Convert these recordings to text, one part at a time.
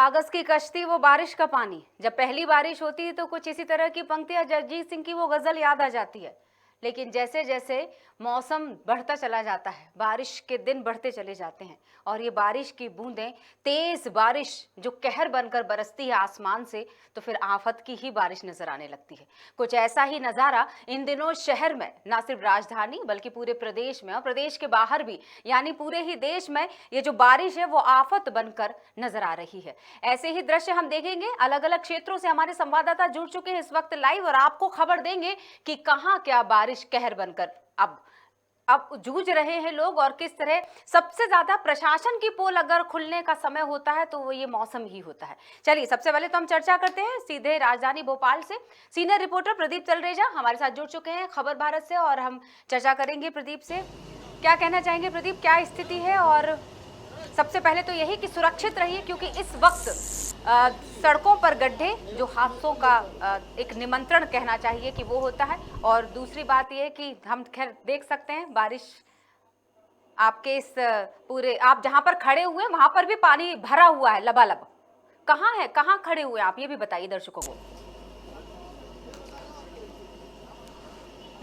कागज की कश्ती वो बारिश का पानी। जब पहली बारिश होती है तो कुछ इसी तरह की पंक्तियां जगजीत सिंह की वो गजल याद आ जाती है। लेकिन जैसे जैसे मौसम बढ़ता चला जाता है, बारिश के दिन बढ़ते चले जाते हैं और ये बारिश की बूंदें, तेज बारिश जो कहर बनकर बरसती है आसमान से, तो फिर आफत की ही बारिश नजर आने लगती है। कुछ ऐसा ही नजारा इन दिनों शहर में, ना सिर्फ राजधानी बल्कि पूरे प्रदेश में और प्रदेश के बाहर भी, यानी पूरे ही देश में ये जो बारिश है वो आफत बनकर नजर आ रही है। ऐसे ही दृश्य हम देखेंगे। अलग अलग क्षेत्रों से हमारे संवाददाता जुड़ चुके हैं इस वक्त लाइव और आपको खबर देंगे कि कहां क्या बारिश कहर बनकर अब जूझ रहे हैं लोग और किस तरह। सबसे ज्यादा प्रशासन की पोल अगर खुलने का समय होता है तो वो ये मौसम ही होता है। चलिए सबसे पहले तो हम चर्चा करते हैं सीधे राजधानी भोपाल से। सीनियर रिपोर्टर प्रदीप तलरेजा हमारे साथ जुड़ चुके हैं खबर भारत से और हम चर्चा करेंगे प्रदीप से। क्या कहना चाहेंगे प्रदीप, क्या स्थिति है? और सबसे पहले तो यही कि सुरक्षित रहिए, क्योंकि इस वक्त सड़कों पर गड्ढे जो हादसों का एक निमंत्रण कहना चाहिए कि वो होता है। और दूसरी बात ये कि हम खैर देख सकते हैं बारिश आपके इस पूरे, आप जहां पर खड़े हुए वहां पर भी पानी भरा हुआ है लबालब। कहाँ है, कहाँ खड़े हुए आप, ये भी बताइए दर्शकों को।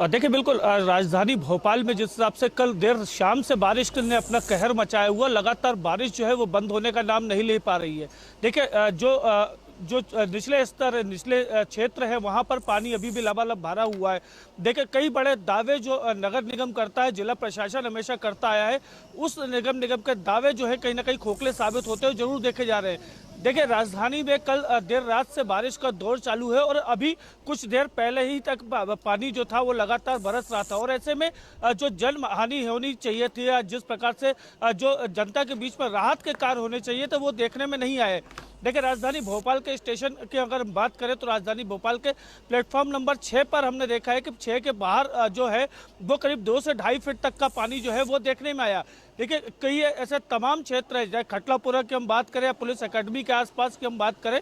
देखिए बिल्कुल, राजधानी भोपाल में जिस हिसाब से कल देर शाम से बारिश ने अपना कहर मचाया हुआ, लगातार बारिश जो है वो बंद होने का नाम नहीं ले पा रही है। देखिए जो निचले स्तर, निचले क्षेत्र है वहाँ पर पानी अभी भी लबालब भरा हुआ है। देखिए कई बड़े दावे जो नगर निगम करता है, जिला प्रशासन हमेशा करता आया है, उस निगम के दावे जो है कहीं ना कहीं खोखले साबित होते हुए जरूर देखे जा रहे हैं। देखिए राजधानी में कल देर रात से बारिश का दौर चालू है और अभी कुछ देर पहले ही तक पानी जो था वो लगातार बरस रहा था। और ऐसे में जो जन हानि होनी चाहिए थी या जिस प्रकार से जो जनता के बीच में राहत के कार्य होने चाहिए थे वो देखने में नहीं आए। देखिए राजधानी भोपाल के स्टेशन की अगर हम बात करें तो राजधानी भोपाल के प्लेटफॉर्म नंबर 6 पर हमने देखा है कि 6 के बाहर जो है वो करीब 2 से 2.5 फीट तक का पानी जो है वो देखने में आया। देखिए कई ऐसे तमाम क्षेत्र है, चाहे खटलापुरा की हम बात करें या पुलिस अकेडमी के आसपास की हम बात करें,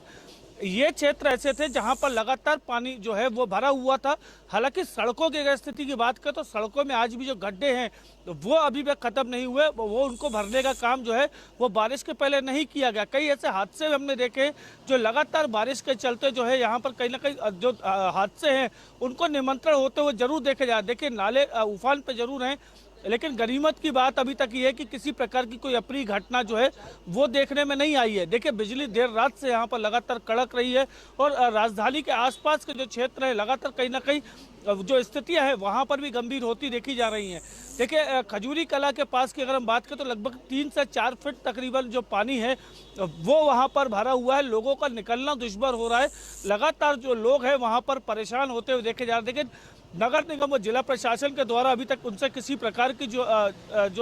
ये क्षेत्र ऐसे थे जहां पर लगातार पानी जो है वो भरा हुआ था। हालांकि सड़कों की अगर स्थिति की बात करें तो सड़कों में आज भी जो गड्ढे हैं वो अभी भी खत्म नहीं हुए, वो उनको भरने का काम जो है वो बारिश के पहले नहीं किया गया। कई ऐसे हादसे हमने देखे जो लगातार बारिश के चलते जो है यहाँ पर कहीं ना कहीं जो हादसे हैं उनको निमंत्रण होते हुए जरूर देखे जाए। देखिए नाले उफान पे जरूर हैं, लेकिन गनीमत की बात अभी तक ये है कि किसी प्रकार की कोई अप्रिय घटना जो है वो देखने में नहीं आई है। देखिए बिजली देर रात से यहाँ पर लगातार कड़क रही है और राजधानी के आसपास के जो क्षेत्र है लगातार कहीं ना कहीं जो स्थितियां हैं वहाँ पर भी गंभीर होती देखी जा रही हैं। देखिए खजूरी कला के पास की अगर हम बात करें तो लगभग 3 से 4 फीट तकरीबन जो पानी है वो वहाँ पर भरा हुआ है। लोगों का निकलना दुश्वार हो रहा है, लगातार जो लोग हैं वहाँ पर परेशान होते हुए देखे जा रहे हैं। लेकिन नगर निगम और जिला प्रशासन के द्वारा अभी तक उनसे किसी प्रकार की जो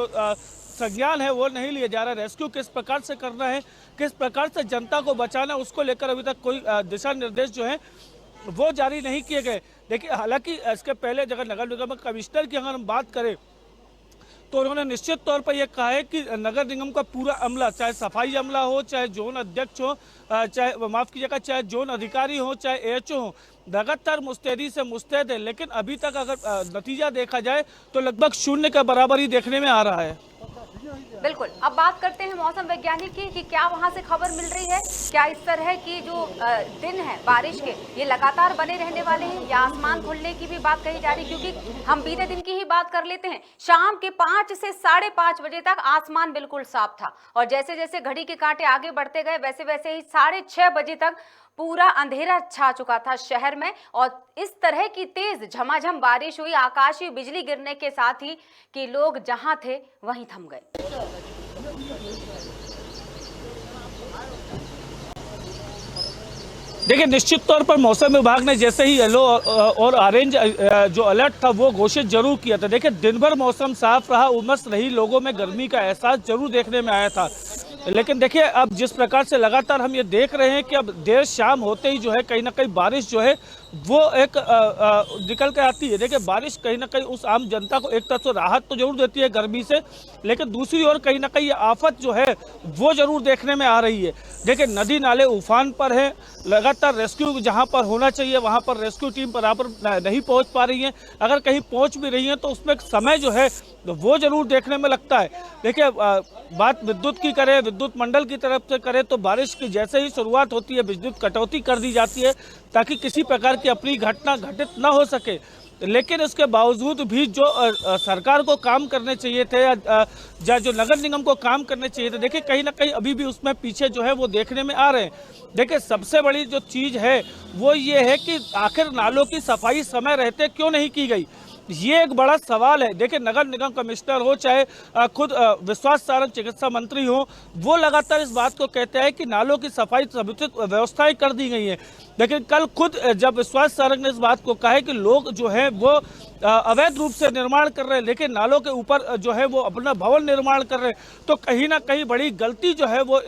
संज्ञान है वो नहीं लिया जा रहा है। रेस्क्यू किस प्रकार से करना है, किस प्रकार से जनता को बचाना है, उसको लेकर अभी तक कोई दिशा निर्देश जो है वो जारी नहीं किए गए। देखिए हालांकि इसके पहले जगह नगर निगम कमिश्नर की अगर हम बात करें तो उन्होंने निश्चित तौर पर यह कहा है कि नगर निगम का पूरा अमला, चाहे सफाई अमला हो, चाहे जोन अध्यक्ष हो, चाहे माफ कीजिएगा चाहे जोन अधिकारी हो, चाहे एएचओ हो, लगातार मुस्तैदी से मुस्तैद है। लेकिन अभी तक अगर नतीजा देखा जाए तो लगभग शून्य के बराबर ही देखने में आ रहा है। बिल्कुल, अब बात करते हैं मौसम वैज्ञानिक की कि क्या वहां से खबर मिल रही है, क्या इस तरह की जो दिन है बारिश के ये लगातार बने रहने वाले हैं या आसमान खुलने की भी बात कही जा रही है? क्योंकि हम बीते दिन की ही बात कर लेते हैं, शाम के 5 से 5:30 बजे तक आसमान बिल्कुल साफ था और जैसे जैसे घड़ी के कांटे आगे बढ़ते गए वैसे वैसे ही 6:30 बजे तक पूरा अंधेरा छा चुका था शहर में और इस तरह की तेज झमाझम बारिश हुई, आकाशीय बिजली गिरने के साथ ही कि लोग जहां थे वहीं थम गए। देखिए निश्चित तौर पर मौसम विभाग ने जैसे ही येलो और ऑरेंज जो अलर्ट था वो घोषित जरूर किया था। देखिए दिन भर मौसम साफ रहा, उमस रही, लोगों में गर्मी का एहसास जरूर देखने में आया था। लेकिन देखिए अब जिस प्रकार से लगातार हम ये देख रहे हैं कि अब देर शाम होते ही जो है कहीं ना कहीं बारिश जो है वो एक निकल के आती है। देखिए बारिश कहीं ना कहीं उस आम जनता को एक तरह से राहत तो जरूर देती है गर्मी से, लेकिन दूसरी ओर कहीं ना कहीं ये आफत जो है वो जरूर देखने में आ रही है। देखिए नदी नाले उफान पर है, लगातार रेस्क्यू जहां पर होना चाहिए वहां पर रेस्क्यू टीम बराबर नहीं पहुंच पा रही है। अगर कहीं पहुंच भी रही है तो उसमें समय जो है वो जरूर देखने में लगता है। देखिए बात विद्युत की करें, विद्युत मंडल की तरफ से करें तो बारिश की जैसे ही शुरुआत होती है विद्युत कटौती कर दी जाती है ताकि किसी प्रकार की अपनी घटना घटित न हो सके। लेकिन इसके बावजूद भी जो सरकार को काम करने चाहिए थे या जो नगर निगम को काम करने चाहिए थे, देखिए कहीं ना कहीं अभी भी उसमें पीछे जो है वो देखने में आ रहे हैं। देखिए सबसे बड़ी जो चीज़ है वो ये है कि आखिर नालों की सफाई समय रहते क्यों नहीं की गई, ये एक बड़ा सवाल है। देखिए नगर निगम कमिश्नर हो चाहे खुद विश्वास सारंग चिकित्सा मंत्री हो, वो लगातार इस बात को कहते हैं कि नालों की सफाई समुचित व्यवस्थाएं कर दी गई हैं। लेकिन कल खुद जब विश्वास सारंग ने इस बात को कहा है कि लोग जो है वो अवैध रूप से निर्माण कर रहे हैं, लेकिन नालों के ऊपर जो है वो अपना भवन निर्माण कर रहे हैं, तो कहीं ना कहीं बड़ी गलती जो है वो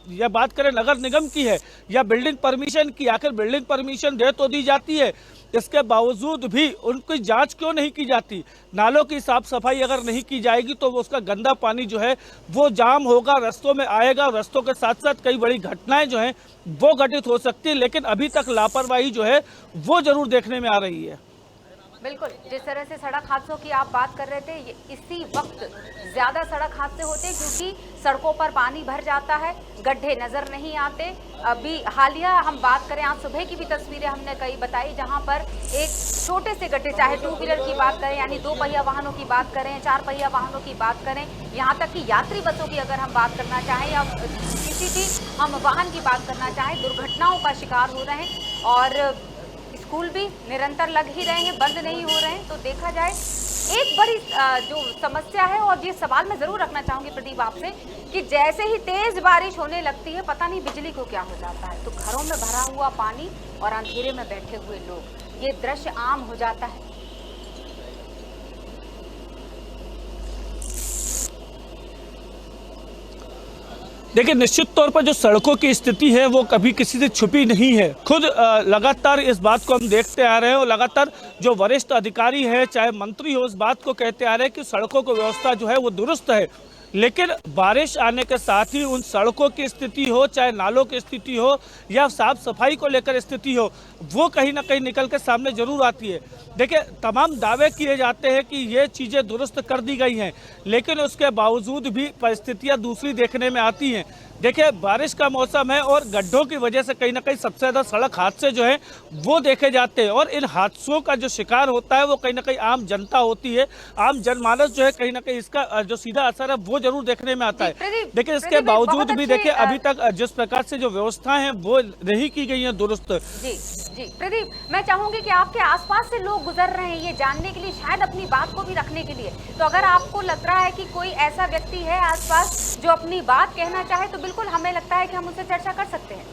या बात करें नगर निगम की है या बिल्डिंग परमिशन की। आखिर बिल्डिंग परमिशन दे तो दी जाती है, इसके बावजूद भी उनकी जांच क्यों नहीं की जाती। नालों की साफ सफाई अगर नहीं की जाएगी तो वो उसका गंदा पानी जो है वो जाम होगा, रस्तों में आएगा, रस्तों के साथ साथ कई बड़ी घटनाएं जो हैं वो घटित हो सकती है। लेकिन अभी तक लापरवाही जो है वो जरूर देखने में आ रही है। बिल्कुल, जिस तरह से सड़क हादसों की आप बात कर रहे थे, इसी वक्त ज्यादा सड़क हादसे होते हैं क्योंकि सड़कों पर पानी भर जाता है, गड्ढे नजर नहीं आते। अभी हालिया हम बात करें, आज सुबह की भी तस्वीरें हमने कई बताई जहां पर एक छोटे से गड्ढे, चाहे टू व्हीलर की बात करें यानी 2 पहिया वाहनों की बात करें, 4 पहिया वाहनों की बात करें, यहाँ तक कि यात्री बसों की अगर हम बात करना चाहें या किसी भी हम वाहन की बात करना चाहें, दुर्घटनाओं का शिकार हो रहे हैं। और स्कूल भी निरंतर लग ही रहे हैं, बंद नहीं हो रहे हैं। तो देखा जाए एक बड़ी जो समस्या है, और ये सवाल मैं जरूर रखना चाहूंगी प्रदीप आपसे कि जैसे ही तेज बारिश होने लगती है पता नहीं बिजली को क्या हो जाता है, तो घरों में भरा हुआ पानी और अंधेरे में बैठे हुए लोग, ये दृश्य आम हो जाता है। देखिए निश्चित तौर पर जो सड़कों की स्थिति है वो कभी किसी से छुपी नहीं है। खुद लगातार इस बात को हम देखते आ रहे हैं और लगातार जो वरिष्ठ अधिकारी है चाहे मंत्री हो इस बात को कहते आ रहे हैं कि सड़कों की व्यवस्था जो है वो दुरुस्त है। लेकिन बारिश आने के साथ ही उन सड़कों की स्थिति हो, चाहे नालों की स्थिति हो या साफ सफाई को लेकर स्थिति हो, वो कहीं ना कहीं निकल के सामने जरूर आती है। देखिए तमाम दावे किए जाते हैं कि ये चीज़ें दुरुस्त कर दी गई हैं, लेकिन उसके बावजूद भी परिस्थितियां दूसरी देखने में आती हैं। देखिए बारिश का मौसम है और गड्ढों की वजह से कहीं ना कहीं सबसे ज़्यादा सड़क हादसे जो है वो देखे जाते हैं, और इन हादसों का जो शिकार होता है वो कहीं ना कहीं आम जनता होती है। आम जनमानस जो है कहीं ना कहीं इसका जो सीधा असर है वो जरूर देखने में आता है। लेकिन इसके बावजूद भी देखिए अभी तक जिस प्रकार से जो व्यवस्थाएं हैं वो नहीं की गई हैं दुरुस्त। जी प्रदीप, मैं चाहूंगी कि आपके आसपास से लोग गुजर रहे हैं ये जानने के लिए, शायद अपनी बात को भी रखने के लिए, तो अगर आपको लग रहा है कि कोई ऐसा व्यक्ति है आसपास जो अपनी बात कहना चाहे तो बिल्कुल हमें लगता है कि हम उससे चर्चा कर सकते हैं,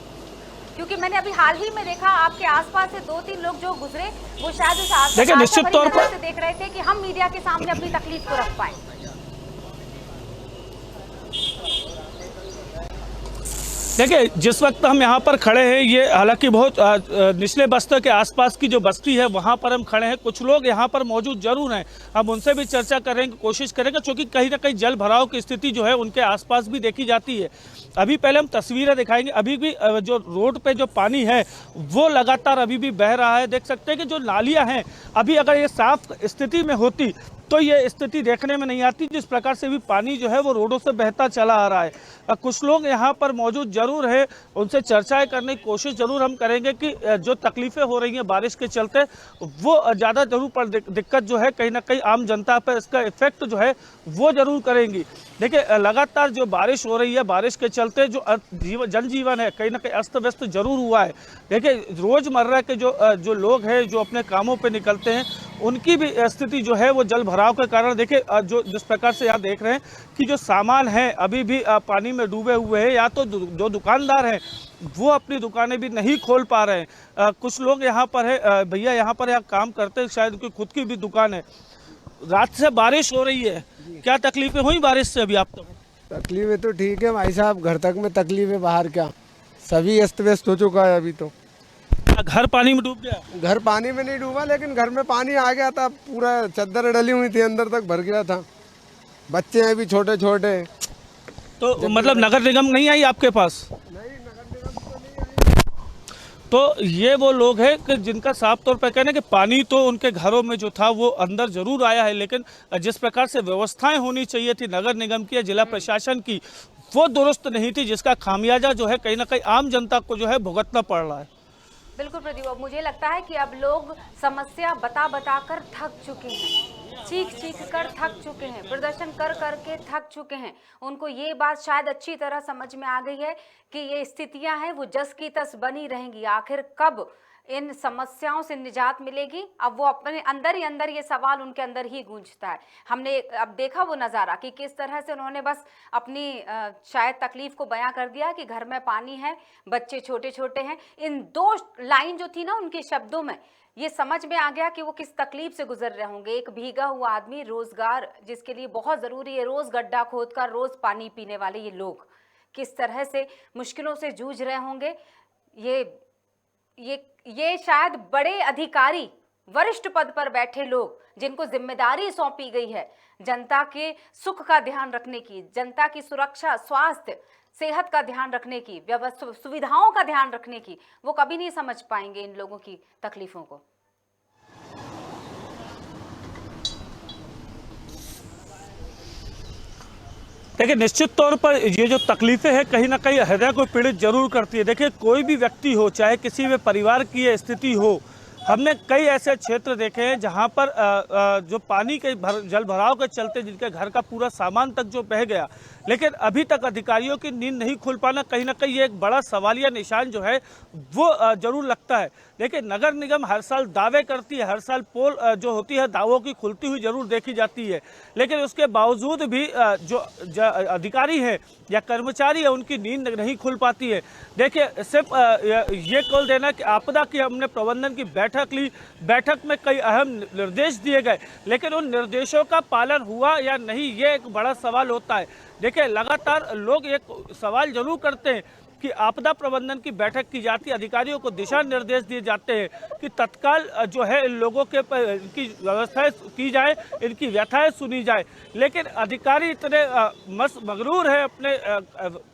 क्योंकि मैंने अभी हाल ही में देखा आपके आसपास से 2-3 लोग जो गुजरे वो शायद उस देखिए निश्चित तौर पर देख रहे थे कि हम मीडिया के सामने अपनी तकलीफ को रख पाए। देखिए जिस वक्त हम यहाँ पर खड़े हैं ये हालांकि बहुत निचले बस्तर के आसपास की जो बस्ती है वहाँ पर हम खड़े हैं। कुछ लोग यहाँ पर मौजूद जरूर हैं, हम उनसे भी चर्चा करेंगे, कोशिश करेंगे, क्योंकि कहीं ना कहीं जल भराव की स्थिति जो है उनके आसपास भी देखी जाती है। अभी पहले हम तस्वीरें दिखाएंगे। अभी भी जो रोड पे जो पानी है वो लगातार अभी भी बह रहा है। देख सकते हैं कि जो नालियाँ हैं अभी अगर ये साफ स्थिति में होती तो ये स्थिति देखने में नहीं आती, जिस प्रकार से भी पानी जो है वो रोडों से बहता चला आ रहा है। कुछ लोग यहाँ पर मौजूद जरूर है, उनसे चर्चाएं करने की कोशिश जरूर हम करेंगे कि जो तकलीफें हो रही हैं बारिश के चलते वो ज़्यादा जरूर पर दिक्कत जो है कहीं ना कहीं आम जनता पर इसका इफेक्ट जो है वो जरूर करेंगी। देखिए लगातार जो बारिश हो रही है, बारिश के चलते जो जनजीवन है कहीं ना कहीं अस्त व्यस्त जरूर हुआ है। देखिए रोजमर्रा के जो लोग हैं जो अपने कामों पे निकलते हैं उनकी भी स्थिति जो है वो जल भराव के कारण, देखिए जो जिस प्रकार से यहाँ देख रहे हैं कि जो सामान है अभी भी पानी में डूबे हुए हैं, या तो जो दुकानदार हैं वो अपनी दुकानें भी नहीं खोल पा रहे हैं। कुछ लोग यहाँ पर है, भैया यहाँ पर काम करते हैं, शायद उनकी खुद की भी दुकान है। रात से बारिश हो रही है, क्या तकलीफें हुई बारिश से अभी आपको? तकलीफें तो ठीक है भाई साहब, घर तक में तकलीफ है, बाहर क्या, सभी अस्त व्यस्त हो चुका है अभी तो। घर पानी में डूब गया? घर पानी में नहीं डूबा, लेकिन घर में पानी आ गया था, पूरा चद्दर डली हुई थी, अंदर तक भर गया था। बच्चे हैं भी छोटे छोटे। तो मतलब नगर निगम नहीं आई आपके पास? नहीं, नगर निगम तो नहीं आई। तो ये वो लोग हैं कि जिनका साफ तौर पर कहना है कि पानी तो उनके घरों में जो था वो अंदर जरूर आया है, लेकिन जिस प्रकार से व्यवस्थाएं होनी चाहिए थी नगर निगम की या जिला प्रशासन की, वो दुरुस्त नहीं थी, जिसका खामियाजा जो है कहीं ना कहीं आम जनता को जो है भुगतना पड़ रहा है। बिल्कुल प्रदीप, अब मुझे लगता है कि अब लोग समस्या बता बता कर थक चुके हैं, चीख चीख कर थक चुके हैं, प्रदर्शन कर कर के थक चुके हैं। उनको ये बात शायद अच्छी तरह समझ में आ गई है कि ये स्थितियां हैं वो जस की तस बनी रहेंगी। आखिर कब इन समस्याओं से निजात मिलेगी? अब वो अपने अंदर ही अंदर ये सवाल उनके अंदर ही गूंजता है। हमने अब देखा वो नज़ारा कि किस तरह से उन्होंने बस अपनी शायद तकलीफ को बयां कर दिया कि घर में पानी है, बच्चे छोटे छोटे हैं। इन दो लाइन जो थी ना उनके शब्दों में, ये समझ में आ गया कि वो किस तकलीफ से गुजर रहे होंगे। एक भीगा हुआ आदमी, रोजगार जिसके लिए बहुत ज़रूरी है, रोज़ गड्ढा खोद कर रोज़ पानी पीने वाले ये लोग किस तरह से मुश्किलों से जूझ रहे होंगे। ये शायद बड़े अधिकारी, वरिष्ठ पद पर बैठे लोग जिनको जिम्मेदारी सौंपी गई है जनता के सुख का ध्यान रखने की, जनता की सुरक्षा, स्वास्थ्य, सेहत का ध्यान रखने की, व्यवस्था सुविधाओं का ध्यान रखने की, वो कभी नहीं समझ पाएंगे इन लोगों की तकलीफों को। देखिए, निश्चित तौर पर ये जो तकलीफें हैं कहीं ना कहीं हृदय को पीड़ित जरूर करती है। देखिए, कोई भी व्यक्ति हो, चाहे किसी भी परिवार की ये स्थिति हो, हमने कई ऐसे क्षेत्र देखे हैं जहां पर जो पानी के जल भराव के चलते जिनके घर का पूरा सामान तक जो बह गया, लेकिन अभी तक अधिकारियों की नींद नहीं खुल पाना कहीं ना कहीं एक बड़ा सवालिया निशान जो है वो जरूर लगता है। देखिए, नगर निगम हर साल दावे करती है, हर साल पोल जो होती है दावों की खुलती हुई जरूर देखी जाती है, लेकिन उसके बावजूद भी जो अधिकारी हैं या कर्मचारी है उनकी नींद नहीं खुल पाती है। देखिए, सिर्फ ये कॉल देना कि आपदा की हमने प्रबंधन की बैठक ली, बैठक में कई अहम निर्देश दिए गए, लेकिन उन निर्देशों का पालन हुआ या नहीं, ये एक बड़ा सवाल होता है। देखिए, लगातार लोग एक सवाल जरूर करते हैं कि आपदा प्रबंधन की बैठक की जाती है, अधिकारियों को दिशा निर्देश दिए जाते हैं कि तत्काल जो है इन लोगों के इनकी व्यवस्थाएं की जाए, इनकी व्यथाएं सुनी जाए, लेकिन अधिकारी इतने मगरूर है अपने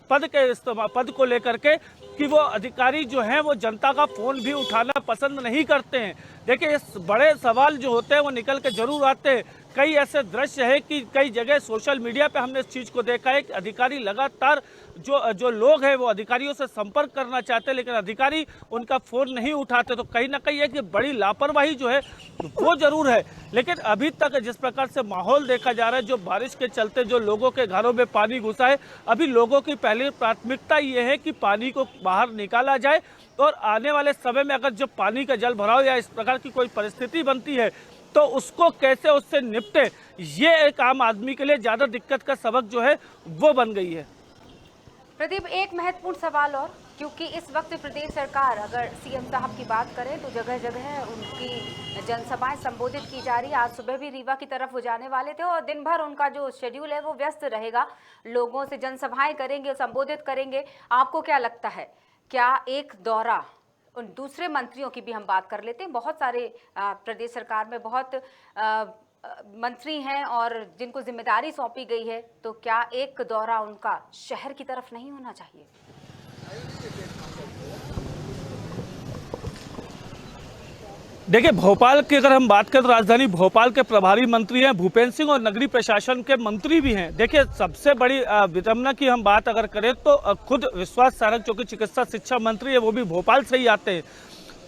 पद को लेकर के कि वो अधिकारी जो हैं वो जनता का फोन भी उठाना पसंद नहीं करते हैं। देखिए, इस बड़े सवाल जो होते हैं वो निकल के जरूर आते हैं। कई ऐसे दृश्य है कि कई जगह सोशल मीडिया पे हमने इस चीज़ को देखा है कि अधिकारी लगातार जो लोग हैं वो अधिकारियों से संपर्क करना चाहते हैं, लेकिन अधिकारी उनका फ़ोन नहीं उठाते। तो कहीं ना कहीं एक बड़ी लापरवाही जो है वो जरूर है। लेकिन अभी तक जिस प्रकार से माहौल देखा जा रहा है, जो बारिश के चलते जो लोगों के घरों में पानी घुसा है, अभी लोगों की पहली प्राथमिकता ये है कि पानी को बाहर निकाला जाए, और आने वाले समय में अगर जो पानी का जल भराव या इस प्रकार की कोई परिस्थिति बनती है तो उसको कैसे उससे निपटे, ये एक आम आदमी के लिए ज़्यादा दिक्कत का सबक जो है वो बन गई है। प्रदीप, एक महत्वपूर्ण सवाल और, क्योंकि इस वक्त प्रदेश सरकार, अगर सीएम साहब की बात करें तो जगह जगह उनकी जनसभाएं संबोधित की जा रही है। आज सुबह भी रीवा की तरफ वो जाने वाले थे और दिन भर उनका जो शेड्यूल है वो व्यस्त रहेगा, लोगों से जनसभाएं करेंगे, संबोधित करेंगे। आपको क्या लगता है, क्या एक दौरा, उन दूसरे मंत्रियों की भी हम बात कर लेते हैं, बहुत सारे प्रदेश सरकार में बहुत मंत्री हैं और जिनको जिम्मेदारी सौंपी गई है, तो क्या एक दौरा उनका शहर की तरफ नहीं होना चाहिए? देखिए, भोपाल की अगर हम बात करें तो राजधानी भोपाल के प्रभारी मंत्री हैं भूपेंद्र सिंह और नगरीय प्रशासन के मंत्री भी हैं। देखिए, सबसे बड़ी विडंबना की हम बात अगर करें तो खुद विश्वास सारंग जो कि चिकित्सा शिक्षा मंत्री है वो भी भोपाल से ही आते हैं।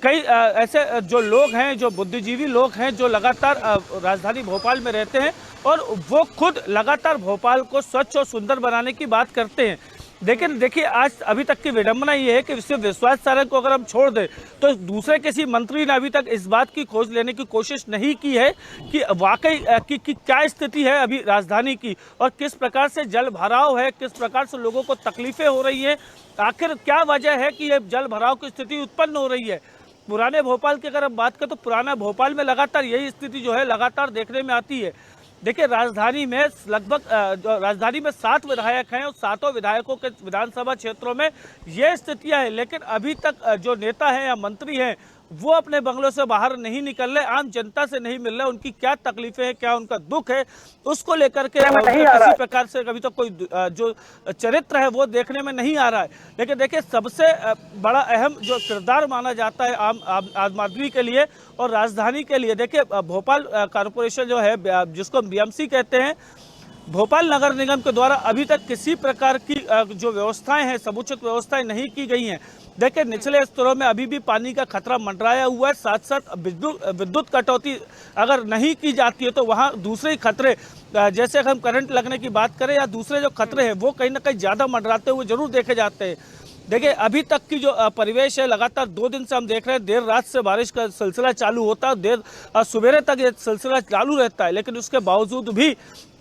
कई ऐसे जो लोग हैं, जो बुद्धिजीवी लोग हैं, जो लगातार राजधानी भोपाल में रहते हैं और वो खुद लगातार भोपाल को स्वच्छ और सुंदर बनाने की बात करते हैं। लेकिन देखिए, आज अभी तक की विडंबना ये है कि सिर्फ विश्वास सारंग को अगर हम छोड़ दें तो दूसरे किसी मंत्री ने अभी तक इस बात की खोज लेने की कोशिश नहीं की है कि वाकई की क्या स्थिति है अभी राजधानी की, और किस प्रकार से जल भराव है, किस प्रकार से लोगों को तकलीफें हो रही हैं, आखिर क्या वजह है कि ये जल भराव की स्थिति उत्पन्न हो रही है। पुराने भोपाल की अगर हम बात करें तो पुराना भोपाल में लगातार यही स्थिति जो है लगातार देखने में आती है। देखिए राजधानी में लगभग राजधानी में 7 विधायक हैं और 7 विधायकों के विधानसभा क्षेत्रों में ये स्थितियां हैं, लेकिन अभी तक जो नेता हैं या मंत्री हैं वो अपने बंगलों से बाहर नहीं निकल रहे, आम जनता से नहीं मिल रहे, उनकी क्या तकलीफें हैं, क्या उनका दुख है, उसको लेकर के किसी प्रकार से कभी तक कोई जो चरित्र है वो देखने में नहीं आ रहा है। लेकिन देखिए सबसे बड़ा अहम जो किरदार माना जाता है आम आदमी के लिए और राजधानी के लिए, देखिए भोपाल कॉरपोरेशन जो है जिसको हम बीएमसी कहते हैं, भोपाल नगर निगम के द्वारा अभी तक किसी प्रकार की जो व्यवस्थाएं हैं समुचित व्यवस्थाएं नहीं की गई हैं। देखिए निचले स्तरों में अभी भी पानी का खतरा मंडराया हुआ है, साथ साथ विद्युत कटौती अगर नहीं की जाती है तो वहां दूसरे खतरे जैसे हम करंट लगने की बात करें या दूसरे जो खतरे हैं वो कहीं ना कहीं ज्यादा मंडराते हुए जरूर देखे जाते हैं। देखिए अभी तक की जो परिवेश है, लगातार 2 दिन से हम देख रहे हैं देर रात से बारिश का सिलसिला चालू होता है, देर सवेरे तक ये सिलसिला चालू रहता है, लेकिन उसके बावजूद भी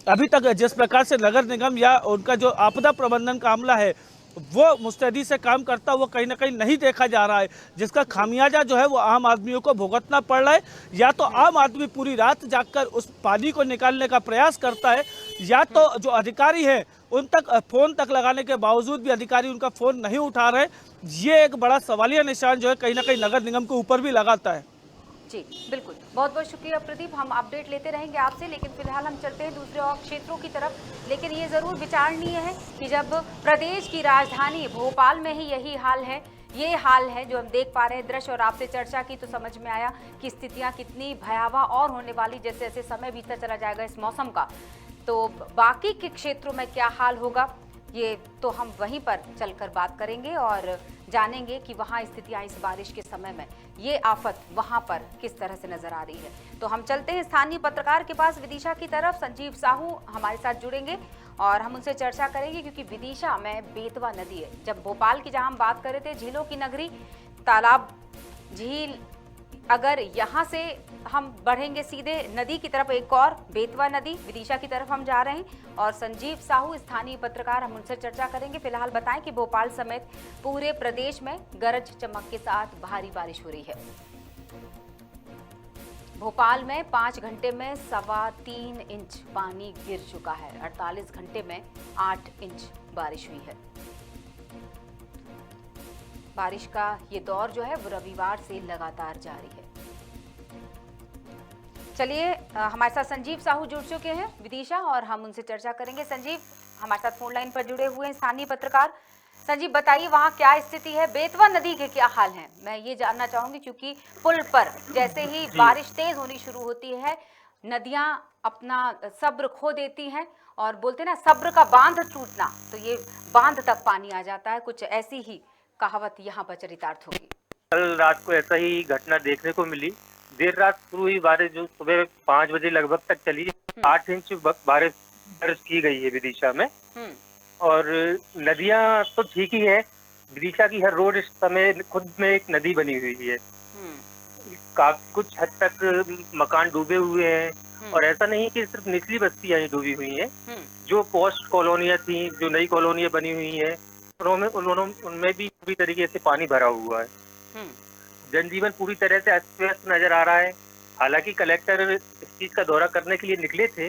अभी तक जिस प्रकार से नगर निगम या उनका जो आपदा प्रबंधन का अमला है वो मुस्तैदी से काम करता हुआ कहीं ना कहीं नहीं देखा जा रहा है, जिसका खामियाजा जो है वो आम आदमियों को भुगतना पड़ रहा है। या तो आम आदमी पूरी रात जागकर उस पानी को निकालने का प्रयास करता है, या तो जो अधिकारी है उन तक फोन तक लगाने के बावजूद भी अधिकारी उनका फोन नहीं उठा रहे। ये एक बड़ा सवालिया निशान जो है कहीं ना कहीं नगर निगम के ऊपर भी लगाता है। जी बिल्कुल, बहुत बहुत शुक्रिया प्रदीप, हम अपडेट लेते रहेंगे आपसे, लेकिन फिलहाल हम चलते हैं दूसरे और क्षेत्रों की तरफ। लेकिन ये ज़रूर विचारणीय है कि जब प्रदेश की राजधानी भोपाल में ही यही हाल है, ये हाल है जो हम देख पा रहे हैं दृश्य, और आपसे चर्चा की तो समझ में आया कि स्थितियाँ कितनी भयावह और होने वाली, जैसे जैसे समय बीतता चला जाएगा इस मौसम का, तो बाकी के क्षेत्रों में क्या हाल होगा ये तो हम वहीं पर चलकर बात करेंगे और जानेंगे कि वहाँ स्थितियाँ इस बारिश के समय में ये आफत वहाँ पर किस तरह से नजर आ रही है। तो हम चलते हैं स्थानीय पत्रकार के पास विदिशा की तरफ। संजीव साहू हमारे साथ जुड़ेंगे और हम उनसे चर्चा करेंगे, क्योंकि विदिशा में बेतवा नदी है। जब भोपाल की जहाँ हम बात कर रहे थे झीलों की नगरी, तालाब, झील, अगर यहाँ से हम बढ़ेंगे सीधे नदी की तरफ, एक और बेतवा नदी, विदिशा की तरफ हम जा रहे हैं और संजीव साहू स्थानीय पत्रकार, हम उनसे चर्चा करेंगे। फिलहाल बताएं कि भोपाल समेत पूरे प्रदेश में गरज चमक के साथ भारी बारिश हो रही है। भोपाल में 5 घंटे में 3.25 इंच पानी गिर चुका है, 48 घंटे में 8 इंच बारिश हुई है। बारिश का ये दौर जो है वो रविवार से लगातार जारी है। चलिए हमारे साथ संजीव साहू जुड़ चुके हैं विदिशा और हम उनसे चर्चा करेंगे। संजीव हमारे साथ फोन लाइन पर जुड़े हुए हैं स्थानीय पत्रकार। संजीव बताइए वहाँ क्या स्थिति है, बेतवा नदी के क्या हाल हैं? मैं ये जानना चाहूंगी क्योंकि पुल पर जैसे ही बारिश तेज होनी शुरू होती है नदियां अपना सब्र खो देती हैं और बोलते ना सब्र का बांध टूटना, तो ये बांध तक पानी आ जाता है। कुछ ऐसी ही कहावत यहाँ पर चरितार्थ होगी। कल रात को ऐसा ही घटना देखने को मिली। देर रात शुरू हुई बारिश जो सुबह 5 बजे लगभग तक चली, 8 इंच बारिश दर्ज की गई है विदिशा में। और नदियां तो ठीक ही है, विदिशा की हर रोड इस समय खुद में एक नदी बनी हुई है। कुछ हद तक मकान डूबे हुए हैं और ऐसा नहीं कि सिर्फ निचली बस्तियां ही डूबी हुई हैं, जो पोस्ट कॉलोनियां थी, जो नई कॉलोनियां बनी हुई हैं, उनमें भी पूरी तरीके से पानी भरा हुआ है। जनजीवन पूरी तरह से अस्त व्यस्त नजर आ रहा है। हालांकि कलेक्टर इस चीज का दौरा करने के लिए निकले थे,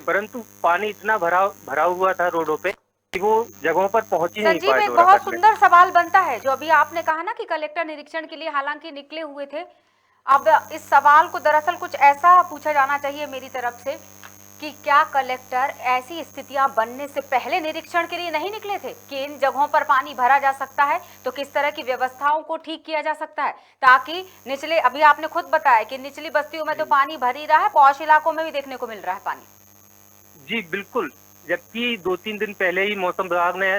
परंतु पानी इतना भरा हुआ था रोडों पे कि वो जगहों पर पहुंच ही नहीं पाए। एक बहुत सुंदर सवाल बनता है जो अभी आपने कहा ना कि कलेक्टर निरीक्षण के लिए हालांकि निकले हुए थे। अब इस सवाल को दरअसल कुछ ऐसा पूछा जाना चाहिए मेरी तरफ से कि क्या कलेक्टर ऐसी स्थितियां बनने से पहले निरीक्षण के लिए नहीं निकले थे कि इन जगहों पर पानी भरा जा सकता है तो किस तरह की व्यवस्थाओं को ठीक किया जा सकता है, ताकि निचले, अभी आपने खुद बताया कि निचली बस्तियों में तो पानी भर ही रहा है, पौष इलाकों में भी देखने को मिल रहा है पानी। जी बिल्कुल, जबकि 2-3 दिन पहले ही मौसम विभाग ने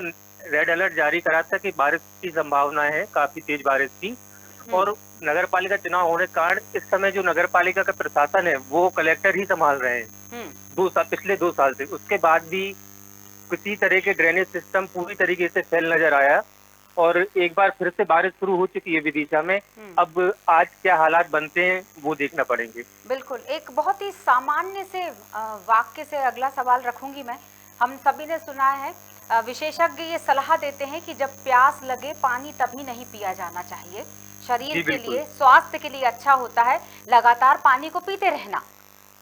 रेड अलर्ट जारी करा था कि बारिश की संभावना है, काफी तेज बारिश की। और नगर पालिका चुनाव होने के कारण इस समय जो नगर पालिका का प्रशासन है वो कलेक्टर ही संभाल रहे हैं पिछले 2 साल से। उसके बाद भी किसी तरह के ड्रेनेज सिस्टम पूरी तरीके से फेल नजर आया और एक बार फिर से बारिश शुरू हो चुकी है विदिशा में। अब आज क्या हालात बनते हैं वो देखना पड़ेंगे। बिल्कुल, एक बहुत ही सामान्य से वाक्य से अगला सवाल रखूंगी मैं। हम सभी ने सुना है, विशेषज्ञ ये सलाह देते हैं कि जब प्यास लगे पानी तभी नहीं पिया जाना चाहिए, शरीर के लिए, स्वास्थ्य के लिए अच्छा होता है लगातार पानी को पीते रहना।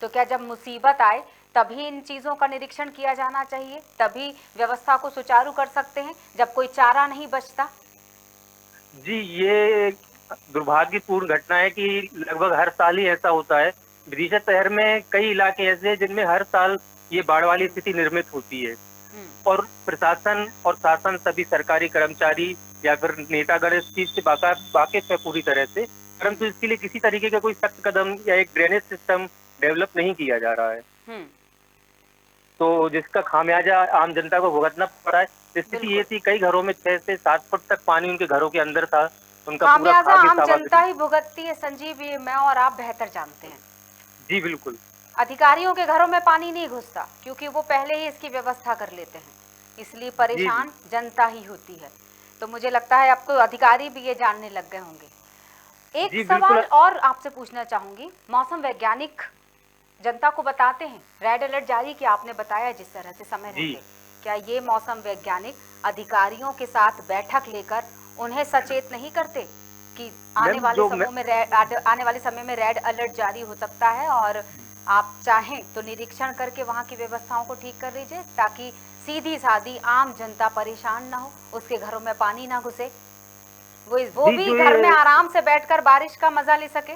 तो क्या जब मुसीबत आए तभी इन चीज़ों का निरीक्षण किया जाना चाहिए, तभी व्यवस्था को सुचारू कर सकते हैं जब कोई चारा नहीं बचता। जी, ये दुर्भाग्यपूर्ण घटना है कि लगभग हर साल ही ऐसा होता है। विदिशा शहर में कई इलाके ऐसे हैं जिनमें हर साल ये बाढ़ वाली स्थिति निर्मित होती है और प्रशासन और शासन सभी सरकारी कर्मचारी या फिर नेतागण इस चीज से वाकिफ है पूरी तरह से, परंतु इसके लिए किसी तरीके का कोई सख्त कदम या एक ड्रेनेज सिस्टम डेवलप नहीं किया जा रहा है, तो जिसका खामियाजा आम जनता को भुगतना पड़ा है। स्थिति ये थी, कई घरों में 6 से 7 फुट तक पानी उनके घरों के अंदर था। उनका पूरा खामियाजा खाद्य आम सामग्री- जनता ही भुगतती है संजीव, ये मैं और आप बेहतर जानते हैं। जी बिल्कुल। अधिकारियों के घरों में पानी नहीं घुसता क्योंकि वो पहले ही इसकी व्यवस्था कर लेते हैं, इसलिए परेशान जनता ही होती है। तो मुझे लगता है आपको अधिकारी भी ये जानने लग गए होंगे। एक जी, सवाल बिल्कुल। और आपसे पूछना चाहूंगी, मौसम वैज्ञानिक जनता को बताते हैं, रेड अलर्ट जारी किया आपने बताया जिस तरह से समय जी। रहते, क्या ये मौसम वैज्ञानिक अधिकारियों के साथ बैठक लेकर उन्हें सचेत नहीं करते कि आने मैम, वाले जो समय में आने वाले समय में रेड अलर्ट जारी हो सकता है और आप चाहें तो निरीक्षण करके वहां की व्यवस्थाओं को ठीक कर लीजिए ताकि सीधी सादी आम जनता परेशान ना हो, उसके घरों में पानी ना घुसे, वो जी, भी जो घर ये- में आराम से बैठकर बारिश का मजा ले सके।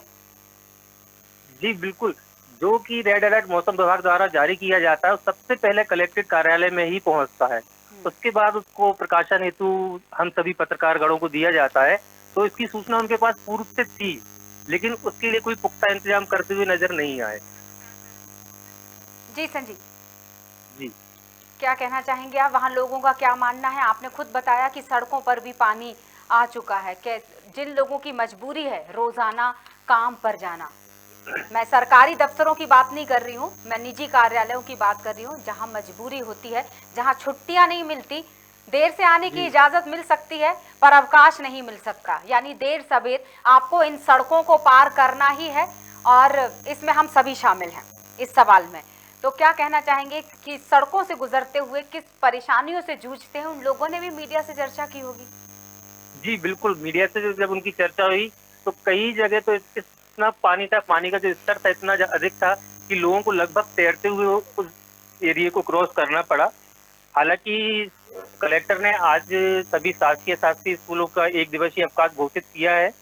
जी बिल्कुल, जो कि रेड अलर्ट मौसम विभाग द्वारा जारी किया जाता है, वो सबसे पहले कलेक्ट्रेट कार्यालय में ही पहुंचता है। उसके बाद उसको प्रकाशन हेतु हम सभी पत्रकारगणों को दिया जाता है, तो इसकी सूचना उनके पास पूर्व से थी, लेकिन उसके लिए कोई पुख्ता इंतजाम करते हुए नजर नहीं आए। जी संजीव, जी क्या कहना चाहेंगे आप, वहाँ लोगों का क्या मानना है? आपने खुद बताया कि सड़कों पर भी पानी आ चुका है, जिन लोगों की मजबूरी है रोजाना काम पर जाना, मैं सरकारी दफ्तरों की बात नहीं कर रही हूँ, मैं निजी कार्यालयों की बात कर रही हूँ, जहाँ मजबूरी होती है, जहाँ छुट्टियाँ नहीं मिलती, देर से आने की इजाजत मिल सकती है पर अवकाश नहीं मिल सकता, यानी देर सवेर आपको इन सड़कों को पार करना ही है और इसमें हम सभी शामिल हैं इस सवाल में। तो क्या कहना चाहेंगे कि सड़कों से गुजरते हुए किस परेशानियों से जूझते हैं, उन लोगों ने भी मीडिया से चर्चा की होगी। जी बिल्कुल, मीडिया से जब उनकी चर्चा हुई तो कई जगह तो इतना पानी था, पानी का जो स्तर था इतना अधिक था कि लोगों को लगभग तैरते हुए उस एरिया को क्रॉस करना पड़ा। हालांकि कलेक्टर ने आज सभी शासकीय स्कूलों का 1 दिवसीय अवकाश घोषित किया है,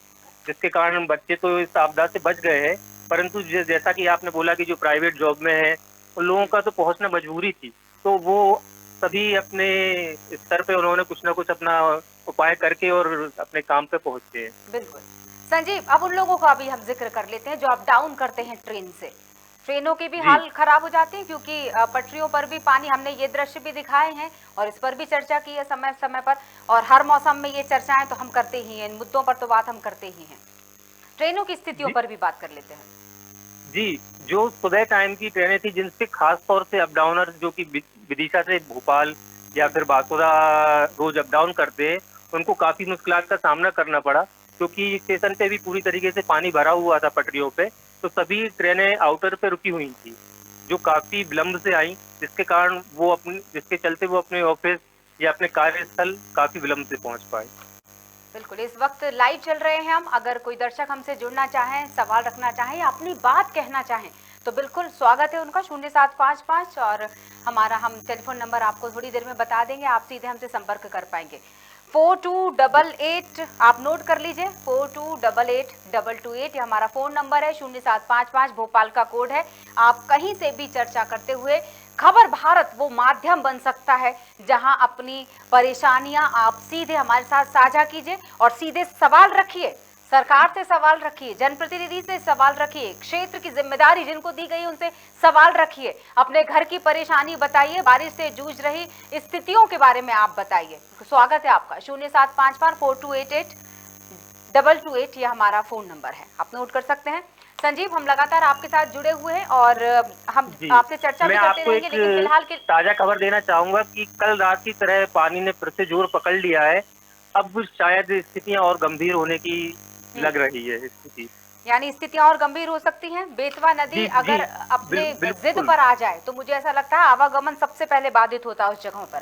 जिसके कारण बच्चे तो इस आपदा से बच गए हैं, परंतु जैसा कि आपने बोला कि जो प्राइवेट जॉब में है उन लोगों का तो पहुंचना मजबूरी थी, तो वो सभी अपने स्तर पे उन्होंने कुछ ना कुछ अपना उपाय करके और अपने काम पे पहुंचते हैं। बिल्कुल संजीव, अब उन लोगों का भी हम जिक्र कर लेते हैं जो अप डाउन करते हैं ट्रेन से। ट्रेनों के भी हाल खराब हो जाते हैं क्योंकि पटरियों पर भी पानी, हमने ये दृश्य भी दिखाए हैं और इस पर भी चर्चा की है समय समय पर, और हर मौसम में ये चर्चाएं तो हम करते ही हैं, इन मुद्दों पर तो बात हम करते ही हैं। ट्रेनों की स्थितियों पर भी बात कर लेते हैं। जी, जो सुबह टाइम की ट्रेनें थी जिनसे खास तौर से अप डाउनर जो कि विदिशा से भोपाल या फिर बांसुरा रोज अप डाउन करते हैं, उनको काफी मुश्किलात का सामना करना पड़ा क्योंकि स्टेशन पे भी पूरी तरीके से पानी भरा हुआ था पटरियों पे, तो सभी ट्रेनें आउटर पे रुकी हुई थी जो काफी विलम्ब से आई, जिसके चलते वो अपने ऑफिस या अपने कार्यस्थल काफी विलम्ब से पहुंच पाए। बिल्कुल, इस वक्त लाइव चल रहे हैं हम, अगर कोई दर्शक हमसे जुड़ना चाहें, सवाल रखना चाहें या अपनी बात कहना चाहें तो बिल्कुल स्वागत है उनका 0755, और हम टेलीफोन नंबर आपको थोड़ी देर में बता देंगे, आप सीधे हमसे संपर्क कर पाएंगे। 4288 आप नोट कर लीजिए, 42882228 ये हमारा फोन नंबर है, 0755 भोपाल का कोड है। आप कहीं से भी चर्चा करते हुए खबर भारत वो माध्यम बन सकता है जहां अपनी परेशानियां आप सीधे हमारे साथ साझा कीजिए और सीधे सवाल रखिए, सरकार से सवाल रखिए, जनप्रतिनिधि से सवाल रखिए, क्षेत्र की जिम्मेदारी जिनको दी गई उनसे सवाल रखिए, अपने घर की परेशानी बताइए, बारिश से जूझ रही स्थितियों के बारे में आप बताइए। स्वागत है आपका। 0755 4288 ये हमारा फोन नंबर है, आप नोट कर सकते हैं। संजीव, हम लगातार आपके साथ जुड़े हुए हैं और हम आपसे चर्चा भी करते रहेंगे, लेकिन फिलहाल के ताजा खबर देना चाहूंगा कि कल रात की तरह पानी ने फिर से जोर पकड़ लिया है, अब शायद स्थितियां और गंभीर होने की लग रही है स्थिति, यानी स्थितियां और गंभीर हो सकती हैं। बेतवा नदी अगर अपने जिद पर आ जाए तो मुझे ऐसा लगता है आवागमन सबसे पहले बाधित होता है उस जगहों पर।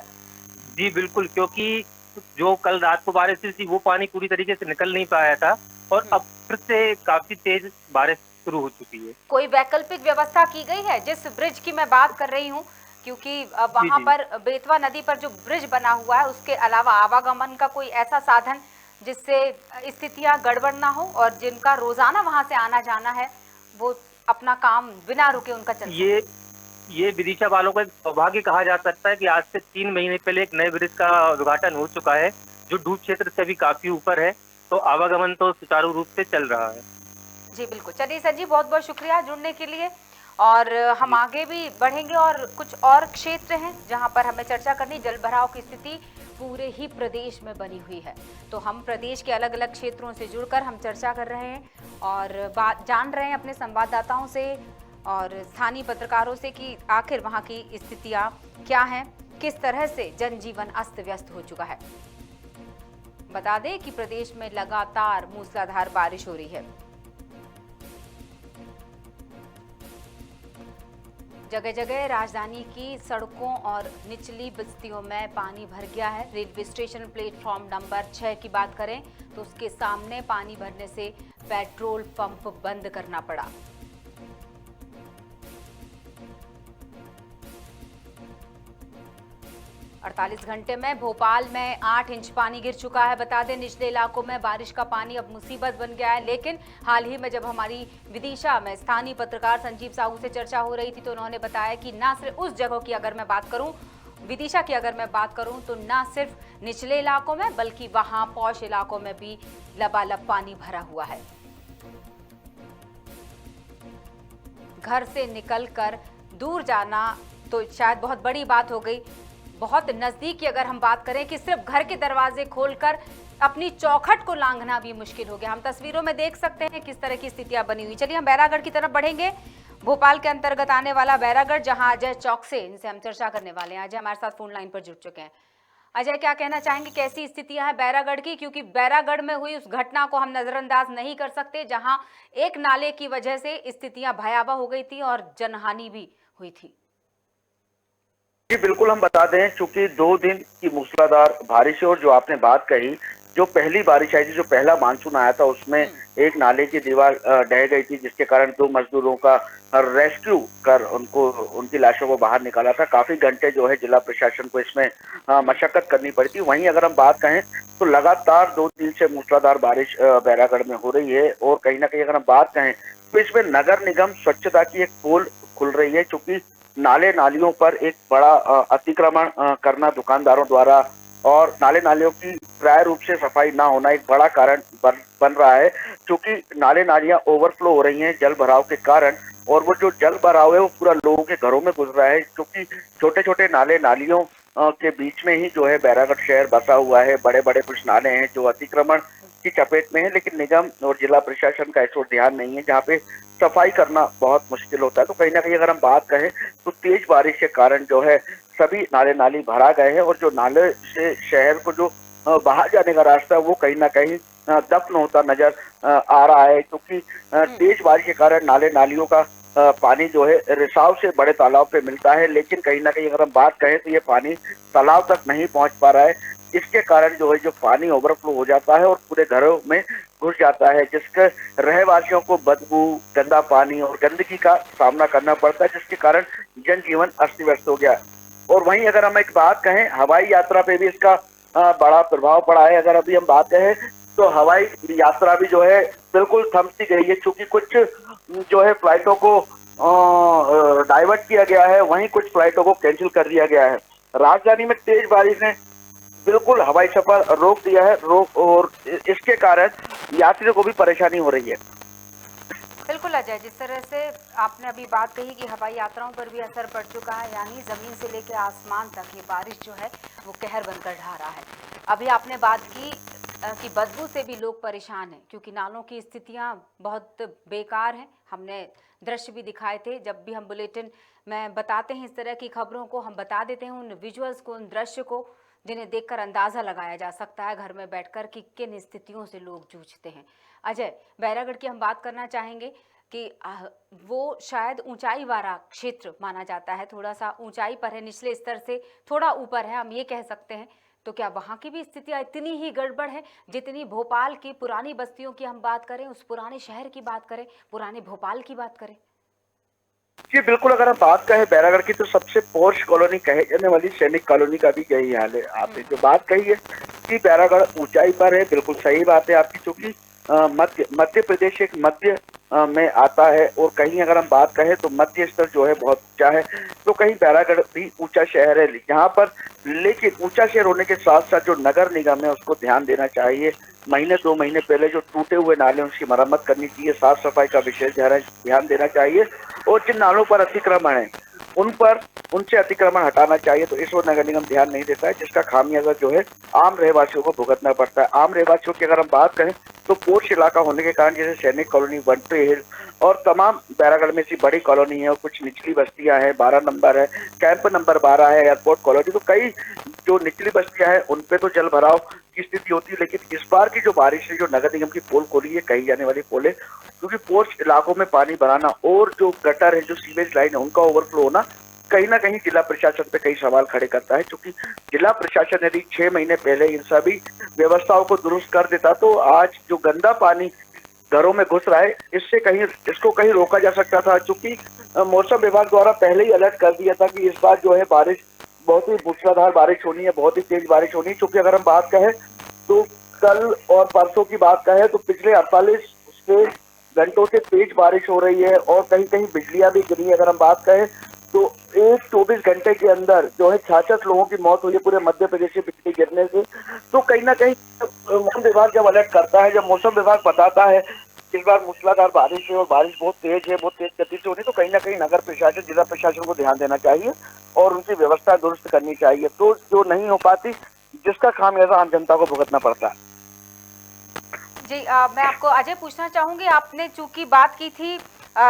जी बिल्कुल, क्योंकि जो कल रात को बारिश हुई थी वो पानी पूरी तरीके से निकल नहीं पाया था और अब फिर से काफी तेज बारिश शुरू हो चुकी है। कोई वैकल्पिक व्यवस्था की गई है? जिस ब्रिज की मैं बात कर रही हूँ, क्योंकि वहां जी। पर बेतवा नदी पर जो ब्रिज बना हुआ है उसके अलावा आवागमन का कोई ऐसा साधन जिससे स्थितियां गड़बड़ ना हो और जिनका रोजाना वहां से आना जाना है वो अपना काम बिना रुके उनका चल सके। ये विदिशा वालों का एक सौभाग्य कहा जा सकता है कि आज से 3 महीने पहले एक नए ब्रिज का उद्घाटन हो चुका है, जो डूब क्षेत्र से भी काफी ऊपर है, तो आवागमन तो सुचारू रूप से चल रहा है। जी बिल्कुल। चलिए सर जी, बहुत बहुत शुक्रिया जुड़ने के लिए। और हम जी। आगे भी बढ़ेंगे और कुछ और क्षेत्र हैं जहां पर हमें चर्चा करनी। जल भराव की स्थिति पूरे ही प्रदेश में बनी हुई है, तो हम प्रदेश के अलग अलग क्षेत्रों से जुड़कर हम चर्चा कर रहे हैं और बात जान रहे हैं अपने संवाददाताओं से और स्थानीय पत्रकारों से कि आखिर वहां की स्थितियां क्या हैं, किस तरह से जनजीवन अस्त व्यस्त हो चुका है। बता दें कि प्रदेश में लगातार मूसलाधार बारिश हो रही है। जगह जगह राजधानी की सड़कों और निचली बस्तियों में पानी भर गया है। रेलवे स्टेशन प्लेटफॉर्म नंबर 6 की बात करें तो उसके सामने पानी भरने से पेट्रोल पंप बंद करना पड़ा। अड़तालीस घंटे में भोपाल में 8 इंच पानी गिर चुका है। बता दें निचले इलाकों में बारिश का पानी अब मुसीबत बन गया है, लेकिन हाल ही में जब हमारी विदिशा में स्थानीय पत्रकार संजीव साहू से चर्चा हो रही थी तो उन्होंने बताया कि ना सिर्फ उस जगह की अगर मैं बात करूं, विदिशा की अगर मैं बात करूं तो ना सिर्फ निचले इलाकों में बल्कि वहां पौष इलाकों में भी लबालब पानी भरा हुआ है। घर से निकलकर दूर जाना तो शायद बहुत बड़ी बात हो गई। बहुत नजदीक की अगर हम बात करें कि सिर्फ घर के दरवाजे खोलकर अपनी चौखट को लांघना भी मुश्किल हो गया। हम तस्वीरों में देख सकते हैं किस तरह की स्थितियां बनी हुई। चलिए हम बैरागढ़ की तरफ बढ़ेंगे। भोपाल के अंतर्गत आने वाला बैरागढ़, जहां अजय चौकसे, इनसे हम चर्चा करने वाले हैं। अजय हमारे साथ फोन लाइन पर जुड़ चुके हैं। अजय, क्या कहना चाहेंगे, कैसी स्थितियां हैं बैरागढ़ की? क्योंकि बैरागढ़ में हुई उस घटना को हम नजरअंदाज नहीं कर सकते जहां एक नाले की वजह से स्थितियां भयावह हो गई थी और जनहानि भी हुई थी। जी बिल्कुल, हम बता दें चूंकि 2 दिन की मूसलाधार बारिश है और जो आपने बात कही, जो पहली बारिश आई थी, जो पहला मानसून आया था, उसमें एक नाले की दीवार ढह गई थी, जिसके कारण 2 मजदूरों का रेस्क्यू कर उनको उनकी लाशों को बाहर निकाला था। काफी घंटे जो है जिला प्रशासन को इसमें मशक्कत करनी पड़ी थी। वहीं अगर हम बात कहें तो लगातार 2 दिन से मूसलाधार बारिश बैरागढ़ में हो रही है और कहीं ना कहीं अगर हम बात कहें तो इसमें नगर निगम स्वच्छता की एक पोल खुल रही है, चूंकि नाले नालियों पर एक बड़ा अतिक्रमण करना दुकानदारों द्वारा और नाले नालियों की प्राय रूप से सफाई ना होना एक बड़ा कारण बन रहा है, क्योंकि नाले नालियां ओवरफ्लो हो रही हैं जल भराव के कारण। और वो जो जल भराव है वो पूरा लोगों के घरों में घुस रहा है, क्योंकि छोटे छोटे नाले नालियों के बीच में ही जो है बैरागढ़ शहर बसा हुआ है। बड़े बड़े कुछ नाले हैं जो अतिक्रमण की चपेट में है, लेकिन निगम और जिला प्रशासन का इस ओर ध्यान नहीं है, जहाँ पे सफाई करना बहुत मुश्किल होता है। तो कहीं ना कहीं अगर हम बात करें तो तेज बारिश के कारण जो है सभी नाले नाली भरा गए हैं और जो नाले से शहर को जो बाहर जाने का रास्ता है वो कहीं ना कहीं दफन होता नजर आ रहा है, क्योंकि तेज बारिश के कारण नाले नालियों का पानी जो है रिसाव से बड़े तालाब पे मिलता है, लेकिन कहीं ना कहीं अगर हम बात करें तो ये पानी तालाब तक नहीं पहुंच पा रहा है। इसके कारण जो है जो पानी ओवरफ्लो हो जाता है और पूरे घरों में घुस जाता है, जिसके रहवासियों को बदबू, गंदा पानी और गंदगी का सामना करना पड़ता है, जिसके कारण जनजीवन अस्त व्यस्त हो गया। और वहीं अगर हम एक बात कहें, हवाई यात्रा पे भी इसका बड़ा प्रभाव पड़ा है। अगर अभी हम बात कहें तो हवाई यात्रा भी जो है बिल्कुल थम सी गई है, क्योंकि कुछ जो है फ्लाइटों को डाइवर्ट किया गया है, वहीं कुछ फ्लाइटों को कैंसिल कर दिया गया है। राजधानी में तेज बारिश ने बिल्कुल हवाई सफर रोक दिया है और इसके कारण यात्रियों को भी परेशानी हो रही है। बिल्कुल अजय, जिस तरह से आपने अभी बात कही कि हवाई यात्राओं पर भी असर पड़ चुका है, यानी जमीन से लेकर आसमान तक ये बारिश जो है वो कहर बनकर ढा रहा है। अभी आपने बात की कि बदबू से भी लोग परेशान हैं, क्योंकि नालों की स्थितियां बहुत बेकार हैं। हमने दृश्य भी दिखाए थे, जब भी हम बुलेटिन में बताते हैं इस तरह की खबरों को, हम बता देते हैं उन विजुअल्स को, उन दृश्य को जिन्हें देखकर अंदाजा लगाया जा सकता है घर में बैठकर कि किन स्थितियों से लोग जूझते हैं। अजय, बैरागढ़ की हम बात करना चाहेंगे कि वो शायद ऊंचाई वाला क्षेत्र माना जाता है, थोड़ा सा ऊंचाई पर है, निचले स्तर से थोड़ा ऊपर है, हम ये कह सकते हैं। तो क्या वहाँ की भी स्थितियाँ इतनी ही गड़बड़ है जितनी भोपाल की पुरानी बस्तियों की हम बात करें, उस पुराने शहर की बात करें, पुराने भोपाल की बात करें? जी बिल्कुल, अगर हम बात कहें बैरागढ़ की तो सबसे पॉश कॉलोनी कहे जाने वाली सैनिक कॉलोनी का भी यही हाल है। आपने जो बात कही है कि बैरागढ़ ऊंचाई पर है, बिल्कुल सही बात है आपकी, क्योंकि मध्य प्रदेश एक मध्य में आता है और कहीं अगर हम बात कहें तो मध्य स्तर जो है बहुत ऊंचा है, तो कहीं बैरागढ़ भी ऊंचा शहर है यहाँ पर। लेकिन ऊंचा शहर होने के साथ साथ जो नगर निगम है उसको ध्यान देना चाहिए। महीने 2 महीने पहले जो टूटे हुए नाले उसकी मरम्मत करनी चाहिए, साफ सफाई का विशेष ध्यान देना चाहिए और जिन नालों पर अतिक्रमण है उनसे अतिक्रमण हटाना चाहिए। तो इस ओर नगर निगम ध्यान नहीं देता है, जिसका खामियाजा जो है आम रहवासियों को भुगतना पड़ता है। आम रहवासियों की अगर हम बात करें तो पोर्श इलाका होने के कारण जैसे सैनिक कॉलोनी, वनट्री हिल और तमाम बैरागढ़ में ऐसी बड़ी कॉलोनी है और कुछ निचली बस्तियां हैं, 12 नंबर है, कैंप नंबर 12 है, एयरपोर्ट कॉलोनी, तो कई जो निचली बस्तियां हैं उन पे तो जल भराव की स्थिति होती है। लेकिन इस बार की जो बारिश है, जो नगर निगम की पोल खोली है, कही जाने वाली पोल है, क्योंकि पोर्श इलाकों में पानी बनाना और जो गटर है, जो सीवेज लाइन है, उनका ओवरफ्लो होना कहीं ना कहीं जिला प्रशासन पे कई सवाल खड़े करता है। क्योंकि जिला प्रशासन यदि 6 महीने पहले इन सभी व्यवस्थाओं को दुरुस्त कर देता तो आज जो गंदा पानी घरों में घुस रहा है इसको कहीं रोका जा सकता था। क्योंकि मौसम विभाग द्वारा पहले ही अलर्ट कर दिया था कि इस बार जो है बारिश बहुत ही मूसलाधार बारिश होनी है, बहुत ही तेज बारिश होनी है। क्योंकि अगर हम बात कहें तो कल और परसों की बात कहें तो पिछले 48 घंटों से तेज बारिश हो रही है और कहीं कहीं बिजलियां भी गिरी है। अगर हम बात कहें तो एक 24 घंटे के अंदर जो है 66 लोगों की मौत हुई है पूरे मध्य प्रदेश से बिजली गिरने से। तो कहीं ना कहीं मौसम विभाग जब अलर्ट करता है, जब मौसम विभाग बताता है इस बार मूसलाधार बारिश है और बारिश बहुत तेज है, बहुत तेज गति से होनी, तो कहीं ना कहीं नगर प्रशासन, जिला प्रशासन को ध्यान देना चाहिए और उनकी व्यवस्था दुरुस्त करनी चाहिए। तो जो नहीं हो पाती, जिसका खामियाजा आम जनता को भुगतना पड़ता है। जी मैं आपको अजय पूछना चाहूंगी, आपने चूंकि बात की थी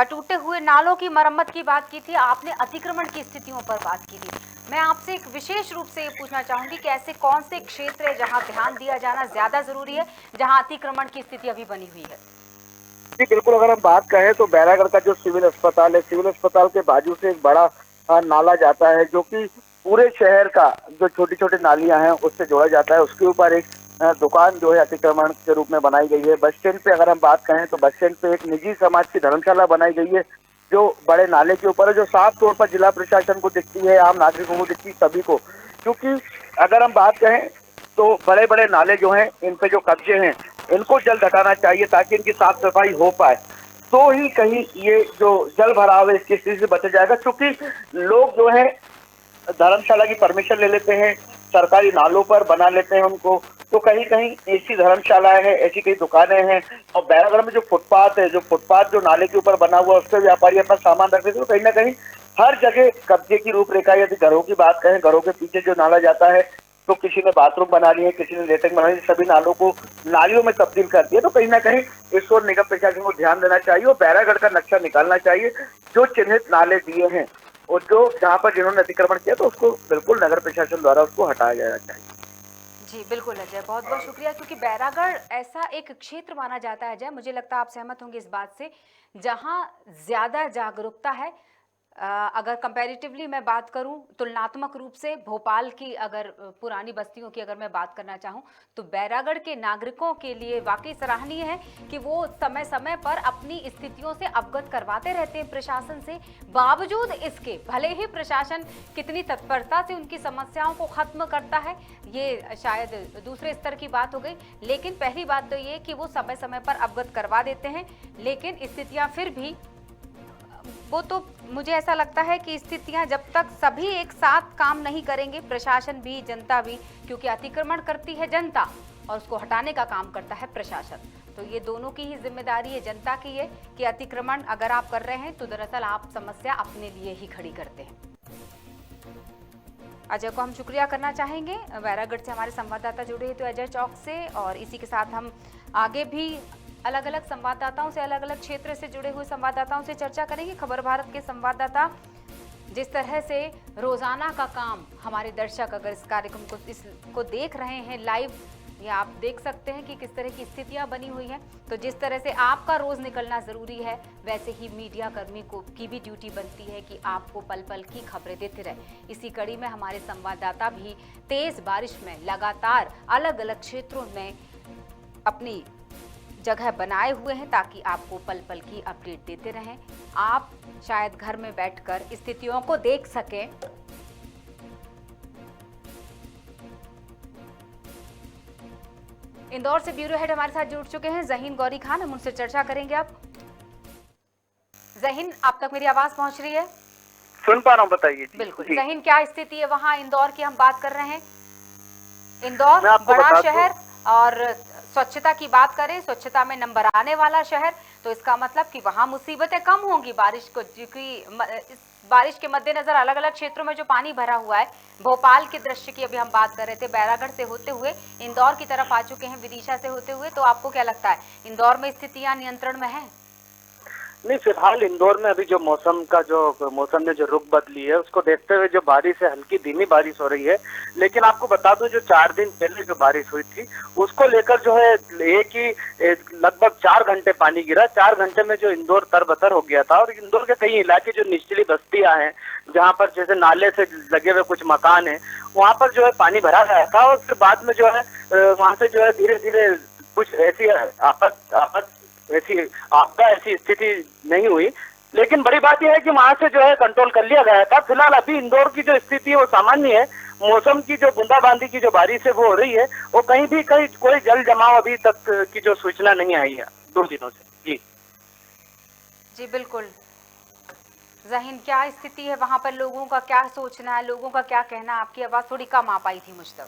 टूटे हुए नालों की मरम्मत की बात की थी, आपने अतिक्रमण की स्थितियों पर बात की थी। मैं आपसे एक विशेष रूप से ये पूछना चाहूंगी कि ऐसे कौन से क्षेत्र है जहां ध्यान दिया जाना ज्यादा जरूरी है, जहां अतिक्रमण की स्थिति अभी बनी हुई है? जी बिल्कुल, अगर हम बात करें तो बैरागढ़ का जो सिविल अस्पताल है, सिविल अस्पताल के बाजू से एक बड़ा नाला जाता है जो कि पूरे शहर का जो छोटी छोटी नालियां हैं उससे जोड़ा जाता है। उसके ऊपर एक दुकान जो है अतिक्रमण के रूप में बनाई गई है। बस स्टैंड पे अगर हम बात करें तो बस स्टैंड पे एक निजी समाज की धर्मशाला बनाई गई है जो बड़े नाले के ऊपर है, जो साफ तौर पर जिला प्रशासन को दिखती है, आम नागरिकों को दिखती है, सभी को। क्योंकि अगर हम बात करें तो बड़े बड़े नाले जो हैं, इन पे जो कब्जे हैं, इनको जल्द हटाना चाहिए ताकि इनकी साफ सफाई हो पाए, तो ही कहीं ये जो जल भराव है इसकी स्थिति से बचा जाएगा। क्योंकि लोग जो है धर्मशाला की परमिशन ले लेते हैं, सरकारी नालों पर बना लेते हैं उनको, तो कहीं कहीं ऐसी धर्मशालाएं हैं, ऐसी कई दुकानें हैं। और बैरागढ़ में जो फुटपाथ है, जो फुटपाथ जो नाले के ऊपर बना हुआ है, उस पर व्यापारी अपना सामान रखते थे, तो कहीं ना कहीं हर जगह कब्जे की रूपरेखा। यदि घरों की बात करें, घरों के पीछे जो नाला जाता है, तो किसी ने बाथरूम बना लिए, किसी ने लेटरिन बना ली, सभी नालों को नालियों में तब्दील कर दिया। तो कहीं ना कहीं इस ओर निगम प्रशासन को ध्यान देना चाहिए और बैरागढ़ का नक्शा निकालना चाहिए, जो चिन्हित नाले दिए हैं और जो जहाँ पर जिन्होंने अतिक्रमण किया, तो उसको बिल्कुल नगर प्रशासन द्वारा उसको हटाया जाना चाहिए। जी बिल्कुल अजय, बहुत बहुत शुक्रिया। क्योंकि बैरागढ़ ऐसा एक क्षेत्र माना जाता है अजय, मुझे लगता है आप सहमत होंगे इस बात से, जहां ज्यादा जागरूकता है। अगर कंपैरेटिवली मैं बात करूं, तुलनात्मक रूप से भोपाल की अगर पुरानी बस्तियों की अगर मैं बात करना चाहूं, तो बैरागढ़ के नागरिकों के लिए वाकई सराहनीय है कि वो समय समय पर अपनी स्थितियों से अवगत करवाते रहते हैं प्रशासन से। बावजूद इसके, भले ही प्रशासन कितनी तत्परता से उनकी समस्याओं को खत्म करता है, ये शायद दूसरे स्तर की बात हो गई, लेकिन पहली बात तो ये कि वो समय समय पर अवगत करवा देते हैं। लेकिन स्थितियां फिर भी, वो तो मुझे ऐसा लगता है कि स्थितियां जब तक सभी एक साथ काम नहीं करेंगे, प्रशासन भी जनता भी, क्योंकि अतिक्रमण करती है जनता और उसको हटाने का काम करता है प्रशासन, तो ये दोनों की ही जिम्मेदारी है, जनता की है कि अतिक्रमण अगर आप कर रहे हैं तो दरअसल आप समस्या अपने लिए ही खड़ी करते हैं। अजय को हम शुक्रिया करना चाहेंगे। बैरागढ़ से हमारे संवाददाता जुड़े हुए थे अजय चौक से, और इसी के साथ हम आगे भी अलग अलग संवाददाताओं से, अलग अलग क्षेत्र से जुड़े हुए संवाददाताओं से चर्चा करेंगे। खबर भारत के संवाददाता जिस तरह से रोजाना का काम, हमारे दर्शक अगर इस कार्यक्रम को देख रहे हैं लाइव, ये आप देख सकते हैं कि किस तरह की स्थितियां बनी हुई हैं। तो जिस तरह से आपका रोज निकलना जरूरी है, वैसे ही मीडिया कर्मी की भी ड्यूटी बनती है कि आपको पल पल की खबरें देते रहे। इसी कड़ी में हमारे संवाददाता भी तेज बारिश में लगातार अलग अलग क्षेत्रों में अपनी जगह बनाए हुए हैं ताकि आपको पल पल की अपडेट देते रहें। आप शायद घर में बैठकर स्थितियों को देख सकें। इंदौर से ब्यूरो हेड हमारे साथ जुड़ चुके हैं जहीन गौरी खान, हम उनसे चर्चा करेंगे। अब जहीन, आप तक मेरी आवाज पहुंच रही है? सुन पा रहा हूँ, बताइए। बिल्कुल जहीन, क्या स्थिति है वहां इंदौर की? हम बात कर रहे हैं इंदौर बड़ा शहर, और स्वच्छता की बात करें, स्वच्छता में नंबर आने वाला शहर, तो इसका मतलब कि वहां मुसीबतें कम होंगी बारिश को, क्योंकि बारिश के मद्देनजर अलग अलग क्षेत्रों में जो पानी भरा हुआ है। भोपाल के दृश्य की अभी हम बात कर रहे थे, बैरागढ़ से होते हुए इंदौर की तरफ आ चुके हैं, विदिशा से होते हुए। तो आपको क्या लगता है, इंदौर में स्थितियां नियंत्रण में है? नहीं, फिलहाल इंदौर में अभी जो मौसम ने जो रुख बदली है उसको देखते हुए जो बारिश है, हल्की धीमी बारिश हो रही है। लेकिन आपको बता दूं, जो 4 दिन पहले जो बारिश हुई थी उसको लेकर जो है लगभग 4 घंटे पानी गिरा। 4 घंटे में जो इंदौर तरबतर हो गया था, और इंदौर के कई इलाके जो निचली बस्तियां हैं, जहाँ पर जैसे नाले से लगे हुए कुछ मकान है, वहाँ पर जो है पानी भरा गया था। और फिर बाद में जो है वहाँ से जो है धीरे धीरे कुछ ऐसी स्थिति नहीं हुई। लेकिन बड़ी बात यह है कि वहां से जो है कंट्रोल कर लिया गया था। फिलहाल अभी इंदौर की जो स्थिति है वो सामान्य है। मौसम की जो बूंदाबांदी की जो बारिश है वो हो रही है, वो कहीं कोई जल जमाव अभी तक की जो सूचना नहीं आई है 2 दिनों से। जी बिल्कुल जहीन, क्या स्थिति है वहां पर? लोगों का क्या सोचना है, लोगों का क्या कहना? आपकी आवाज थोड़ी कम आ पाई थी मुझ तक।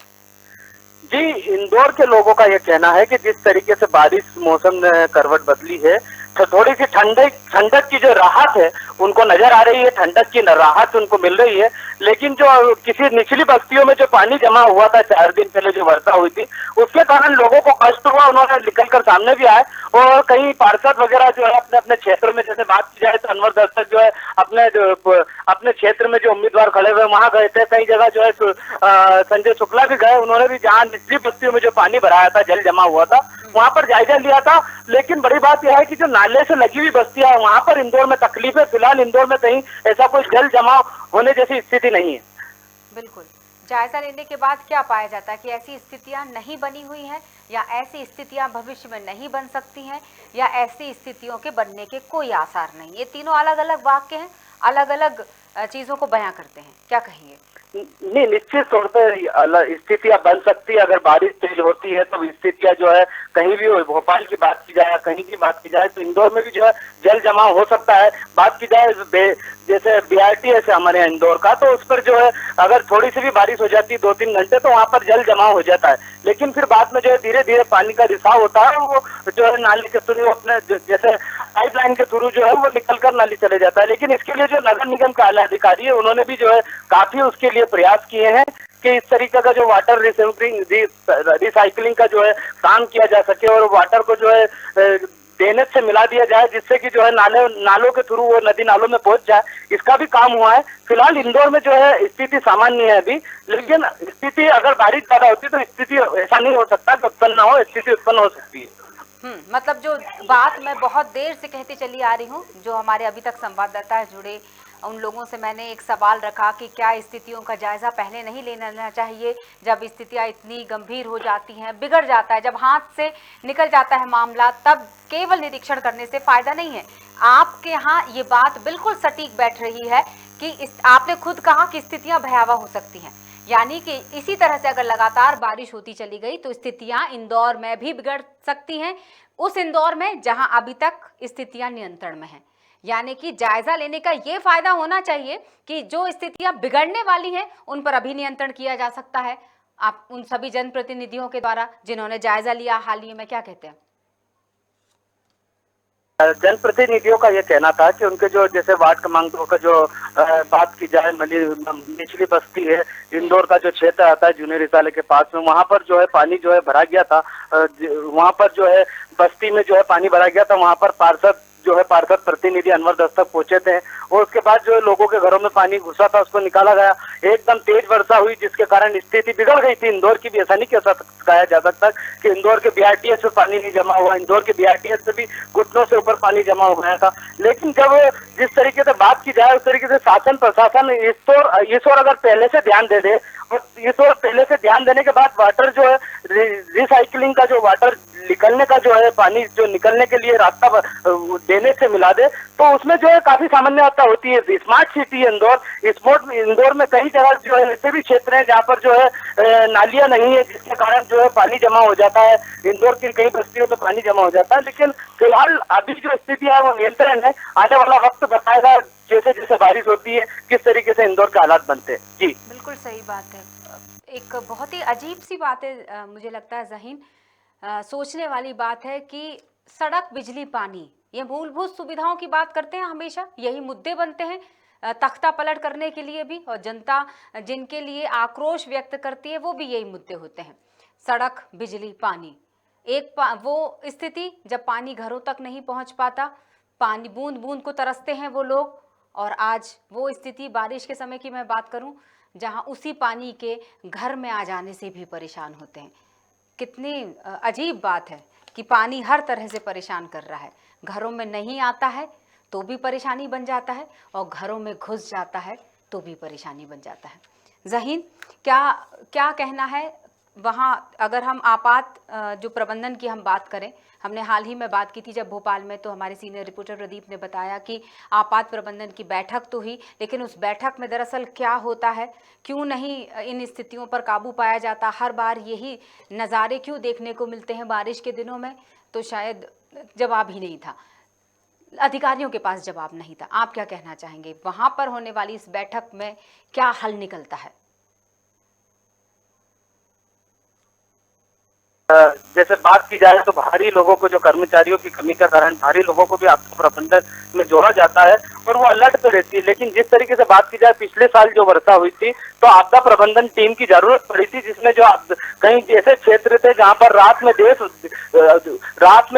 जी, इंदौर के लोगों का यह कहना है कि जिस तरीके से बारिश मौसम ने करवट बदली है, तो थोड़ी सी ठंडक की जो राहत है उनको नजर आ रही है, ठंडक की राहत उनको मिल रही है। लेकिन जो किसी निचली बस्तियों में जो पानी जमा हुआ था 4 दिन पहले जो वर्षा हुई थी, उसके कारण लोगों को कष्ट हुआ। उन्होंने निकलकर सामने भी आए, और कई पार्षद वगैरह जो है अपने अपने क्षेत्र में, जैसे बात की जाए तो अनवर दस्तक जो है अपने क्षेत्र में जो उम्मीदवार खड़े हुए वहां गए थे। कई जगह जो है संजय शुक्ला भी गए, उन्होंने भी जहाँ निचली बस्तियों में जो पानी भराया था, जल जमा हुआ था, वहां पर जायजा लिया था। लेकिन बड़ी बात यह है कि जो नाले से लगी हुई बस्तियां है वहां पर इंदौर में तकलीफ है। फिलहाल इंदौर में कहीं ऐसा कोई जल जमाव होने जैसी स्थिति नहीं है। बिल्कुल, जायजा लेने के बाद क्या पाया जाता है कि ऐसी स्थितियां नहीं बनी हुई हैं, या ऐसी स्थितियां भविष्य में नहीं बन सकती हैं, या ऐसी स्थितियों के बनने के कोई आसार नहीं? ये तीनों अलग अलग वाक्य हैं, अलग अलग चीजों को बयां करते हैं, क्या कहेंगे? नहीं, निश्चित तौर पर स्थितियां बन सकती है। अगर बारिश तेज होती है तो स्थितियां जो है कहीं भी हो, भोपाल की बात की जाए, कहीं की बात की जाए, तो इंदौर में भी जो है जल जमाव हो सकता है। बात की जाए जैसे BRTS है हमारे यहाँ इंदौर का, तो उस पर जो है अगर थोड़ी सी भी बारिश हो जाती है 2-3 घंटे, तो वहाँ पर जल जमाव हो जाता है। लेकिन फिर बाद में जो है धीरे धीरे पानी का रिसाव होता है, वो जो है नाले के थ्रू अपने जैसे पाइपलाइन के थ्रू जो है वो निकल कर नाली चले जाता है। लेकिन इसके लिए जो नगर निगम का आला अधिकारी है, उन्होंने भी जो है काफी उसके लिए प्रयास किए हैं कि इस तरीके का जो वाटर रिसाइकलिंग का जो है काम किया जा सके, और वाटर को जो है ड्रेनेज से मिला दिया जाए, जिससे कि जो है नालों के थ्रू वो नदी नालों में पहुंच जाए। इसका भी काम हुआ है। फिलहाल इंदौर में जो है स्थिति सामान्य है अभी। लेकिन स्थिति अगर बारिश ज्यादा होती तो स्थिति ऐसा नहीं हो सकता कि उत्पन्न ना हो, स्थिति उत्पन्न हो सकती है। मतलब जो बात मैं बहुत देर से कहती चली आ रही हूँ, जो हमारे अभी तक संवाददाता जुड़े उन लोगों से मैंने एक सवाल रखा कि क्या स्थितियों का जायजा पहले नहीं लेना चाहिए? जब स्थितियां इतनी गंभीर हो जाती हैं, बिगड़ जाता है, जब हाथ से निकल जाता है मामला, तब केवल निरीक्षण करने से फायदा नहीं है। आपके यहाँ ये बात बिल्कुल सटीक बैठ रही है कि आपने खुद कहा कि स्थितियां भयावह हो सकती हैं, यानी कि इसी तरह से अगर लगातार बारिश होती चली गई तो स्थितियां इंदौर में भी बिगड़ सकती हैं, उस इंदौर में जहां अभी तक स्थितियां नियंत्रण में हैं। यानी कि जायजा लेने का ये फायदा होना चाहिए कि जो स्थितियां बिगड़ने वाली हैं उन पर अभी नियंत्रण किया जा सकता है। आप उन सभी जनप्रतिनिधियों के द्वारा जिन्होंने जायजा लिया हाल ही में, क्या कहते हैं? जनप्रतिनिधियों का ये कहना था कि उनके जो जैसे वार्ड क्रमांक 2 का जो बात की जाए, निचली बस्ती है, इंदौर का जो क्षेत्र आता है जूनियर रिसाले के पास में, वहां पर जो है पानी जो है भरा गया था। वहां पर जो है बस्ती में जो है पानी भरा गया था। वहां पर पार्षद जो है पार्षद प्रतिनिधि अनवर दस्तक पहुंचे थे और उसके बाद जो है लोगों के घरों में पानी घुसा था, उसको निकाला गया। एकदम तेज वर्षा हुई जिसके कारण स्थिति बिगड़ गई थी इंदौर की भी। ऐसा नहीं कहा जा सकता कि इंदौर के बीआरटीएस में पानी नहीं जमा हुआ, इंदौर के बीआरटीएस से भी घुटनों से ऊपर पानी जमा हो गया था। लेकिन जब जिस तरीके से बात की जाए उस तरीके से शासन प्रशासन इस ओर अगर पहले से ध्यान दे दे और इस ओर पहले से ध्यान देने के बाद वाटर जो है रिसाइकलिंग का जो वाटर निकलने का जो है पानी जो निकलने के लिए रास्ता देने से मिला दे तो उसमें जो है काफी सामान्यता होती है। स्मार्ट सिटी इंदौर इंदौर में कई जगह जो है ऐसे भी क्षेत्र हैं जहाँ पर जो है नालियां नहीं है जिसके कारण जो है पानी जमा हो जाता है। इंदौर की कई बस्तियों में पानी जमा हो जाता है, लेकिन फिलहाल अभी जो स्थिति है वो नियंत्रण है। आने वाला वक्त बताएगा जैसे जैसे बारिश होती है किस तरीके से इंदौर के हालात बनते हैं। जी बिल्कुल सही बात है। एक बहुत ही अजीब सी बात है मुझे लगता है ज़हीन, सोचने वाली बात है कि सड़क, बिजली, पानी, ये मूलभूत सुविधाओं की बात करते हैं हमेशा, यही मुद्दे बनते हैं तख्ता पलट करने के लिए भी, और जनता जिनके लिए आक्रोश व्यक्त करती है वो भी यही मुद्दे होते हैं। सड़क, बिजली, पानी, वो स्थिति जब पानी घरों तक नहीं पहुंच पाता, पानी बूंद बूंद को तरसते हैं वो लोग, और आज वो स्थिति बारिश के समय की मैं बात करूं जहां उसी पानी के घर में आ जाने से भी परेशान होते हैं। कितनी अजीब बात है कि पानी हर तरह से परेशान कर रहा है। घरों में नहीं आता है तो भी परेशानी बन जाता है, और घरों में घुस जाता है तो भी परेशानी बन जाता है। ज़हीन, क्या कहना है वहाँ? अगर हम आपात जो प्रबंधन की हम बात करें, हमने हाल ही में बात की थी जब भोपाल में, तो हमारे सीनियर रिपोर्टर प्रदीप ने बताया कि आपात प्रबंधन की बैठक तो हुई, लेकिन उस बैठक में दरअसल क्या होता है, क्यों नहीं इन स्थितियों पर काबू पाया जाता, हर बार यही नज़ारे क्यों देखने को मिलते हैं बारिश के दिनों में, तो शायद जवाब ही नहीं था, अधिकारियों के पास जवाब नहीं था। आप क्या कहना चाहेंगे, वहाँ पर होने वाली इस बैठक में क्या हल निकलता है? जैसे बात की जाए तो भारी लोगों को, जो कर्मचारियों की कमी के कारण भारी लोगों को भी आपदा प्रबंधन में जोड़ा जाता है और वो अलर्ट पे रहती है। लेकिन जिस तरीके से बात की जाए पिछले साल जो वर्षा हुई थी तो आपदा प्रबंधन टीम की जरूरत पड़ी थी, जिसमें जो कहीं ऐसे क्षेत्र थे जहां पर रात में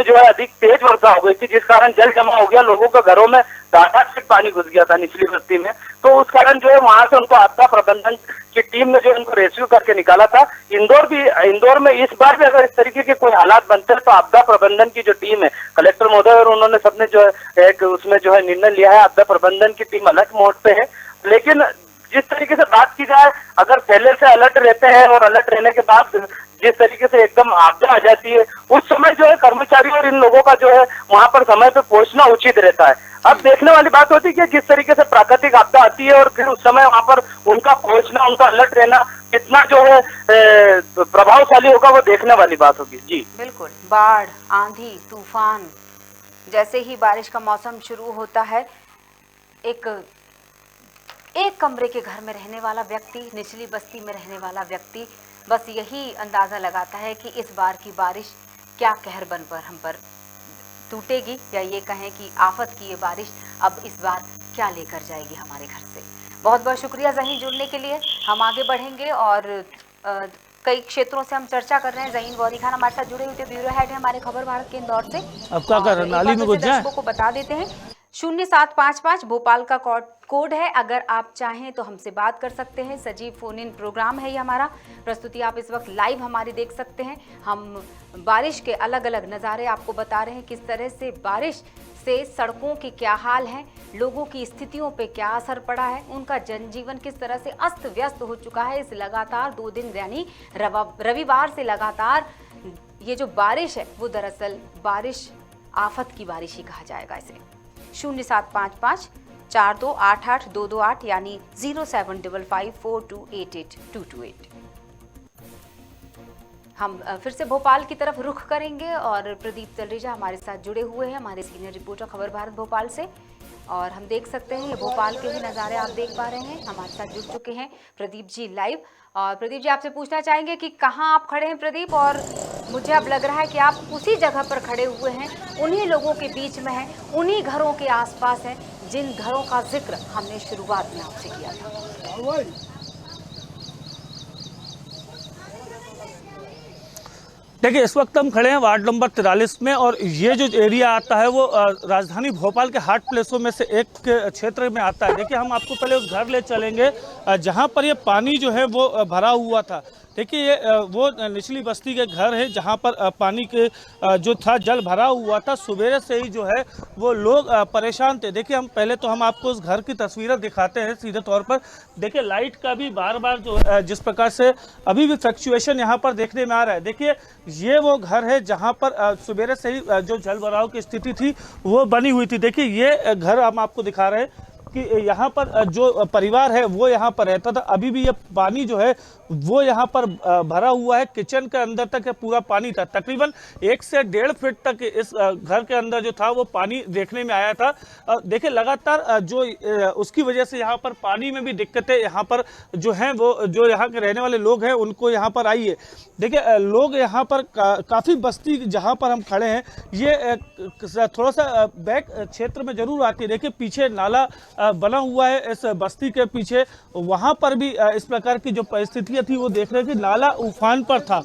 जो है अधिक तेज वर्षा हो गई थी, जिस कारण जल जमा हो गया, लोगों के घरों में 10 फीट पानी घुस गया था निचली बस्ती में। तो उस कारण जो है वहां से उनको आपदा प्रबंधन की टीम ने जो उनको रेस्क्यू करके निकाला था। इंदौर में इस बार भी अगर इस तरीके के कोई हालात बनते हैं तो आपदा प्रबंधन की जो टीम है, कलेक्टर महोदय और उन्होंने सबने जो है एक उसमें जो है निर्णय लिया है, आपदा प्रबंधन की टीम अलर्ट मोड पे है। लेकिन जिस तरीके से बात की जाए, अगर पहले से अलर्ट रहते हैं और अलर्ट रहने के बाद जिस तरीके से एकदम आपदा आ जाती है, उस समय जो है कर्मचारी और इन लोगों का जो है वहां पर समय पे पहुंचना उचित रहता है। अब देखने वाली बात होती है कि किस तरीके से प्राकृतिक आपदा आती है और फिर उस समय वहां पर उनका पहुंचना, उनका अलर्ट रहना कितना जो है प्रभावशाली होगा, वो देखने वाली बात होगी। जी बिल्कुल, बाढ़, आंधी, तूफान, जैसे ही बारिश का मौसम शुरू होता है, एक कमरे के घर में रहने वाला व्यक्ति, निचली बस्ती में रहने वाला व्यक्ति बस यही अंदाज़ा लगाता है कि इस बार की बारिश क्या कहर बन पर हम पर टूटेगी, या ये कहें कि आफत की ये बारिश अब इस बार क्या लेकर जाएगी हमारे घर से। बहुत बहुत शुक्रिया ज़हीन जुड़ने के लिए। हम आगे बढ़ेंगे और कई क्षेत्रों से हम चर्चा कर रहे हैं। ज़हीन गौरी खान हमारे साथ जुड़े हुए थे, ब्यूरो हेड है हमारे खबर भारत के इंदौर से। अब क्या कर रहे हैं, नाली में घुस जाए? दर्शकों को बता देते हैं 0755 भोपाल का कोड है, अगर आप चाहें तो हमसे बात कर सकते हैं। सजीव फोन इन प्रोग्राम है ये हमारा, प्रस्तुति आप इस वक्त लाइव हमारी देख सकते हैं। हम बारिश के अलग अलग नज़ारे आपको बता रहे हैं, किस तरह से बारिश से सड़कों के क्या हाल हैं, लोगों की स्थितियों पे क्या असर पड़ा है, उनका जनजीवन किस तरह से अस्त व्यस्त हो चुका है। इस लगातार 2 दिन यानी रविवार से लगातार ये जो बारिश है वो दरअसल बारिश, आफत की बारिश ही कहा जाएगा इसे। 0755 4288 228 यानी 07554288 हम फिर से भोपाल की तरफ रुख करेंगे और प्रदीप तलरेजा हमारे साथ जुड़े हुए हैं, हमारे सीनियर रिपोर्टर खबर भारत भोपाल से। और हम देख सकते हैं ये भोपाल के ही नज़ारे आप देख पा रहे हैं। हमारे साथ जुड़ चुके हैं प्रदीप जी लाइव। और प्रदीप जी, आपसे पूछना चाहेंगे कि कहाँ आप खड़े हैं प्रदीप, और मुझे अब लग रहा है कि आप उसी जगह पर खड़े हुए हैं, उन्हीं लोगों के बीच में हैं, उन्हीं घरों के आसपास हैं जिन घरों का जिक्र हमने शुरुआत में आपसे किया था। देखिए इस वक्त हम खड़े हैं वार्ड नंबर 43 में और ये जो एरिया आता है वो राजधानी भोपाल के हॉट प्लेसों में से एक के क्षेत्र में आता है। देखिए हम आपको पहले उस घर ले चलेंगे जहाँ पर ये पानी जो है वो भरा हुआ था। देखिए ये वो निचली बस्ती के घर है जहाँ पर पानी के जो था जल भरा हुआ था। सवेरे से ही जो है वो लोग परेशान थे। देखिए हम आपको उस घर की तस्वीरें दिखाते हैं सीधे तौर पर। देखिए लाइट का भी बार बार जो जिस प्रकार से अभी भी फ्लक्चुएशन यहाँ पर देखने में आ रहा है। देखिए ये वो घर है जहाँ पर सवेरे से ही जो जल भराव की स्थिति थी वो बनी हुई थी। देखिए ये घर हम आपको दिखा रहे हैं कि यहाँ पर जो परिवार है वो यहाँ पर रहता था। अभी भी ये पानी जो है वो यहाँ पर भरा हुआ है। किचन के अंदर तक पूरा पानी था। तकरीबन 1 से 1.5 फीट तक इस घर के अंदर जो था वो पानी देखने में आया था। देखिए लगातार जो उसकी वजह से यहाँ पर पानी में भी दिक्कतें यहाँ पर जो हैं वो जो यहाँ के रहने वाले लोग हैं उनको यहाँ पर आई है। देखिए लोग यहाँ पर काफ़ी बस्ती जहाँ पर हम खड़े हैं ये थोड़ा सा बैक क्षेत्र में जरूर आती है। देखिए पीछे नाला बना हुआ है इस बस्ती के पीछे। वहाँ पर भी इस प्रकार की जो परिस्थितियाँ थी वो देख रहे हैं कि नाला उफान पर था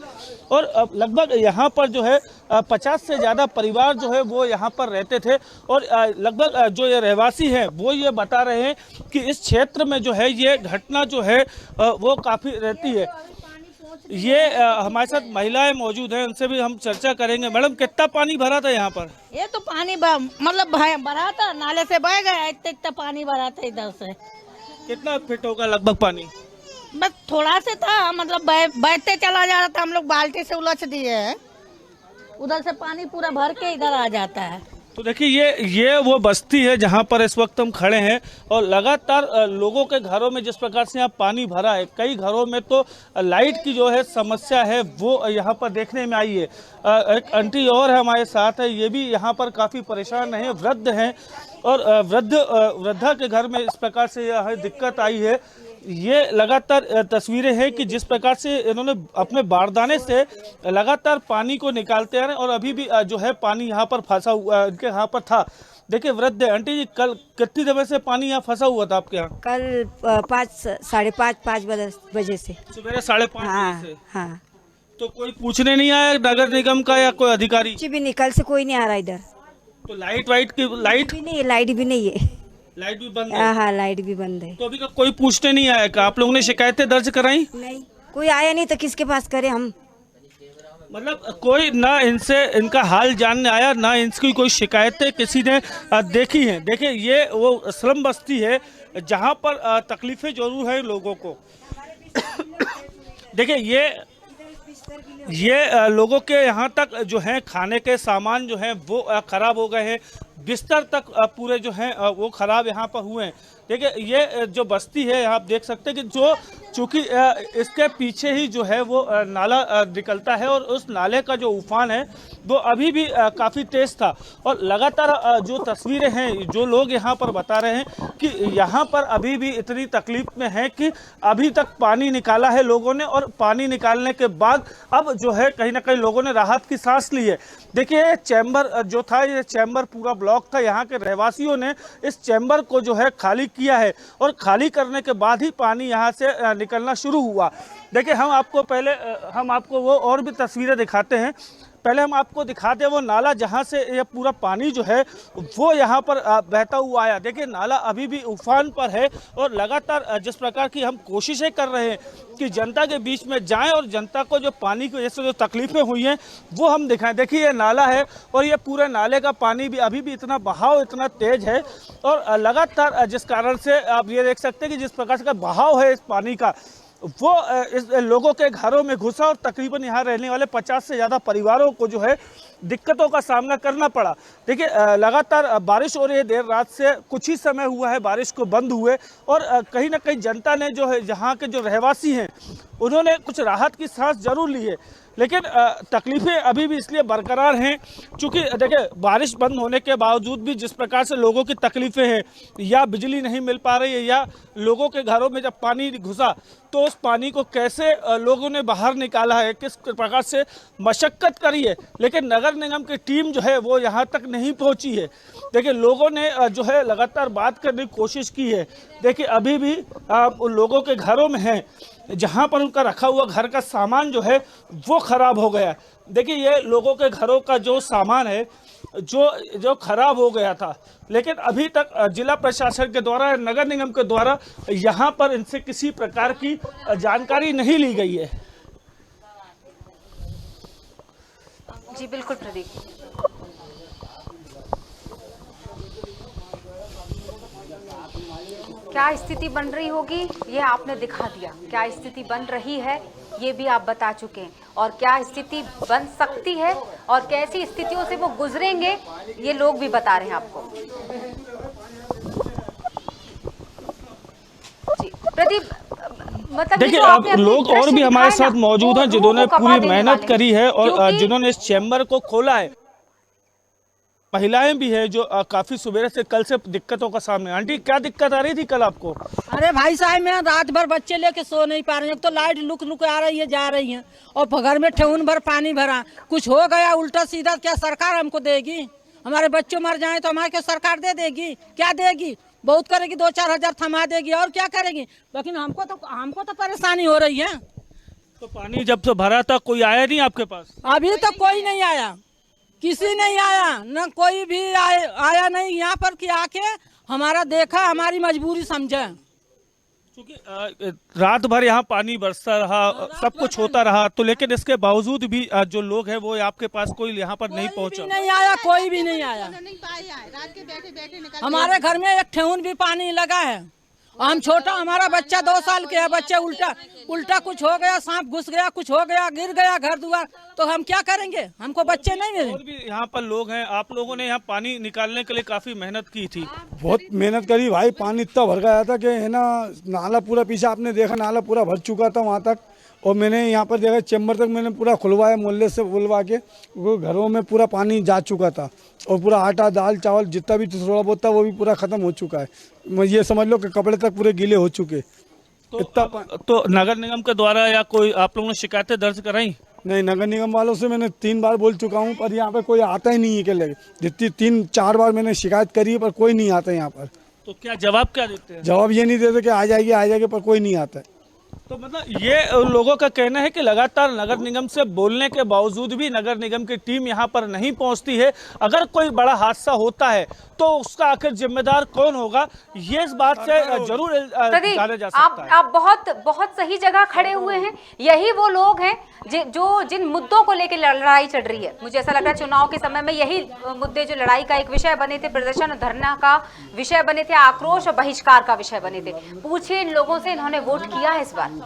और लगभग यहाँ पर जो है 50 से ज़्यादा परिवार जो है वो यहाँ पर रहते थे और लगभग जो ये रहवासी हैं वो ये बता रहे हैं कि इस क्षेत्र में जो है ये घटना जो है वो काफ़ी रहती है। ये हमारे साथ महिलाएं मौजूद हैं, उनसे भी हम चर्चा करेंगे। मैडम कितना पानी भरा था यहाँ पर? ये तो पानी मतलब भरा था, नाले से बह गया, इतना पानी भरा था इधर से। कितना फीट होगा लगभग पानी? बस थोड़ा से था, मतलब बहते चला जा रहा था। हम लोग बाल्टी से उलझ दिए हैं, उधर से पानी पूरा भर के इधर आ जाता है। तो देखिए ये वो बस्ती है जहाँ पर इस वक्त हम खड़े हैं और लगातार लोगों के घरों में जिस प्रकार से यहाँ पानी भरा है, कई घरों में तो लाइट की जो है समस्या है वो यहाँ पर देखने में आई है। एक आंटी और है हमारे साथ है, ये भी यहाँ पर काफ़ी परेशान है, वृद्ध हैं और वृद्धा के घर में इस प्रकार से यह दिक्कत आई है। ये लगातार तस्वीरें हैं कि जिस प्रकार से इन्होंने अपने बारदाने से लगातार पानी को निकालते आ रहे हैं और अभी भी जो है पानी यहाँ पर फंसा हुआ इनके यहाँ पर था। देखिए वृद्ध आंटी जी, कल कितनी देर से पानी यहाँ फंसा हुआ था आपके यहाँ? कल 5 बजे से, सवेरे 5:30 बजे से। हाँ। तो कोई पूछने नहीं आया नगर निगम का या कोई अधिकारी? कुछ भी नहीं, कल से कोई नहीं आ रहा इधर। तो लाइट भी नहीं है, लाइट भी नहीं है। लाइट भी बंद है? हाँ लाइट भी बंद है। तो अभी तक कोई पूछने नहीं आया क्या? आप लोगों ने शिकायतें दर्ज कराई? नहीं, कोई आया नहीं तो किसके पास करें हम? मतलब कोई ना इनका हाल जानने आया, ना इनकी कोई शिकायतें किसी ने देखी हैं। देखिए ये वो स्लम बस्ती है जहाँ पर तकलीफें जरूर हैं लोगों को। देखिए ये लोगों के यहाँ तक जो है खाने के सामान जो हैं वो खराब हो गए हैं, बिस्तर तक पूरे जो हैं वो खराब यहाँ पर हुए हैं। देखिए ये जो बस्ती है आप देख सकते हैं कि चूँकि इसके पीछे ही जो है वो नाला निकलता है और उस नाले का जो उफान है वो अभी भी काफ़ी तेज़ था और लगातार जो तस्वीरें हैं जो लोग यहाँ पर बता रहे हैं कि यहाँ पर अभी भी इतनी तकलीफ में है कि अभी तक पानी निकाला है लोगों ने और पानी निकालने के बाद अब जो है कहीं ना कहीं लोगों ने राहत की सांस ली है। देखिए चैम्बर जो था, ये चैम्बर पूरा ब्लॉक था। यहाँ के रहवासियों ने इस चैम्बर को जो है खाली किया है और खाली करने के बाद ही पानी यहाँ से निकलना शुरू हुआ। देखिए हम आपको वो और भी तस्वीरें दिखाते हैं। पहले हम आपको दिखाते हैं वो नाला जहाँ से ये पूरा पानी जो है वो यहाँ पर बहता हुआ आया। देखिए नाला अभी भी उफान पर है और लगातार जिस प्रकार की हम कोशिशें कर रहे हैं कि जनता के बीच में जाएं और जनता को जो पानी की वजह से जो तकलीफें हुई हैं वो हम दिखाएं। देखिए ये नाला है और ये पूरे नाले का पानी भी अभी भी इतना बहाव इतना तेज है और लगातार जिस कारण से आप ये देख सकते हैं कि जिस प्रकार का बहाव है इस पानी का वो इस लोगों के घरों में घुसा और तकरीबन यहाँ रहने वाले 50 से ज़्यादा परिवारों को जो है दिक्कतों का सामना करना पड़ा। देखिए लगातार बारिश हो रही है, देर रात से कुछ ही समय हुआ है बारिश को बंद हुए और कहीं ना कहीं जनता ने जो है यहाँ के जो रहवासी हैं उन्होंने कुछ राहत की सांस जरूर ली है, लेकिन तकलीफ़ें अभी भी इसलिए बरकरार हैं क्योंकि देखिए बारिश बंद होने के बावजूद भी जिस प्रकार से लोगों की तकलीफ़ें हैं, या बिजली नहीं मिल पा रही है या लोगों के घरों में जब पानी घुसा तो उस पानी को कैसे लोगों ने बाहर निकाला है, किस प्रकार से मशक्क़त करी है, लेकिन नगर निगम की टीम जो है वो यहाँ तक नहीं पहुँची है। देखिए लोगों ने जो है लगातार बात करने की कोशिश की है। देखिए अभी भी उन लोगों के घरों में हैं जहां पर उनका रखा हुआ घर का सामान जो है वो खराब हो गया। देखिए ये लोगों के घरों का जो सामान है जो खराब हो गया था, लेकिन अभी तक जिला प्रशासन के द्वारा, नगर निगम के द्वारा यहाँ पर इनसे किसी प्रकार की जानकारी नहीं ली गई है। जी बिल्कुल प्रदीप। क्या स्थिति बन रही होगी ये आपने दिखा दिया, क्या स्थिति बन रही है ये भी आप बता चुके हैं, और क्या स्थिति बन सकती है और कैसी स्थितियों से वो गुजरेंगे ये लोग भी बता रहे हैं आपको। जी प्रदीप, मतलब देखिए अब लोग और भी हमारे साथ मौजूद हैं जिन्होंने पूरी मेहनत करी है और जिन्होंने इस चैम्बर को खोला है। महिलाएं भी है जो काफी सुबह से कल से दिक्कतों का सामने। आंटी क्या दिक्कत आ रही थी कल आपको? अरे भाई साहब, मैं रात भर बच्चे लेके सो नहीं पा रही हूँ। तो लाइट लुक लुक आ रही है, जा रही है, और घर में ठेहुन भर पानी भरा। कुछ हो गया उल्टा सीधा, क्या सरकार हमको देगी? हमारे बच्चों मर जाए तो हमारे क्या सरकार दे देगी? क्या देगी? बहुत करेगी, 2-4 हजार थमा देगी, और क्या करेगी? लेकिन हमको तो परेशानी हो रही है। तो पानी जब से भरा था कोई आया नहीं आपके पास? अभी तक कोई नहीं आया, किसी नहीं आया, न कोई भी आया नहीं यहाँ पर कि आके हमारा देखा, हमारी मजबूरी समझे। क्योंकि रात भर यहाँ पानी बरसता रहा, सब कुछ होता रहा, तो लेकिन इसके बावजूद भी जो लोग हैं वो आपके पास कोई यहाँ पर नहीं पहुँचा? नहीं आया, कोई भी नहीं आया। हमारे घर में एक ठेहुन भी पानी लगा है। हम छोटा, हमारा बच्चा 2 साल के है, बच्चे उल्टा कुछ हो गया, सांप घुस गया, कुछ हो गया, गिर गया घर दुआर, तो हम क्या करेंगे? हमको बच्चे नहीं मिले। और भी यहाँ पर लोग हैं, आप लोगों ने यहाँ पानी निकालने के लिए काफी मेहनत की थी। बहुत मेहनत करी भाई, पानी इतना भर गया था कि है ना, नाला पूरा पीछे आपने देखा, नाला पूरा भर चुका था वहाँ तक। और मैंने यहाँ पर देखा चैम्बर तक मैंने पूरा खुलवाया, मोहल्ले से बुलवा के, वो घरों में पूरा पानी जा चुका था, और पूरा आटा दाल चावल जितना भी थोड़ा बहुत था वो भी पूरा खत्म हो चुका है। ये समझ लो कि कपड़े तक पूरे गीले हो चुके। तो नगर निगम के द्वारा या कोई आप लोगों ने शिकायतें दर्ज कराई? नहीं, नगर निगम वालों से मैंने 3 बार बोल चुका हूँ, पर यहाँ पे कोई आता ही नहीं है। के लगे जितनी 3-4 बार मैंने शिकायत करी है, पर कोई नहीं आता यहाँ पर। तो क्या जवाब क्या देते हैं? जवाब ये नहीं देते कि आ जाएगी, पर कोई नहीं आता है। तो मतलब ये लोगों का कहना है कि लगातार नगर निगम से बोलने के बावजूद भी नगर निगम की टीम यहाँ पर नहीं पहुँचती है। अगर कोई बड़ा हादसा होता है तो उसका आखिर जिम्मेदार कौन होगा, ये इस बात से जरूर जाना जा सकता है। आप बहुत सही जगह खड़े हुए हैं। यही वो लोग हैं जो जिन मुद्दों को लेकर लड़ाई चल रही है। मुझे ऐसा लग रहा है चुनाव के समय में यही मुद्दे जो लड़ाई का एक विषय बने थे, प्रदर्शन धरना का विषय बने थे, आक्रोश और बहिष्कार का विषय बने थे। पूछिए इन लोगों से, इन्होंने वोट किया है इस बार?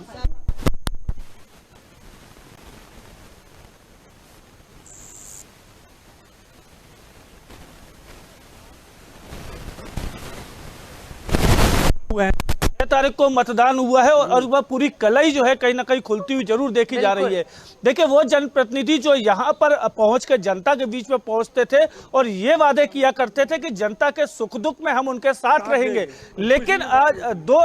तारीख को मतदान हुआ है और वह पूरी कलई जो है कहीं ना कहीं खुलती हुई जरूर देखी जा रही है। देखिए वो जनप्रतिनिधि जो यहाँ पर पहुँच कर जनता के बीच में पहुँचते थे और ये वादे किया करते थे कि जनता के सुख दुख में हम उनके साथ रहेंगे, लेकिन आज 2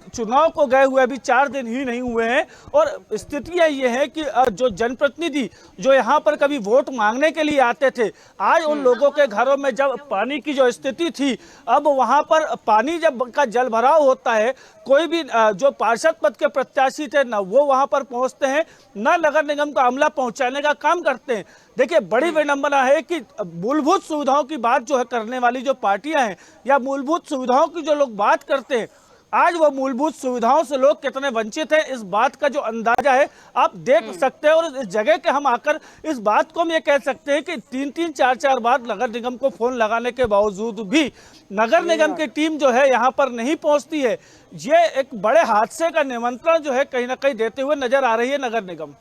चुनाव को गए हुए अभी 4 दिन ही नहीं हुए हैं और स्थितियाँ ये है कि जो जनप्रतिनिधि जो यहाँ पर कभी वोट मांगने के लिए आते थे, आज उन लोगों के घरों में जब पानी की जो स्थिति थी, अब वहाँ पर पानी जब का जल भराव होता है, कोई भी जो पार्षद पद के प्रत्याशी थे ना वो वहां पर पहुंचते हैं, ना नगर निगम का अमला पहुंचाने का काम करते हैं। देखिए बड़ी विडंबना है कि मूलभूत सुविधाओं की बात जो है करने वाली जो पार्टियां हैं या मूलभूत सुविधाओं की जो लोग बात करते हैं, आज वो मूलभूत सुविधाओं से लोग कितने वंचित हैं इस बात का जो अंदाजा है आप देख सकते हैं। और इस जगह के हम आकर इस बात को हम ये कह सकते हैं कि 3-3, 4-4 बार नगर निगम को फोन लगाने के बावजूद भी नगर निगम की टीम जो है यहाँ पर नहीं पहुँचती है। ये एक बड़े हादसे का निमंत्रण जो है कहीं ना कहीं देते हुए नजर आ रही है नगर निगम।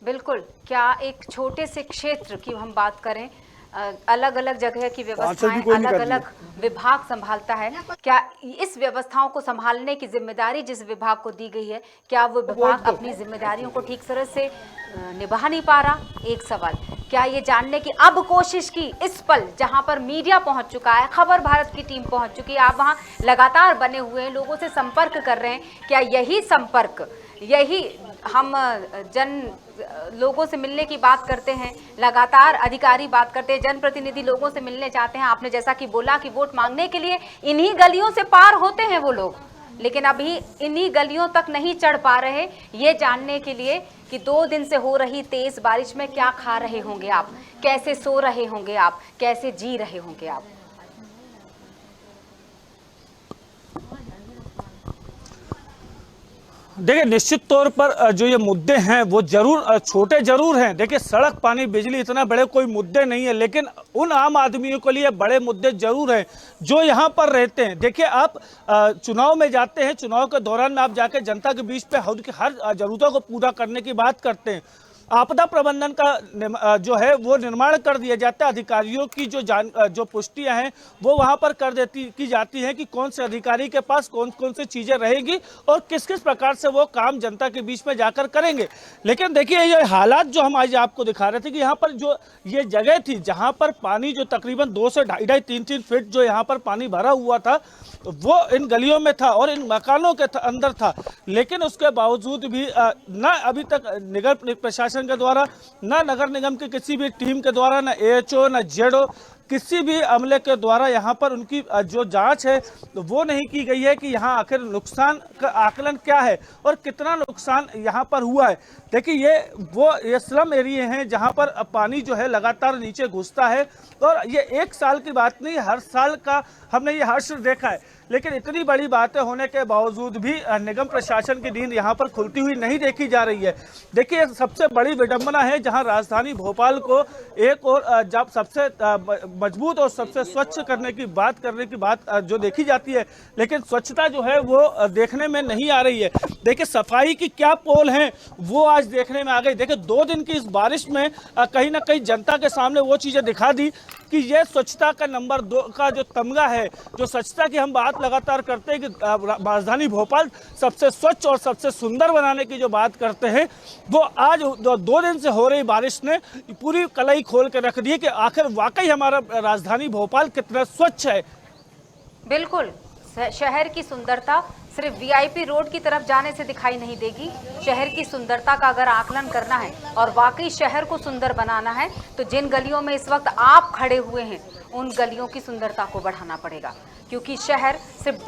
बिल्कुल, क्या एक छोटे से क्षेत्र की हम बात करें, अलग अलग जगह की व्यवस्थाएं अलग अलग विभाग संभालता है, क्या इस व्यवस्थाओं को संभालने की जिम्मेदारी जिस विभाग को दी गई है, क्या वो विभाग अपनी जिम्मेदारियों को ठीक तरह से निभा नहीं पा रहा? एक सवाल, क्या ये जानने की अब कोशिश की इस पल जहां पर मीडिया पहुंच चुका है, खबर भारत की टीम पहुंच चुकी है, आप वहां लगातार बने हुए हैं, लोगों से संपर्क कर रहे हैं, क्या यही संपर्क, यही हम लोगों से मिलने की बात करते हैं, लगातार अधिकारी बात करते हैं, जनप्रतिनिधि लोगों से मिलने जाते हैं, आपने जैसा कि बोला कि वोट मांगने के लिए इन्हीं गलियों से पार होते हैं वो लोग, लेकिन अभी इन्हीं गलियों तक नहीं चढ़ पा रहे, ये जानने के लिए कि 2 दिन से हो रही तेज बारिश में क्या खा रहे होंगे आप, कैसे सो रहे होंगे आप, कैसे जी रहे होंगे आप। देखिए, निश्चित तौर पर जो ये मुद्दे हैं वो जरूर छोटे जरूर हैं। देखिए, सड़क, पानी, बिजली इतना बड़े कोई मुद्दे नहीं है, लेकिन उन आम आदमियों के लिए बड़े मुद्दे जरूर हैं जो यहाँ पर रहते हैं। देखिए, आप चुनाव में जाते हैं, चुनाव के दौरान में आप जाके जनता के बीच पे उनकी हर जरूरतों को पूरा करने की बात करते हैं। आपदा प्रबंधन का जो है वो निर्माण कर दिया जाता है। अधिकारियों की जो पुष्टियां हैं वो वहां पर की जाती हैं कि कौन से अधिकारी के पास कौन कौन सी चीजें रहेंगी और किस किस प्रकार से वो काम जनता के बीच में जाकर करेंगे। लेकिन देखिए, ये हालात जो हम आज आपको दिखा रहे थे कि यहाँ पर जो ये जगह थी जहाँ पर पानी जो तकरीबन 2 से 2.5-3 फीट जो यहाँ पर पानी भरा हुआ था वो इन गलियों में था और इन मकानों के अंदर था। लेकिन उसके बावजूद भी न अभी तक निगम प्रशासन के द्वारा, न नगर निगम की किसी भी टीम के द्वारा, न AHO, न ZO, किसी भी अमले के द्वारा यहाँ पर उनकी जो जांच है वो नहीं की गई है कि यहाँ आखिर नुकसान का आकलन क्या है और कितना नुकसान यहाँ पर हुआ है। देखिए, ये स्लम एरिया हैं जहाँ पर पानी जो है लगातार नीचे घुसता है और ये एक साल की बात नहीं, हर साल का हमने ये हर्ष देखा है। लेकिन इतनी बड़ी बातें होने के बावजूद भी निगम प्रशासन की नींद यहाँ पर खुलती हुई नहीं देखी जा रही है। देखिए, सबसे बड़ी विडंबना है जहाँ राजधानी भोपाल को एक और जब सबसे मजबूत और सबसे स्वच्छ करने की बात जो देखी जाती है, लेकिन स्वच्छता जो है वो देखने में नहीं आ रही है। देखिए, सफाई की क्या पोल है वो आज देखने में आ गई। देखिए, 2 दिन की इस बारिश में कहीं ना कहीं जनता के सामने वो चीजें दिखा दी कि ये स्वच्छता का नंबर 2 का जो तमगा है, जो स्वच्छता की हम बात लगातार करते हैं कि राजधानी भोपाल सबसे स्वच्छ और सबसे सुंदर बनाने की जो बात करते हैं, वो आज 2 दिन से हो रही बारिश ने पूरी कलाई खोल के रख दी है कि आखिर वाकई हमारा राजधानी भोपाल कितना स्वच्छ है। बिल्कुल, शहर की सुंदरता सिर्फ VIP रोड की तरफ जाने से दिखाई नहीं देगी। शहर की सुंदरता का अगर आकलन करना है और वाकई शहर को सुंदर बनाना है तो जिन गलियों में इस वक्त आप खड़े हुए हैं उन गलियों की सुंदरता को बढ़ाना पड़ेगा, क्योंकि शहर सिर्फ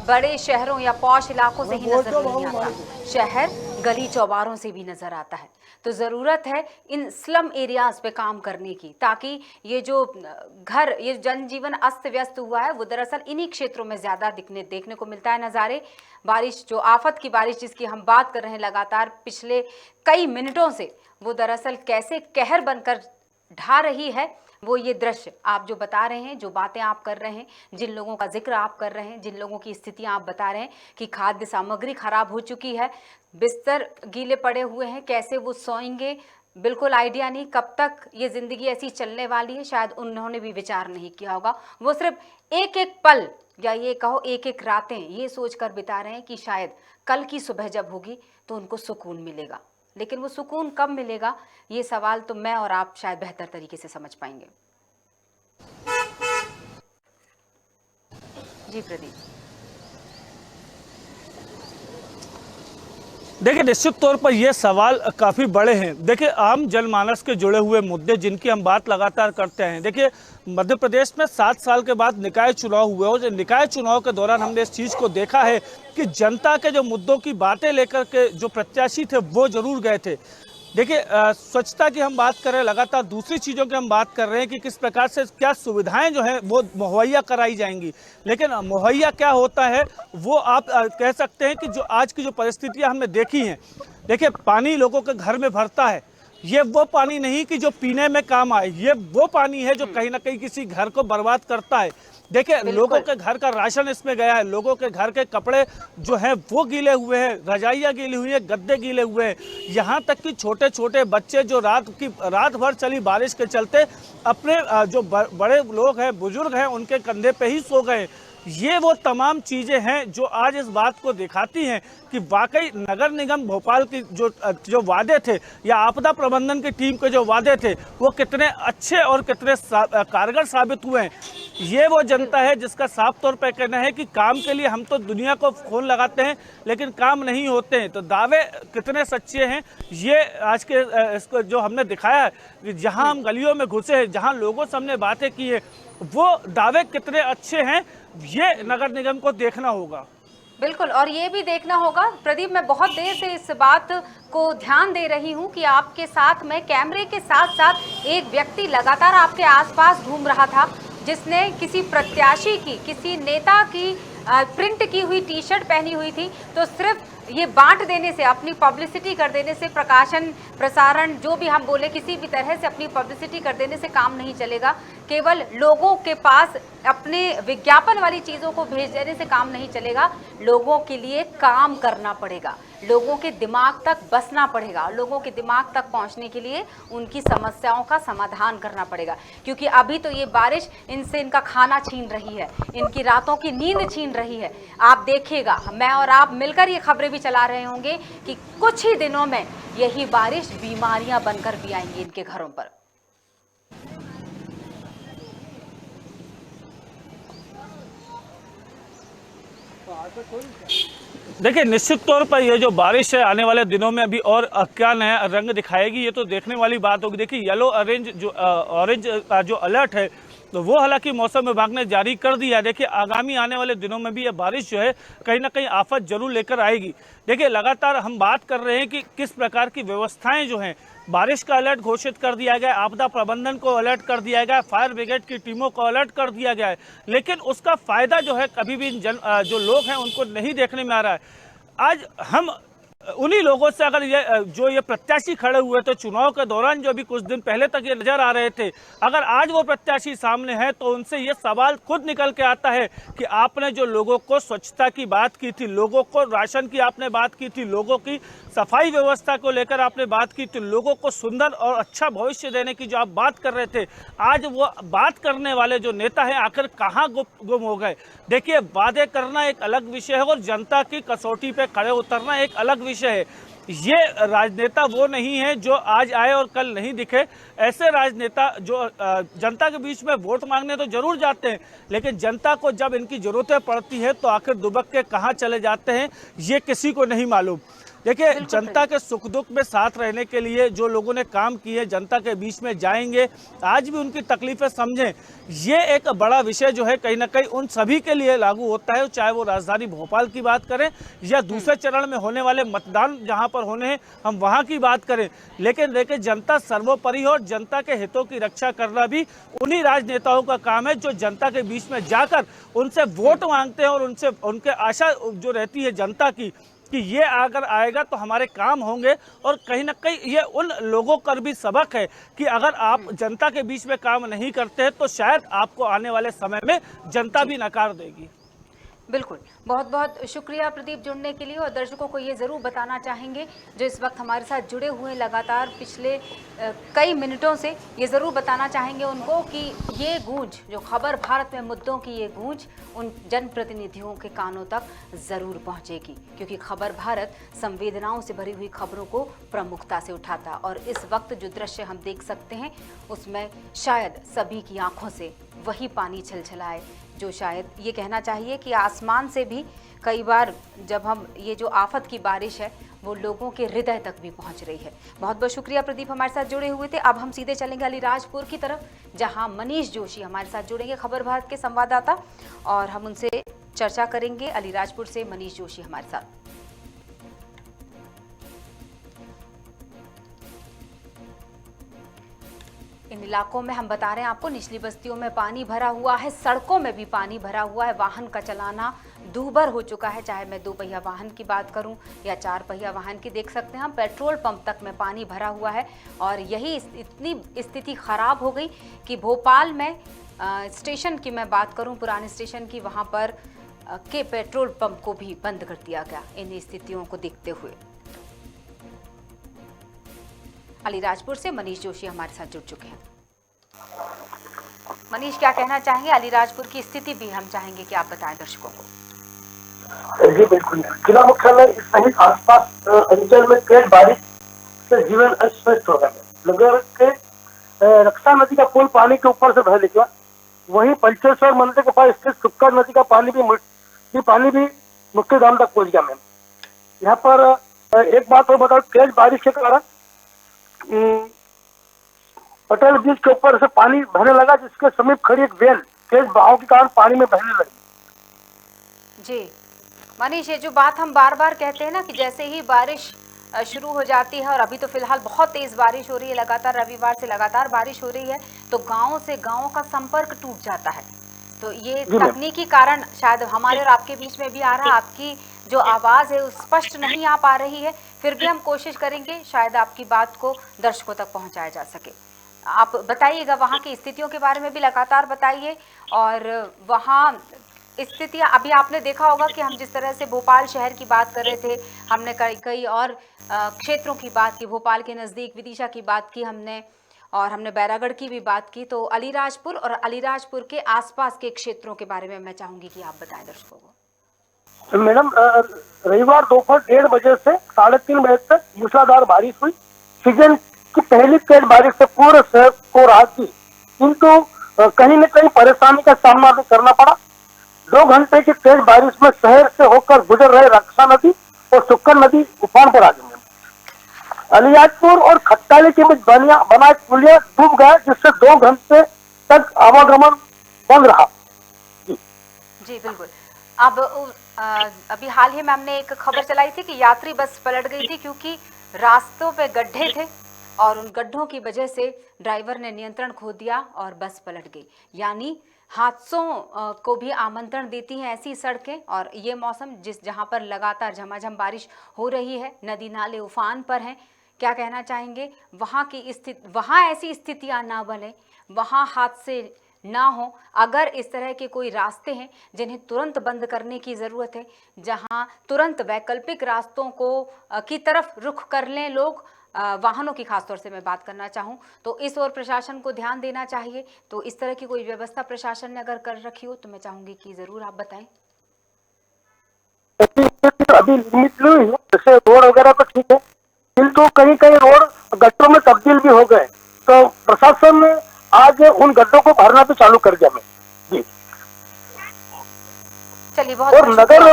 बड़े शहरों या पॉश इलाकों से ही नजर नहीं आता, शहर गली चौबारों से भी नजर आता है। तो ज़रूरत है इन स्लम एरियाज़ पे काम करने की, ताकि ये जो ये जनजीवन अस्त व्यस्त हुआ है वो दरअसल इन्हीं क्षेत्रों में ज़्यादा देखने को मिलता है नज़ारे। बारिश, जो आफत की बारिश जिसकी हम बात कर रहे हैं लगातार पिछले कई मिनटों से, वो दरअसल कैसे कहर बनकर ढा रही है, वो ये दृश्य आप जो बता रहे हैं, जो बातें आप कर रहे हैं, जिन लोगों का जिक्र आप कर रहे हैं, जिन लोगों की स्थितियां आप बता रहे हैं कि खाद्य सामग्री खराब हो चुकी है, बिस्तर गीले पड़े हुए हैं, कैसे वो सोएंगे, बिल्कुल आइडिया नहीं कब तक ये ज़िंदगी ऐसी चलने वाली है, शायद उन्होंने भी विचार नहीं किया होगा। वो सिर्फ एक एक पल या ये कहो एक एक रातें ये सोच कर बिता रहे हैं कि शायद कल की सुबह जब होगी तो उनको सुकून मिलेगा। लेकिन वो सुकून कब मिलेगा, ये सवाल तो मैं और आप शायद बेहतर तरीके से समझ पाएंगे। जी प्रदीप। देखिए, निश्चित तौर पर यह सवाल काफ़ी बड़े हैं। देखिए, आम जनमानस के जुड़े हुए मुद्दे जिनकी हम बात लगातार करते हैं। देखिए, मध्य प्रदेश में 7 साल के बाद निकाय चुनाव हुए और निकाय चुनाव के दौरान हमने इस चीज़ को देखा है कि जनता के जो मुद्दों की बातें लेकर के जो प्रत्याशी थे वो जरूर गए थे। देखिए, स्वच्छता की हम बात कर रहे हैं, लगातार दूसरी चीज़ों की हम बात कर रहे हैं कि किस प्रकार से क्या सुविधाएं जो हैं वो मुहैया कराई जाएंगी, लेकिन मुहैया क्या होता है वो आप कह सकते हैं कि जो आज की जो परिस्थितियां हमने देखी हैं। देखिए, पानी लोगों के घर में भरता है, ये वो पानी नहीं कि जो पीने में काम आए, ये वो पानी है जो कहीं ना कहीं किसी घर को बर्बाद करता है। देखिए, लोगों के घर का राशन इसमें गया है, लोगों के घर के कपड़े जो हैं वो गीले हुए हैं, रजाइयाँ गीली हुई हैं, गद्दे गीले हुए हैं, यहाँ तक कि छोटे छोटे बच्चे जो रात भर चली बारिश के चलते अपने जो बड़े लोग हैं, बुजुर्ग हैं, उनके कंधे पे ही सो गए। ये वो तमाम चीज़ें हैं जो आज इस बात को दिखाती हैं कि वाकई नगर निगम भोपाल की जो वादे थे या आपदा प्रबंधन की टीम के जो वादे थे वो कितने अच्छे और कितने कारगर साबित हुए हैं। ये वो जनता है जिसका साफ तौर पर कहना है कि काम के लिए हम तो दुनिया को फोन लगाते हैं लेकिन काम नहीं होते हैं। तो दावे कितने सच्चे हैं ये आज के इसको जो हमने दिखाया है कि जहाँ हम गलियों में घुसे हैं, जहाँ लोगों से हमने बातें की है, वो दावे कितने अच्छे हैं ये नगर निगम को देखना होगा। बिल्कुल, और ये भी देखना होगा प्रदीप, मैं बहुत देर से इस बात को ध्यान दे रही हूँ कि आपके साथ में कैमरे के साथ साथ एक व्यक्ति लगातार आपके आसपास घूम रहा था, जिसने किसी प्रत्याशी की, किसी नेता की प्रिंट की हुई टी शर्ट पहनी हुई थी। तो सिर्फ ये बांट देने से, अपनी पब्लिसिटी कर देने से, प्रकाशन प्रसारण जो भी हम बोले, किसी भी तरह से अपनी पब्लिसिटी कर देने से काम नहीं चलेगा। केवल लोगों के पास अपने विज्ञापन वाली चीज़ों को भेज देने से काम नहीं चलेगा। लोगों के लिए काम करना पड़ेगा, लोगों के दिमाग तक बसना पड़ेगा, लोगों के दिमाग तक पहुंचने के लिए उनकी समस्याओं का समाधान करना पड़ेगा। क्योंकि अभी तो ये बारिश इनसे इनका खाना छीन रही है, इनकी रातों की नींद छीन रही है। आप देखिएगा, मैं और आप मिलकर ये खबरें भी चला रहे होंगे कि कुछ ही दिनों में यही बारिश बीमारियां बनकर भी आएंगी इनके घरों पर। देखिए, निश्चित तौर पर ये जो बारिश है आने वाले दिनों में अभी और क्या नया रंग दिखाएगी, ये तो देखने वाली बात होगी। देखिए, येलो ऑरेंज जो अलर्ट है तो वो हालांकि मौसम विभाग ने जारी कर दिया है। देखिए, आगामी आने वाले दिनों में भी ये बारिश जो है कहीं ना कहीं आफत जरूर लेकर आएगी। देखिए, लगातार हम बात कर रहे हैं कि किस प्रकार की व्यवस्थाएं जो हैं, बारिश का अलर्ट घोषित कर दिया गया है, आपदा प्रबंधन को अलर्ट कर दिया गया है, फायर ब्रिगेड की टीमों को अलर्ट कर दिया गया है, लेकिन उसका फायदा जो है कभी भी जो लोग हैं उनको नहीं देखने में आ रहा है। आज हम उन्हीं लोगों से, अगर ये प्रत्याशी खड़े हुए थे चुनाव के दौरान, जो अभी कुछ दिन पहले तक ये नजर आ रहे थे, अगर आज वो प्रत्याशी सामने है तो उनसे ये सवाल खुद निकल के आता है कि आपने जो लोगों को स्वच्छता की बात की थी, लोगों को राशन की आपने बात की थी, लोगों की सफाई व्यवस्था को लेकर आपने बात की थी, लोगों को सुंदर और अच्छा भविष्य देने की जो आप बात कर रहे थे, आज वो बात करने वाले जो नेता है आखिर कहाँ गुम हो गए। देखिए, वादे करना एक अलग विषय है और जनता की कसौटी पे खड़े उतरना एक अलग विषय है। ये राजनेता वो नहीं है जो आज आए और कल नहीं दिखे। ऐसे राजनेता जो जनता के बीच में वोट मांगने तो जरूर जाते हैं, लेकिन जनता को जब इनकी जरूरतें पड़ती है तो आखिर दुबक के कहाँ चले जाते हैं, ये किसी को नहीं मालूम। देखिए, जनता के सुख दुख में साथ रहने के लिए जो लोगों ने काम किए, जनता के बीच में जाएंगे, आज भी उनकी तकलीफें समझें, ये एक बड़ा विषय जो है कहीं ना कहीं उन सभी के लिए लागू होता है, चाहे वो राजधानी भोपाल की बात करें या दूसरे चरण में होने वाले मतदान जहां पर होने हैं हम वहां की बात करें। लेकिन देखिए, जनता सर्वोपरि है और जनता के हितों की रक्षा करना भी उन्हीं राजनेताओं का काम है जो जनता के बीच में जाकर उनसे वोट मांगते हैं और उनसे उनके आशा जो रहती है जनता की कि ये अगर आएगा तो हमारे काम होंगे। और कहीं ना कहीं ये उन लोगों पर भी सबक है कि अगर आप जनता के बीच में काम नहीं करते हैं तो शायद आपको आने वाले समय में जनता भी नकार देगी। बिल्कुल, बहुत बहुत शुक्रिया प्रदीप जुड़ने के लिए। और दर्शकों को ये ज़रूर बताना चाहेंगे जो इस वक्त हमारे साथ जुड़े हुए लगातार पिछले कई मिनटों से, ये ज़रूर बताना चाहेंगे उनको कि ये गूंज, जो खबर भारत में मुद्दों की ये गूंज उन जनप्रतिनिधियों के कानों तक ज़रूर पहुंचेगी, क्योंकि खबर भारत संवेदनाओं से भरी हुई खबरों को प्रमुखता से उठाता। और इस वक्त जो दृश्य हम देख सकते हैं उसमें शायद सभी की आंखों से वही पानी छलछलाए जो शायद ये कहना चाहिए कि आसमान से भी कई बार जब हम ये जो आफत की बारिश है वो लोगों के हृदय तक भी पहुंच रही है। बहुत बहुत शुक्रिया प्रदीप हमारे साथ जुड़े हुए थे। अब हम सीधे चलेंगे अलीराजपुर की तरफ, जहां मनीष जोशी हमारे साथ जुड़ेंगे, खबर भारत के संवाददाता, और हम उनसे चर्चा करेंगे। अलीराजपुर से मनीष जोशी हमारे साथ। इन इलाकों में हम बता रहे हैं आपको, निचली बस्तियों में पानी भरा हुआ है, सड़कों में भी पानी भरा हुआ है, वाहन का चलाना दूभर हो चुका है। चाहे मैं 2 पहिया वाहन की बात करूं या 4 पहिया वाहन की, देख सकते हैं हम पेट्रोल पंप तक में पानी भरा हुआ है। और यही इतनी स्थिति खराब हो गई कि भोपाल में स्टेशन की मैं बात करूं, पुराने स्टेशन की, वहां पर के पेट्रोल पंप को भी बंद कर दिया गया इन स्थितियों को देखते हुए। अलीराजपुर से मनीष जोशी हमारे साथ जुड़ चुके हैं। मनीष, क्या कहना चाहेंगे? अलीराजपुर की स्थिति भी हम चाहेंगे कि आप बताएं दर्शकों को। जी बिल्कुल, जिला मुख्यालय सहित आसपास अंचल में तेज बारिश से जीवन अस्त व्यस्त हो गया। नगर के रक्षा नदी का पुल पानी के ऊपर से बह निकला, वहीं पंचेश्वर मंदिर के पास स्थित सुक्कर नदी का पानी भी मुक्तिधाम तक पहुंच गया। मैम, यहाँ पर एक बात और बताओ, तेज बारिश के कारण पटेल ब्रिज के ऊपर से पानी बहने लगा, जिसके समीप खड़ी एक वैन तेज बहाव के कारण पानी में बहने लगी। जी, मनीष, ये जो बात हम बार बार कहते हैं ना कि जैसे ही बारिश शुरू हो जाती है, और अभी तो फिलहाल बहुत तेज बारिश हो रही है, लगातार रविवार से लगातार बारिश हो रही है, तो गांव से गांव का संपर्क टूट जाता है। तो ये तकनीकी कारण शायद हमारे और आपके बीच में भी आ रहा है, आपकी जो आवाज़ है वो स्पष्ट नहीं आ पा रही है, फिर भी हम कोशिश करेंगे शायद आपकी बात को दर्शकों तक पहुंचाया जा सके। आप बताइएगा वहाँ की स्थितियों के बारे में भी लगातार बताइए, और वहाँ स्थितियाँ अभी आपने देखा होगा कि हम जिस तरह से भोपाल शहर की बात कर रहे थे, हमने कई और क्षेत्रों की बात की, भोपाल के नज़दीक विदिशा की बात की हमने, और हमने बैरागढ़ की भी बात की। तो अलीराजपुर और अलीराजपुर के आसपास के क्षेत्रों के बारे में मैं चाहूंगी कि आप बताएं दर्शकों को। मैडम, रविवार दोपहर 1:30 बजे से 3:30 बजे तक मूसलाधार बारिश हुई। सीजन की पहली तेज बारिश से पूरे शहर को राहत थी, किंतु कहीं न कहीं परेशानी का सामना भी करना पड़ा। 2 घंटे की तेज बारिश में शहर से होकर गुजर रहे रक्षा नदी और सुक्कर नदी उफान पर आ गई। अलीराजपुर और खट्टाली के बीच बना पुलिया डूब गया, जिससे 2 घंटे तक आवागमन बंद रहा। जी बिल्कुल। अब अभी हाल ही में हमने एक खबर चलाई थी कि यात्री बस पलट गई थी क्योंकि रास्तों पे गड्ढे थे, और उन गड्ढों की वजह से ड्राइवर ने नियंत्रण खो दिया और बस पलट गई। यानी हादसों को भी आमंत्रण देती हैं ऐसी सड़कें, और ये मौसम जहां पर लगातार झमाझम बारिश हो रही है, नदी नाले उफान पर हैं। क्या कहना चाहेंगे, वहाँ ऐसी स्थितियां ना बने, वहाँ हादसे ना हो। अगर इस तरह के कोई रास्ते हैं जिन्हें तुरंत बंद करने की ज़रूरत है, जहां तुरंत वैकल्पिक रास्तों को की तरफ रुख कर लें लोग, वाहनों की खासतौर से मैं बात करना चाहूं तो इस ओर प्रशासन को ध्यान देना चाहिए। तो इस तरह की कोई व्यवस्था प्रशासन ने अगर कर रखी हो तो मैं चाहूंगी कि जरूर आप बताएं। अभी लिमिट नहीं है, जैसे रोड वगैरह तो ठीक है, किंतु कहीं कहीं रोड गड्ढों में तब्दील भी हो गए, तो प्रशासन ने आज उन गड्ढों को भरना भी चालू कर दिया। जी चलिए, बहुत और नगर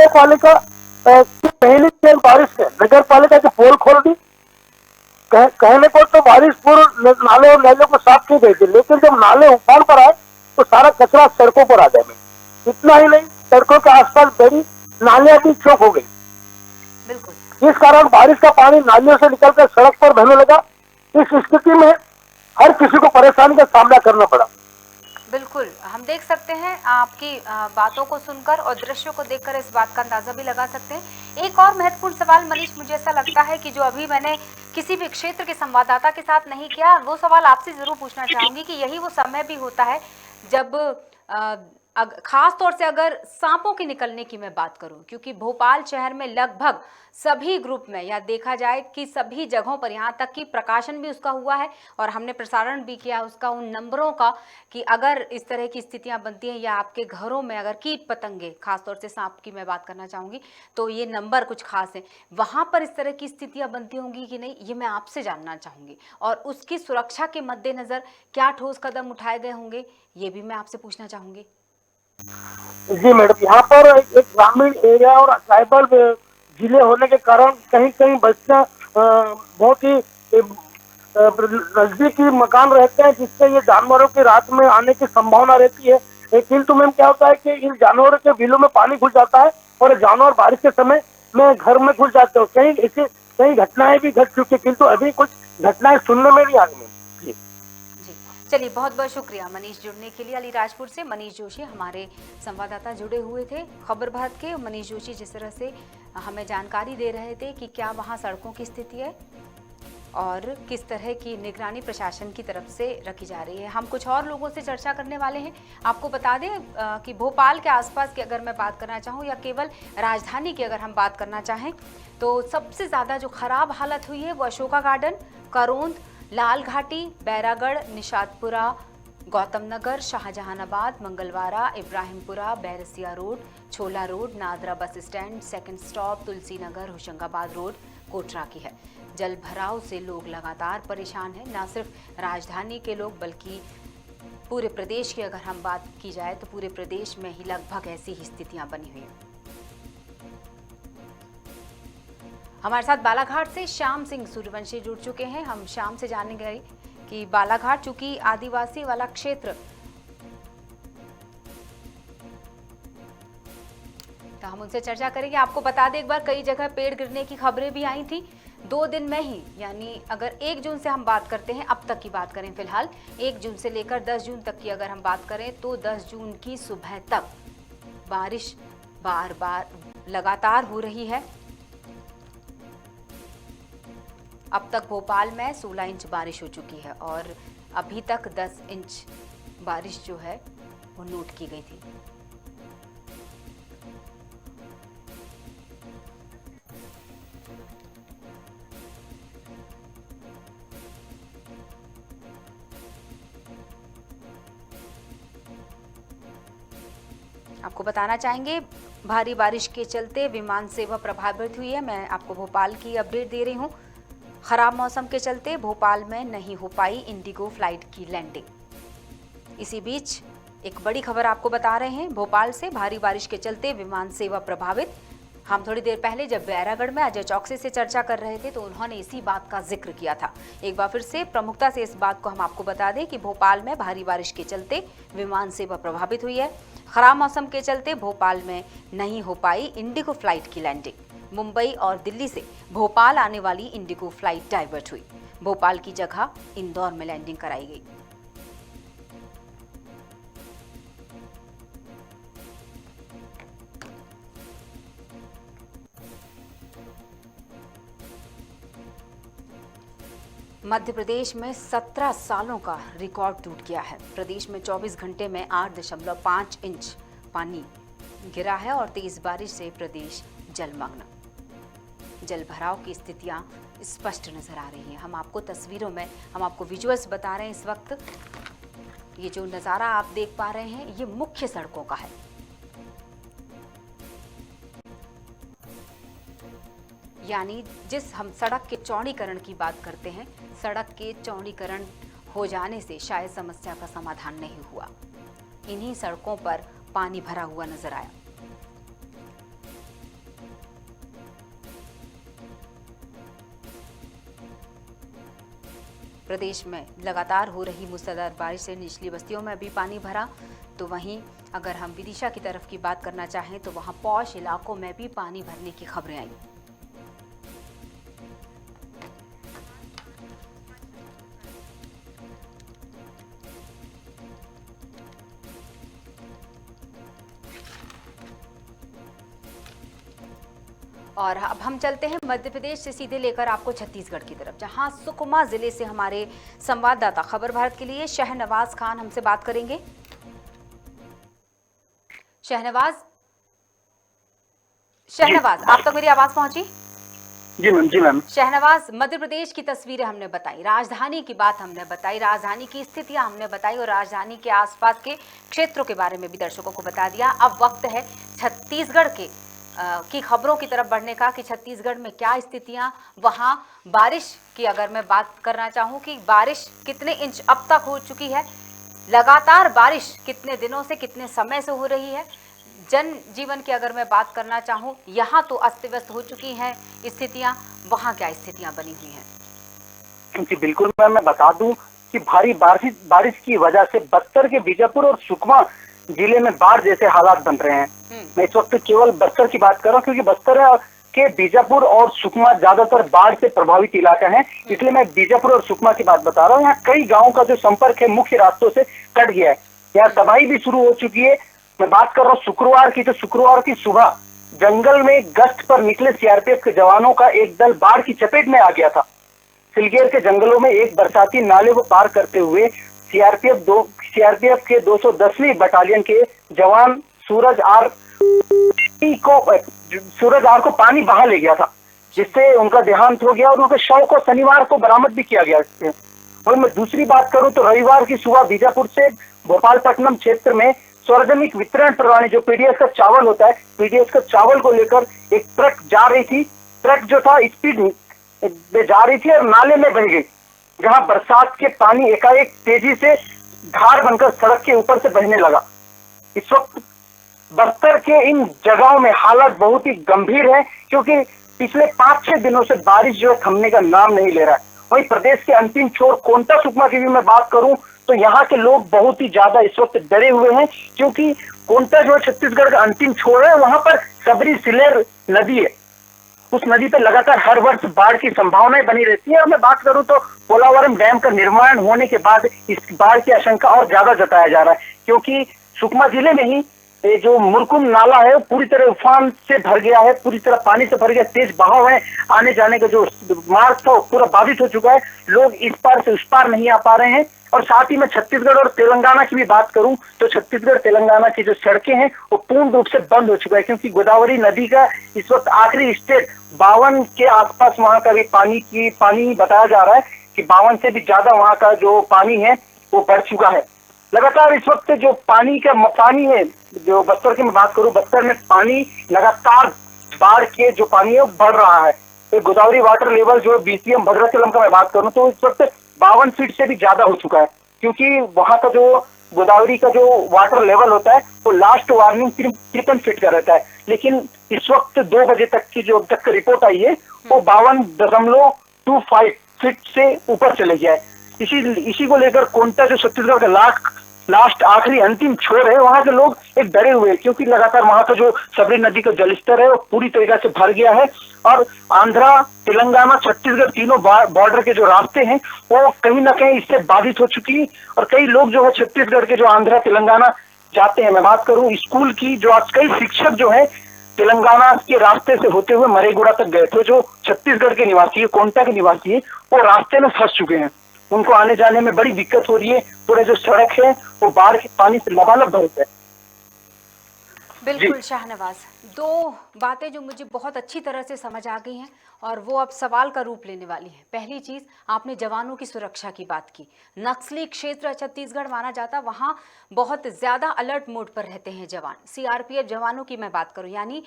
पालिका पहली तेज बारिश से नगर पालिका की पोल खोल दी। कहने को तो बारिश पूर्व नाले और नाले को साफ की गई थी, लेकिन जब नाले उफान पर आए तो सारा कचरा सड़कों पर आ गया। इतना ही नहीं, सड़कों के आसपास बड़ी नालियां भी चौक हो गई। बिल्कुल। इस कारण बारिश का पानी नालियों से निकलकर सड़क पर बहने लगा। इस स्थिति में हर किसी को परेशानी का सामना करना पड़ा। बिल्कुल, हम देख सकते हैं आपकी बातों को सुनकर और दृश्यों को देखकर इस बात का अंदाजा भी लगा सकते हैं। एक और महत्वपूर्ण सवाल मनीष, मुझे ऐसा लगता है कि जो अभी मैंने किसी भी क्षेत्र के संवाददाता के साथ नहीं किया, वो सवाल आपसे जरूर पूछना चाहूंगी कि यही वो समय भी होता है जब खास तौर से अगर सांपों के निकलने की मैं बात करूं, क्योंकि भोपाल शहर में लगभग सभी ग्रुप में या देखा जाए कि सभी जगहों पर, यहाँ तक कि प्रकाशन भी उसका हुआ है और हमने प्रसारण भी किया उसका उन नंबरों का, कि अगर इस तरह की स्थितियां बनती हैं या आपके घरों में अगर कीट पतंगे, खासतौर से सांप की मैं बात करना चाहूँगी, तो ये नंबर कुछ खास हैं। वहाँ पर इस तरह की स्थितियाँ बनती होंगी कि नहीं, ये मैं आपसे जानना चाहूँगी, और उसकी सुरक्षा के मद्देनज़र क्या ठोस कदम उठाए गए होंगे, ये भी मैं आपसे पूछना चाहूँगी। जी मैडम, यहाँ पर एक ग्रामीण एरिया और ट्राइबल जिले होने के कारण कहीं कहीं बच्चा बहुत ही नजदीकी मकान रहते हैं, जिससे ये जानवरों की रात में आने की संभावना रहती है। लेकिन तो मैम क्या होता है कि इन जानवरों के बिलों में पानी घुस जाता है और जानवर बारिश के समय में घर में घुस जाते हो। कई घटनाएं भी घट चुकी, किंतु अभी कुछ घटनाएं सुनने में नहीं आ रही। चलिए, बहुत बहुत शुक्रिया मनीष जुड़ने के लिए। अलीराजपुर से मनीष जोशी हमारे संवाददाता जुड़े हुए थे खबर भारत के। मनीष जोशी जिस तरह से हमें जानकारी दे रहे थे कि क्या वहाँ सड़कों की स्थिति है और किस तरह की निगरानी प्रशासन की तरफ से रखी जा रही है। हम कुछ और लोगों से चर्चा करने वाले हैं। आपको बता दें कि भोपाल के आसपास की अगर मैं बात करना चाहूँ या केवल राजधानी की अगर हम बात करना चाहें, तो सबसे ज़्यादा जो खराब हालत हुई है वो Ashoka garden, Karond, Lal Ghati, Bairagarh, Nishatpura, Gautam Nagar, Shahjahanabad, Mangalwara, Ibrahimpura, Berasia road, Chhola road, Nadra bus stand, second stop, Tulsi Nagar, Hoshangabad road, Kotra की है। जल भराव से लोग लगातार परेशान हैं, ना सिर्फ राजधानी के लोग बल्कि पूरे प्रदेश की अगर हम बात की जाए तो पूरे प्रदेश में ही लगभग ऐसी ही स्थितियां बनी हुई हैं। हमारे साथ बालाघाट से श्याम सिंह सूर्यवंशी जुड़ चुके हैं। हम श्याम से जानेंगे कि बालाघाट चूंकि आदिवासी वाला क्षेत्र हम उनसे चर्चा करेंगे। आपको बता दें एक बार, कई जगह पेड़ गिरने की खबरें भी आई थी 2 दिन में ही, यानी अगर 1 जून से हम बात करते हैं, अब तक की बात करें फिलहाल 1 जून से लेकर 10 जून तक की अगर हम बात करें तो 10 जून की सुबह तक बारिश बार बार लगातार हो रही है। अब तक भोपाल में 16 इंच बारिश हो चुकी है और अभी तक 10 इंच बारिश जो है वो नोट की गई थी। आपको बताना चाहेंगे भारी बारिश के चलते विमान सेवा प्रभावित हुई है। मैं आपको भोपाल की अपडेट दे रही हूं। खराब मौसम के चलते भोपाल में नहीं हो पाई इंडिगो फ्लाइट की लैंडिंग। इसी बीच एक बड़ी खबर आपको बता रहे हैं, भोपाल से भारी बारिश के चलते विमान सेवा प्रभावित। हम थोड़ी देर पहले जब बैरागढ़ में अजय चौकसी से चर्चा कर रहे थे तो उन्होंने इसी बात का जिक्र किया था। एक बार फिर से प्रमुखता से इस बात को हम आपको बता दें कि भोपाल में भारी बारिश के चलते विमान सेवा प्रभावित हुई है। खराब मौसम के चलते भोपाल में नहीं हो पाई इंडिगो फ्लाइट की लैंडिंग। मुंबई और दिल्ली से भोपाल आने वाली इंडिगो फ्लाइट डाइवर्ट हुई। भोपाल की जगह इंदौर में लैंडिंग कराई गई। मध्य प्रदेश में 17 सालों का रिकॉर्ड टूट गया है। प्रदेश में 24 घंटे में 8.5 इंच पानी गिरा है और तेज बारिश से प्रदेश जलमग्न। जलभराव की स्थितियां स्पष्ट नजर आ रही हैं। हम आपको तस्वीरों में, हम आपको विजुअल्स बता रहे हैं। इस वक्त ये जो नज़ारा आप देख पा रहे हैं ये मुख्य सड़कों का है। यानी जिस हम सड़क के चौड़ीकरण की बात करते हैं, सड़क के चौड़ीकरण हो जाने से शायद समस्या का समाधान नहीं हुआ। इन्हीं सड़कों पर पानी भरा हुआ नजर आया। प्रदेश में लगातार हो रही मूसलाधार बारिश से निचली बस्तियों में भी पानी भरा, तो वहीं अगर हम विदिशा की तरफ की बात करना चाहें तो वहां पॉश इलाकों में भी पानी भरने की खबरें आई। और अब हम चलते हैं मध्य प्रदेश से सीधे लेकर आपको छत्तीसगढ़ की तरफ, जहां सुकमा जिले से हमारे संवाददाता खबर भारत के लिए शहनवाज खान हमसे बात करेंगे। शहनवाज, आप तक मेरी आवाज पहुंची? जी मैम, जी मैम। शहनवाज, मध्य प्रदेश की तस्वीरें हमने बताई, राजधानी की बात हमने बताई, राजधानी की स्थितियां हमने बताई और राजधानी के आसपास के क्षेत्रों के बारे में भी दर्शकों को बता दिया। अब वक्त है छत्तीसगढ़ की खबरों की तरफ बढ़ने का कि छत्तीसगढ़ में क्या स्थितियां, वहां बारिश की अगर मैं बात करना चाहूं कि बारिश कितने इंच अब तक हो चुकी है, लगातार बारिश कितने दिनों से, कितने समय से हो रही है, जन जीवन की अगर मैं बात करना चाहूं, यहां तो अस्त व्यस्त हो चुकी हैं स्थितियां, वहां क्या स्थितियां बनी हुई हैं? जी बिल्कुल मैम, मैं बता दूं कि भारी बारिश की वजह से बस्तर के बीजापुर और सुकमा जिले में बाढ़ जैसे हालात बन रहे हैं। मैं इस वक्त केवल बस्तर की बात कर रहा हूँ क्योंकि बस्तर के बीजापुर और सुकमा ज्यादातर बाढ़ से प्रभावित इलाका है, इसलिए मैं बीजापुर और सुकमा की बात बता रहा हूँ। यहाँ कई गाँव का जो संपर्क है मुख्य रास्तों से कट गया है, यहाँ तबाही भी शुरू हो चुकी है। मैं बात कर रहा हूँ शुक्रवार की, तो शुक्रवार की सुबह जंगल में गश्त पर निकले सीआरपीएफ के जवानों का एक दल बाढ़ की चपेट में आ गया था। सिलगेर के जंगलों में एक बरसाती नाले को पार करते हुए सीआरपीएफ के 210वीं बटालियन के जवान सूरज आर को पानी बहा ले गया था, जिससे उनका देहांत हो गया और उनके शव को शनिवार को बरामद भी किया गया। और मैं दूसरी बात करूं तो रविवार की सुबह बीजापुर से भोपालपट्टनम क्षेत्र में सार्वजनिक वितरण प्रणाली जो पीडीएस का चावल होता है, पीडीएस का चावल को लेकर एक ट्रक जा रही थी। ट्रक जो था स्पीड में जा रही थी और नाले में बह गई, जहां बरसात के पानी एकाएक तेजी से धार बनकर सड़क के ऊपर से बहने लगा। इस वक्त बस्तर के इन जगहों में हालत बहुत ही गंभीर है क्योंकि पिछले 5-6 दिनों से बारिश जो है थमने का नाम नहीं ले रहा है। वहीं प्रदेश के अंतिम छोर कोंटा सुकमा की भी मैं बात करूं तो यहाँ के लोग बहुत ही ज्यादा इस वक्त डरे हुए हैं क्योंकि कोंटा जो है छत्तीसगढ़ का अंतिम छोर है, वहां पर सबरी सिलेर नदी है। उस नदी पे लगातार हर वर्ष बाढ़ की संभावनाएं बनी रहती है। और मैं बात करूं तो पोलावरम डैम का निर्माण होने के बाद इस बाढ़ की आशंका और ज्यादा जताया जा रहा है, क्योंकि सुकमा जिले में ही ये जो मुरकुम नाला है पूरी तरह उफान से भर गया है, पूरी तरह पानी से भर गया, तेज बहाव है, आने जाने का जो मार्ग था पूरा बाधित हो चुका है, लोग इस पार से उस पार नहीं आ पा रहे हैं। और साथ ही मैं छत्तीसगढ़ और तेलंगाना की भी बात करूं तो छत्तीसगढ़ तेलंगाना की जो सड़कें हैं वो पूर्ण रूप से बंद हो चुका है, क्योंकि गोदावरी नदी का इस वक्त आखिरी स्टेज 52 के आसपास वहां का भी पानी बताया जा रहा है कि 52 से भी ज्यादा वहां का जो पानी है वो बढ़ चुका है। लगातार इस वक्त जो पानी है, जो बस्तर की मैं बात करूं, बस्तर में पानी लगातार बाढ़ के जो पानी है वो बढ़ रहा है। तो गोदावरी वाटर लेवल जो BCM भद्राचलम का मैं बात करूं तो इस वक्त 52 फीट से भी ज्यादा हो चुका है, क्योंकि वहां का जो गोदावरी का जो वाटर लेवल होता है वो लास्ट वार्निंग 53 फीट का रहता है, लेकिन इस वक्त 2 बजे तक की जो अब तक रिपोर्ट आई है वो 52.25 फीट से ऊपर चले गया है। इसी को लेकर कोंटा जो छत्तीसगढ़ का लास्ट आखिरी अंतिम छोर है, वहां के लोग एक डरे हुए हैं, क्योंकि लगातार वहां का जो सबरी नदी का जलस्तर है वो पूरी तरीके से भर गया है। और आंध्रा, तेलंगाना, छत्तीसगढ़ तीनों बॉर्डर के जो रास्ते हैं वो कहीं ना कहीं इससे बाधित हो चुकी है। और कई लोग जो है छत्तीसगढ़ के जो आंध्रा तेलंगाना जाते हैं, मैं बात करूं स्कूल की, जो आज कई शिक्षक जो है तेलंगाना के रास्ते से होते हुए मरेगुड़ा तक गए थे, जो छत्तीसगढ़ के निवासी है, कोंटा के निवासी है, वो रास्ते में फंस चुके हैं, उनको आने जाने में बड़ी दिक्कत हो रही है। पूरे जो सड़क है वो बाढ़ के पानी से लबालब भर गए। बिल्कुल शाहनवाज, 2 बातें जो मुझे बहुत अच्छी तरह से समझ आ गई हैं और वो अब सवाल का रूप लेने वाली है। पहली चीज़, आपने जवानों की सुरक्षा की बात की। नक्सली क्षेत्र छत्तीसगढ़ माना जाता, वहाँ बहुत ज़्यादा अलर्ट मोड पर रहते हैं जवान। CRPF जवानों की मैं बात करूँ, यानी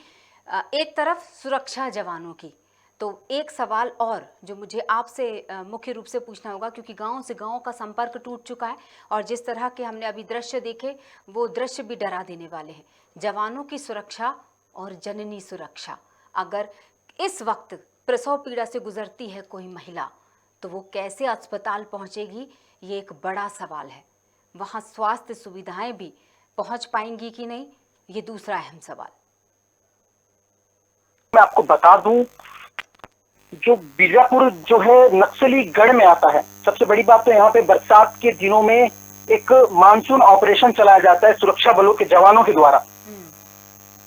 एक तरफ सुरक्षा जवानों की। तो एक सवाल और जो मुझे आपसे मुख्य रूप से पूछना होगा, क्योंकि गांव से गांव का संपर्क टूट चुका है और जिस तरह के हमने अभी दृश्य देखे वो दृश्य भी डरा देने वाले हैं। जवानों की सुरक्षा और जननी सुरक्षा, अगर इस वक्त प्रसव पीड़ा से गुजरती है कोई महिला तो वो कैसे अस्पताल पहुंचेगी, ये एक बड़ा सवाल है। वहाँ स्वास्थ्य सुविधाएं भी पहुंच पाएंगी कि नहीं, ये दूसरा अहम सवाल। मैं आपको बता दूं, जो बीजापुर जो है नक्सली गढ़ में आता है, सबसे बड़ी बात तो यहाँ पे बरसात के दिनों में एक मानसून ऑपरेशन चलाया जाता है सुरक्षा बलों के जवानों के द्वारा,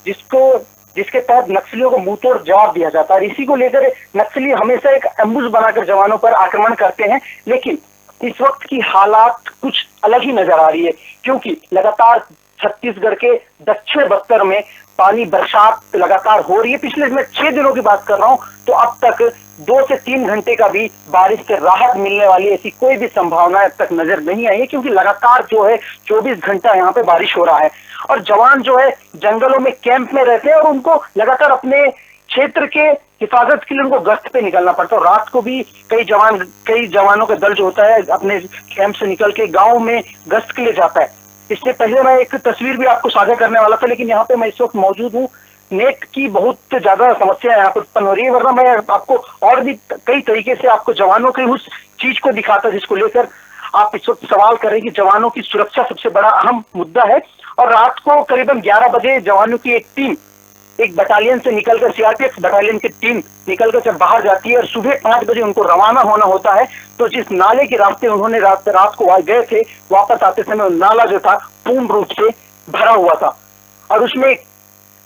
जिसके तहत नक्सलियों को मुंह तोड़ जवाब दिया जाता है। इसी को लेकर नक्सली हमेशा एक एम्बुश बनाकर जवानों पर आक्रमण करते हैं, लेकिन इस वक्त की हालात कुछ अलग ही नजर आ रही है, क्योंकि लगातार छत्तीसगढ़ के दक्षिण बस्तर में पानी बरसात लगातार हो रही है। पिछले मैं 6 दिनों की बात कर रहा हूं, तो अब तक 2 से 3 घंटे का भी बारिश से राहत मिलने वाली ऐसी कोई भी संभावना अब तक नजर नहीं आई है, क्योंकि लगातार जो है 24 घंटा यहाँ पे बारिश हो रहा है। और जवान जो है जंगलों में कैंप में रहते हैं और उनको लगातार अपने क्षेत्र के हिफाजत के लिए उनको गश्त पे निकलना पड़ता है। रात को भी कई जवानों का दल जो होता है अपने कैंप से निकल के गाँव में गश्त के लिए जाता है। इससे पहले मैं एक तस्वीर भी आपको साझा करने वाला था, लेकिन यहाँ पे मैं इस वक्त मौजूद हूँ। नेट की बहुत ज्यादा समस्या यहाँ पे उत्पन्न हो रही है, वरना मैं आपको और भी कई तरीके से आपको जवानों की उस चीज को दिखाता जिसको लेकर आप इस वक्त सवाल कर रहे हैं कि जवानों की सुरक्षा सबसे बड़ा अहम मुद्दा है। और रात को करीबन 11 बजे जवानों की एक टीम एक बटालियन से निकलकर, CRPF बटालियन की टीम निकलकर जब बाहर जाती है और सुबह 5 बजे उनको रवाना होना होता है, तो जिस नाले के रास्ते उन्होंने रात को गए थे, वापस आते समय नाला जो था पूर्ण रूप से भरा हुआ था और उसमें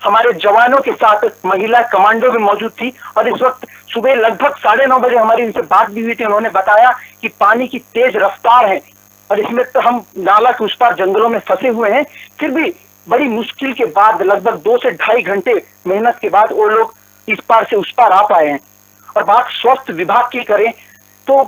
हमारे जवानों के साथ महिला कमांडो भी मौजूद थी। और इस वक्त सुबह लगभग 9:30 बजे हमारी उनसे बात भी हुई थी। उन्होंने बताया कि पानी की तेज रफ्तार है और इसमें तो हम नाला के उस पार जंगलों में फंसे हुए हैं, फिर भी बड़ी मुश्किल के बाद लगभग 2 से 2.5 घंटे मेहनत के बाद वो लोग इस पार से उस पार आ पाए हैं। और बात स्वास्थ्य विभाग की करें तो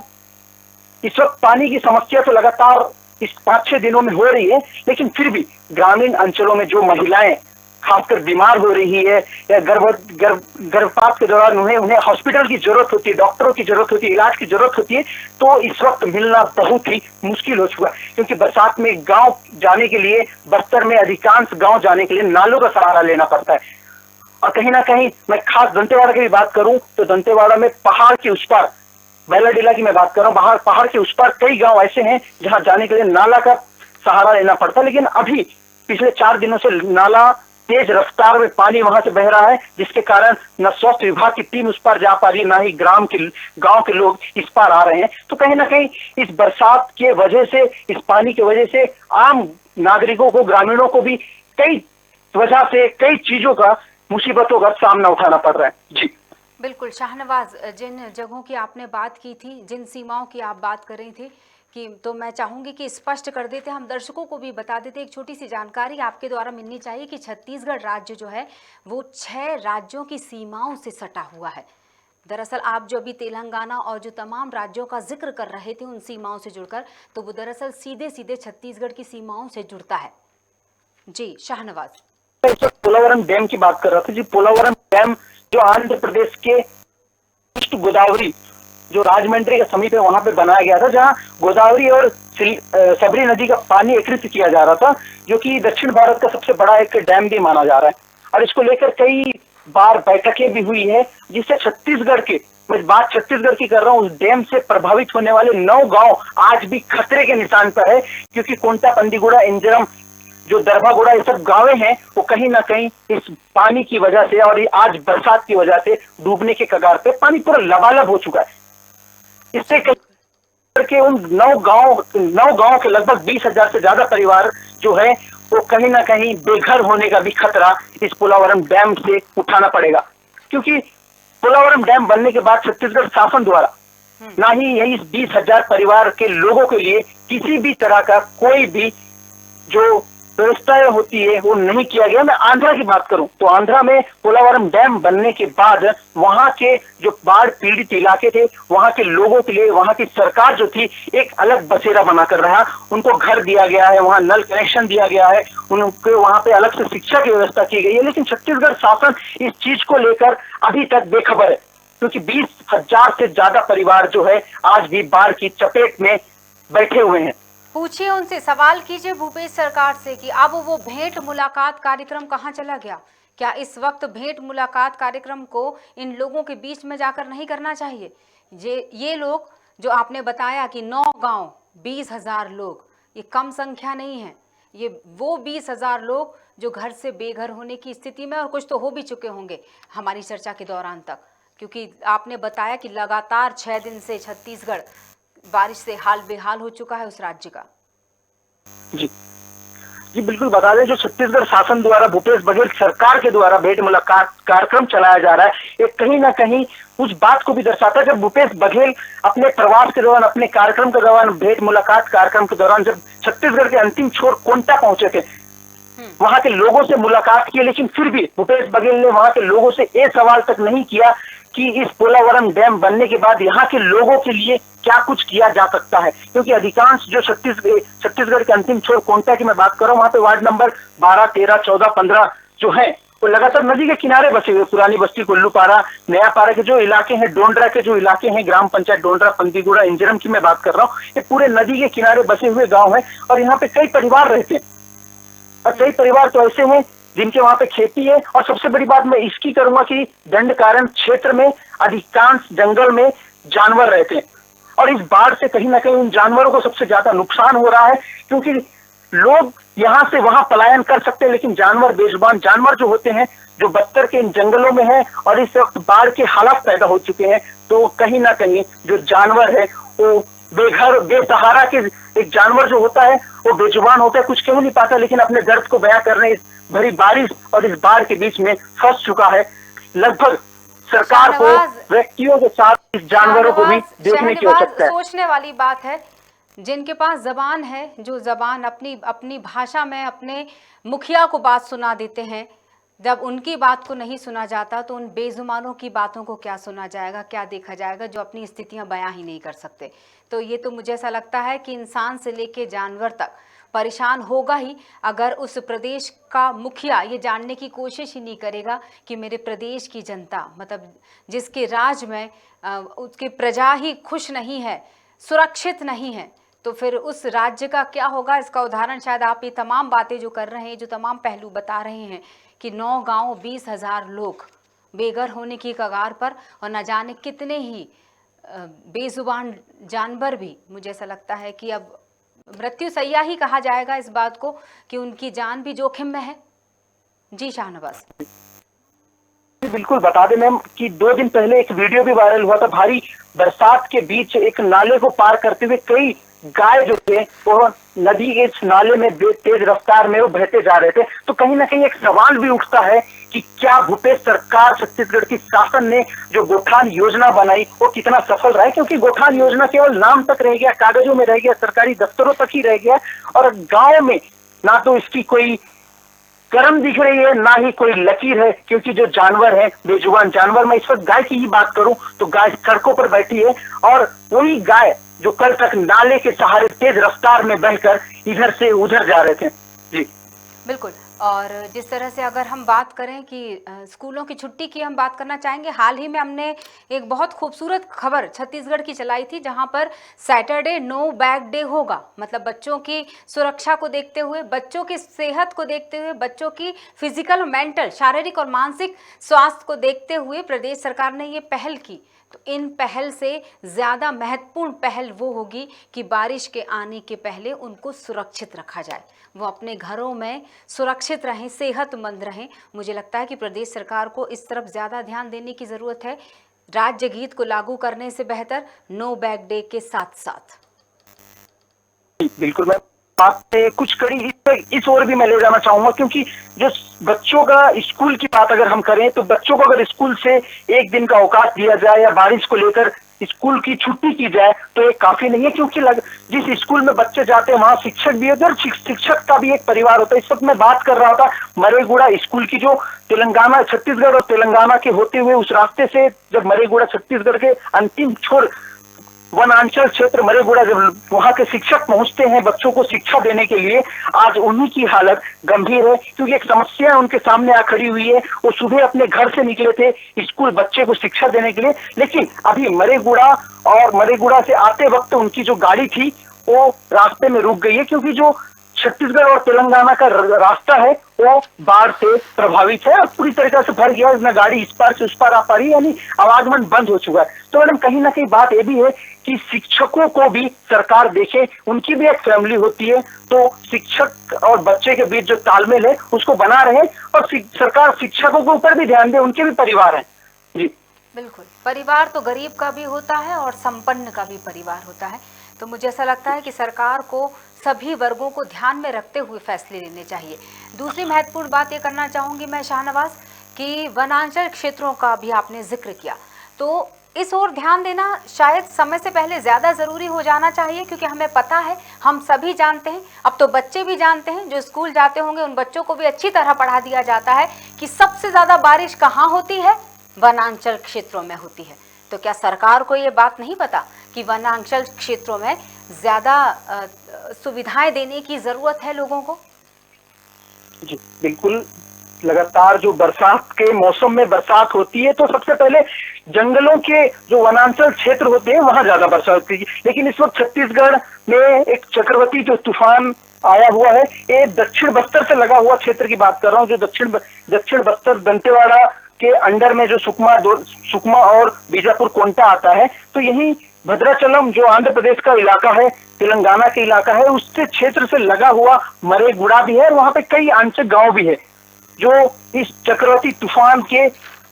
इस वक्त पानी की समस्या तो लगातार इस 5-6 दिनों में हो रही है, लेकिन फिर भी ग्रामीण अंचलों में जो महिलाएं खासकर बीमार हो रही है या गर्भपात के दौरान उन्हें हॉस्पिटल की जरूरत होती है, डॉक्टरों की जरूरत होती है, इलाज की जरूरत होती है, तो इस वक्त मिलना बहुत ही मुश्किल हो चुका है। क्योंकि बरसात में गांव जाने के लिए, बस्तर में अधिकांश गांव जाने के लिए नालों का सहारा लेना पड़ता है। और कहीं ना कहीं मैं खास दंतेवाड़ा की भी बात करूं तो दंतेवाड़ा में पहाड़ के उस पार, बैलाडीला की मैं बात कर रहा हूँ, पहाड़ के उस पार कई गाँव ऐसे हैं जहाँ जाने के लिए नाला का सहारा लेना पड़ता है। लेकिन अभी पिछले 4 दिनों से नाला तेज रफ्तार में पानी वहां से बह रहा है, जिसके कारण न स्वास्थ्य विभाग की टीम उस पार जा पा रही है, ना ही गांव के लोग इस पार आ रहे हैं। तो कहीं ना कहीं इस बरसात के वजह से, इस पानी की वजह से आम नागरिकों को, ग्रामीणों को भी कई वजह से कई चीजों का, मुसीबतों का सामना उठाना पड़ रहा है। जी बिल्कुल शाहनवाज, जिन जगहों की आपने बात की थी, जिन सीमाओं की आप बात कर रही थी कि, तो मैं चाहूंगी कि स्पष्ट कर देते, हम दर्शकों को भी बता देते, एक छोटी सी जानकारी आपके द्वारा मिलनी चाहिए कि छत्तीसगढ़ राज्य जो है वो 6 राज्यों की सीमाओं से सटा हुआ है। दरअसल आप जो अभी तेलंगाना और जो तमाम राज्यों का जिक्र कर रहे थे उन सीमाओं से जुड़कर, तो वो दरअसल सीधे सीधे छत्तीसगढ़ की सीमाओं से जुड़ता है। जी शाहनवाज, पोलावरम डैम की बात कर रहा था जी। पोलावरम डैम जो आंध्र प्रदेश के ईस्ट गोदावरी, जो राजमंड्री के समीप है, वहां पे बनाया गया था, जहां गोदावरी और सबरी नदी का पानी एकत्रित किया जा रहा था, जो कि दक्षिण भारत का सबसे बड़ा एक डैम भी माना जा रहा है। और इसको लेकर कई बार बैठकें भी हुई है, जिससे छत्तीसगढ़ के, मैं बात छत्तीसगढ़ की कर रहा हूँ, उस डैम से प्रभावित होने वाले 9 गांव आज भी खतरे के निशान पर है, क्योंकि कोंटा, पंदीगुड़ा, इंजरम, जो दरबागुड़ा, ये सब गांवे हैं, वो कहीं ना कहीं इस पानी की वजह से और आज बरसात की वजह से डूबने के कगार पे, पानी पूरा लबालब हो चुका है। इससे के उन 9 गांव के लगभग 20,000 से ज्यादा परिवार जो है वो कहीं ना कहीं बेघर होने का भी खतरा इस पोलावरम डैम से उठाना पड़ेगा, क्योंकि पोलावरम डैम बनने के बाद छत्तीसगढ़ शासन द्वारा ना ही यही 20,000 परिवार के लोगों के लिए किसी भी तरह का कोई भी जो व्यवस्थाएं होती है वो नहीं किया गया। मैं आंध्रा की बात करूं तो आंध्रा में पोलावरम डैम बनने के बाद वहां के जो बाढ़ पीड़ित इलाके थे, वहां के लोगों के लिए वहां की सरकार जो थी एक अलग बसेरा बनाकर रहा, उनको घर दिया गया है, वहां नल कनेक्शन दिया गया है, उनको वहां पे अलग से शिक्षा की व्यवस्था की गई है। लेकिन छत्तीसगढ़ शासन इस चीज को लेकर अभी तक बेखबर है, क्योंकि 20,000 से ज्यादा परिवार जो है आज भी बाढ़ की चपेट में बैठे हुए हैं। पूछिए उनसे, सवाल कीजिए भूपेश सरकार से कि अब वो भेंट मुलाकात कार्यक्रम कहाँ चला गया। क्या इस वक्त भेंट मुलाकात कार्यक्रम को इन लोगों के बीच में जाकर नहीं करना चाहिए? ये लोग जो आपने बताया कि 9 गांव 20,000 लोग, ये कम संख्या नहीं है, ये वो 20,000 लोग जो घर से बेघर होने की स्थिति में, और कुछ तो हो भी चुके होंगे हमारी चर्चा के दौरान तक, क्योंकि आपने बताया कि लगातार 6 दिन से छत्तीसगढ़ बारिश से हाल बेहाल हो चुका है उस राज्य का। जी बिल्कुल बता दें, जो छत्तीसगढ़ शासन द्वारा, भूपेश बघेल सरकार के द्वारा भेंट मुलाकात कार्यक्रम चलाया जा रहा है, ये कहीं ना कहीं उस बात को भी दर्शाता है। जब भूपेश बघेल अपने प्रवास के दौरान, अपने कार्यक्रम के दौरान, भेंट मुलाकात कार्यक्रम के दौरान जब छत्तीसगढ़ के अंतिम छोर कोंटा पहुंचे थे, वहां के लोगों से मुलाकात की, लेकिन फिर भी भूपेश बघेल ने वहां के लोगों से ये सवाल तक नहीं किया कि इस पोलावरम डैम बनने के बाद यहाँ के लोगों के लिए क्या कुछ किया जा सकता है। क्योंकि अधिकांश जो छत्तीसगढ़ के अंतिम छोर कोंटा की मैं बात कर रहा हूँ, वहां पे वार्ड नंबर 12, 13, 14, 15 जो है वो लगातार नदी के किनारे बसे हुए, पुरानी बस्ती, कुल्लूपारा, नया पारा के जो इलाके हैं, डोंडरा के जो इलाके हैं, ग्राम पंचायत डोंडरा, पंदीगुड़ा, इंजरम की मैं बात कर रहा हूँ, ये पूरे नदी के किनारे बसे हुए गाँव है और यहाँ पे कई परिवार रहते हैं। और कई परिवार तो ऐसे हैं जिनके वहां पे खेती है। और सबसे बड़ी बात मैं इसकी करूंगा कि दंडकारण्य क्षेत्र में अधिकांश जंगल में जानवर रहते हैं, और इस बाढ़ से कहीं ना कहीं उन जानवरों को सबसे ज्यादा नुकसान हो रहा है, क्योंकि लोग यहां से वहां पलायन कर सकते हैं, लेकिन जानवर, बेजुबान जानवर जो होते हैं, जो बख्तर के इन जंगलों में है और इस वक्त बाढ़ के हालात पैदा हो चुके हैं, तो कहीं ना कहीं जो जानवर है वो बेघर, बेसहारा के एक जानवर जो होता है वो बेजुबान होता है, कुछ कह नहीं पाता, लेकिन अपने दर्द को बयां करने इस भरी बारिश और इस बाढ़ के बीच में फंस चुका है। लगभग सरकार को व्यक्तियों के साथ इस जानवरों को भी देखने की आवश्यकता है। सोचने वाली बात है, जिनके पास जबान है, जो जबान अपनी भाषा में अपने मुखिया को बात सुना देते हैं, जब उनकी बात को नहीं सुना जाता तो उन बेजुबानों की बातों को क्या सुना जाएगा, क्या देखा जाएगा, जो अपनी स्थितियां बयां ही नहीं कर सकते। तो ये तो मुझे ऐसा लगता है कि इंसान से लेके जानवर तक परेशान होगा ही अगर उस प्रदेश का मुखिया ये जानने की कोशिश ही नहीं करेगा कि मेरे प्रदेश की जनता, मतलब जिसके राज में उसकी प्रजा ही खुश नहीं है, सुरक्षित नहीं है, तो फिर उस राज्य का क्या होगा। इसका उदाहरण शायद आप ये तमाम बातें जो कर रहे हैं, जो तमाम पहलू बता रहे हैं कि 9 गांव 20,000 लोग बेघर होने की कगार पर, और न जाने कितने ही बेजुबान जानवर भी, मुझे ऐसा लगता है कि अब मृत्यु सैया ही कहा जाएगा इस बात को कि उनकी जान भी जोखिम में है। जी शाहनवाज। बिल्कुल बता दें मैम कि 2 दिन पहले एक वीडियो भी वायरल हुआ था। भारी बरसात के बीच एक नाले को पार करते हुए कई गाय जो थे वो नदी के इस नाले में तेज रफ्तार में वो बहते जा रहे थे। तो कहीं ना कहीं एक सवाल भी उठता है कि क्या भूपेश सरकार, छत्तीसगढ़ की शासन ने जो गोठान योजना बनाई वो कितना सफल रहा है, क्योंकि गोठान योजना केवल नाम तक रह गया, कागजों में रह गया, सरकारी दफ्तरों तक ही रह गया और गाँव में ना तो इसकी कोई कर्म दिख रही है ना ही कोई लकीर है। क्योंकि जो जानवर है, बेजुबान जानवर, मैं इस वक्त गाय की ही बात करूं तो गाय सड़कों पर बैठी है और वही गाय जो कल तक नाले के सहारे तेज रफ्तार में बहकर इधर से उधर जा रहे थे। जी बिल्कुल। और जिस तरह से अगर हम बात करें कि स्कूलों की छुट्टी की हम बात करना चाहेंगे, हाल ही में हमने एक बहुत खूबसूरत खबर छत्तीसगढ़ की चलाई थी जहां पर सैटरडे नो बैग डे होगा। मतलब बच्चों की सुरक्षा को देखते हुए, बच्चों की सेहत को देखते हुए, बच्चों की फिजिकल, मेंटल, शारीरिक और मानसिक स्वास्थ्य को देखते हुए प्रदेश सरकार ने ये पहल की। तो इन पहल से ज़्यादा महत्वपूर्ण पहल वो होगी कि बारिश के आने के पहले उनको सुरक्षित रखा जाए, वो अपने घरों में सुरक्षित रहें, सेहतमंद रहें। मुझे लगता है कि प्रदेश सरकार को इस तरफ ज़्यादा ध्यान देने की ज़रूरत है, राज्य गीत को लागू करने से बेहतर नो बैग डे के साथ साथ। बिल्कुल, मैं आपसे कुछ कड़ी इस ओर भी मैं ले जाना चाहूंगा, क्योंकि जो बच्चों का स्कूल की बात अगर हम करें तो बच्चों को अगर स्कूल से एक दिन का अवकाश दिया जाए या बारिश को लेकर स्कूल की छुट्टी की जाए तो ये काफी नहीं है, क्योंकि जिस स्कूल में बच्चे जाते हैं वहाँ शिक्षक भी होते हैं और शिक्षक का भी एक परिवार होता है। इस वक्त मैं बात कर रहा था मरेगुड़ा स्कूल की, जो तेलंगाना, छत्तीसगढ़ और तेलंगाना के होते हुए उस रास्ते से जब मरेगुड़ा छत्तीसगढ़ के अंतिम छोर वनांचल क्षेत्र मरेगुड़ा जब वहां के शिक्षक पहुंचते हैं बच्चों को शिक्षा देने के लिए, आज उन्हीं की हालत गंभीर है, क्योंकि एक समस्या उनके सामने आ खड़ी हुई है। वो सुबह अपने घर से निकले थे स्कूल बच्चे को शिक्षा देने के लिए, लेकिन अभी मरेगुड़ा से आते वक्त उनकी जो गाड़ी थी वो रास्ते में रुक गई है, क्योंकि जो छत्तीसगढ़ और तेलंगाना का रास्ता है वो बाढ़ से प्रभावित है और पूरी तरीके से भर गया, इसमें गाड़ी इस पार से उस पार आ पा रही है, यानी आवागमन बंद हो चुका है। तो मैडम कहीं ना कहीं बात ये भी है कि शिक्षकों को भी सरकार देखे, उनकी भी एक फैमिली होती है, तो शिक्षक और बच्चे के बीच जो तालमेल है उसको बना रहे और सरकार शिक्षकों के ऊपर भी ध्यान दे, उनके भी परिवार है। जी बिल्कुल, परिवार तो गरीब का भी होता है और संपन्न का भी परिवार होता है। तो मुझे ऐसा लगता है कि सरकार को सभी वर्गों को ध्यान में रखते हुए फैसले लेने चाहिए। दूसरी महत्वपूर्ण बात ये करना चाहूँगी मैं शाहनवाज कि वनांचल क्षेत्रों का भी आपने जिक्र किया, तो इस ओर ध्यान देना शायद समय से पहले ज़्यादा ज़रूरी हो जाना चाहिए, क्योंकि हमें पता है, हम सभी जानते हैं, अब तो बच्चे भी जानते हैं, जो स्कूल जाते होंगे उन बच्चों को भी अच्छी तरह पढ़ा दिया जाता है कि सबसे ज़्यादा बारिश कहाँ होती है, वनांचल क्षेत्रों में होती है। तो क्या सरकार को ये बात नहीं पता कि वनांचल क्षेत्रों में ज़्यादा सुविधाएं देने की ज़रूरत है लोगों को? जी बिल्कुल, लगातार जो बरसात के मौसम में बरसात होती है तो सबसे पहले जंगलों के जो वनांचल क्षेत्र होते हैं वहां ज्यादा बरसात होती है, लेकिन इस वक्त छत्तीसगढ़ में एक चक्रवाती जो तूफान आया हुआ है, ये दक्षिण बस्तर से लगा हुआ क्षेत्र की बात कर रहा हूँ, जो दक्षिण बस्तर दंतेवाड़ा के अंडर में जो सुकमा और बीजापुर कोंटा आता है, तो यही भद्राचलम जो आंध्र प्रदेश का इलाका है, तेलंगाना का इलाका है, उससे क्षेत्र से लगा हुआ मरेगुड़ा भी है, वहां पे कई आंशिक गांव भी है जो इस चक्रवाती तूफान के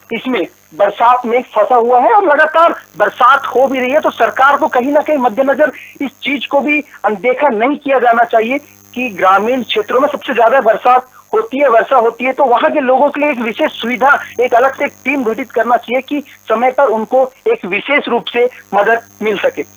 इसमें बरसात में फंसा हुआ है और लगातार बरसात हो भी रही है। तो सरकार को कहीं ना कहीं मद्देनजर इस चीज को भी अनदेखा नहीं किया जाना चाहिए कि ग्रामीण क्षेत्रों में सबसे ज्यादा वर्षा होती है तो वहां के लोगों के लिए एक विशेष सुविधा, एक अलग से एक टीम गठित करना चाहिए कि समय पर उनको एक विशेष रूप से मदद मिल सके।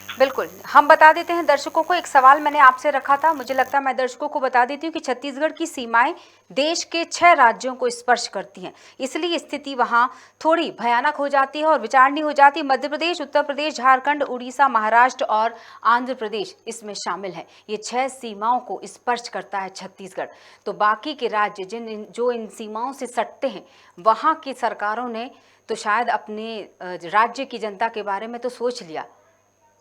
बिल्कुल, हम बता देते हैं दर्शकों को, एक सवाल मैंने आपसे रखा था, मुझे लगता है मैं दर्शकों को बता देती हूँ कि छत्तीसगढ़ की सीमाएं देश के 6 राज्यों को स्पर्श करती हैं, इसलिए स्थिति वहाँ थोड़ी भयानक हो जाती है और विचारणीय हो जाती है। मध्य प्रदेश, उत्तर प्रदेश, झारखंड, उड़ीसा, महाराष्ट्र और आंध्र प्रदेश इसमें शामिल है। ये 6 सीमाओं को स्पर्श करता है छत्तीसगढ़। तो बाकी के राज्य जो इन सीमाओं से सटते हैं, वहाँ की सरकारों ने तो शायद अपने राज्य की जनता के बारे में तो सोच लिया,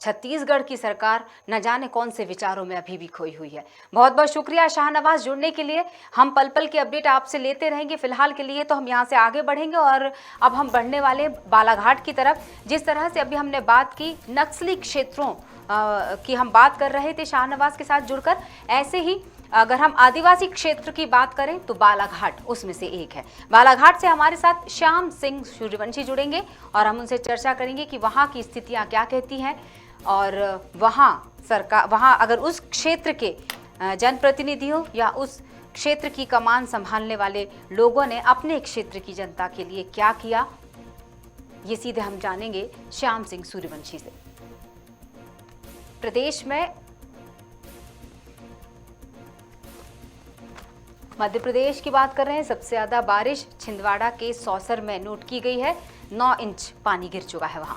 छत्तीसगढ़ की सरकार न जाने कौन से विचारों में अभी भी खोई हुई है। बहुत बहुत शुक्रिया शाहनवाज जुड़ने के लिए। हम पल पल की अपडेट आपसे लेते रहेंगे। फिलहाल के लिए तो हम यहाँ से आगे बढ़ेंगे और अब हम बढ़ने वाले बालाघाट की तरफ। जिस तरह से अभी हमने बात की नक्सली क्षेत्रों की हम बात कर रहे थे शाहनवाज के साथ जुड़कर, ऐसे ही अगर हम आदिवासी क्षेत्र की बात करें तो बालाघाट उसमें से एक है। बालाघाट से हमारे साथ श्याम सिंह सूर्यवंशी जुड़ेंगे और हम उनसे चर्चा करेंगे कि वहाँ की स्थितियाँ क्या कहती हैं और वहाँ अगर उस क्षेत्र के जनप्रतिनिधियों या उस क्षेत्र की कमान संभालने वाले लोगों ने अपने क्षेत्र की जनता के लिए क्या किया, ये सीधे हम जानेंगे श्याम सिंह सूर्यवंशी से। प्रदेश में मध्य प्रदेश की बात कर रहे हैं। सबसे ज्यादा बारिश छिंदवाड़ा के सौसर में नोट की गई है। 9 इंच पानी गिर चुका है वहां।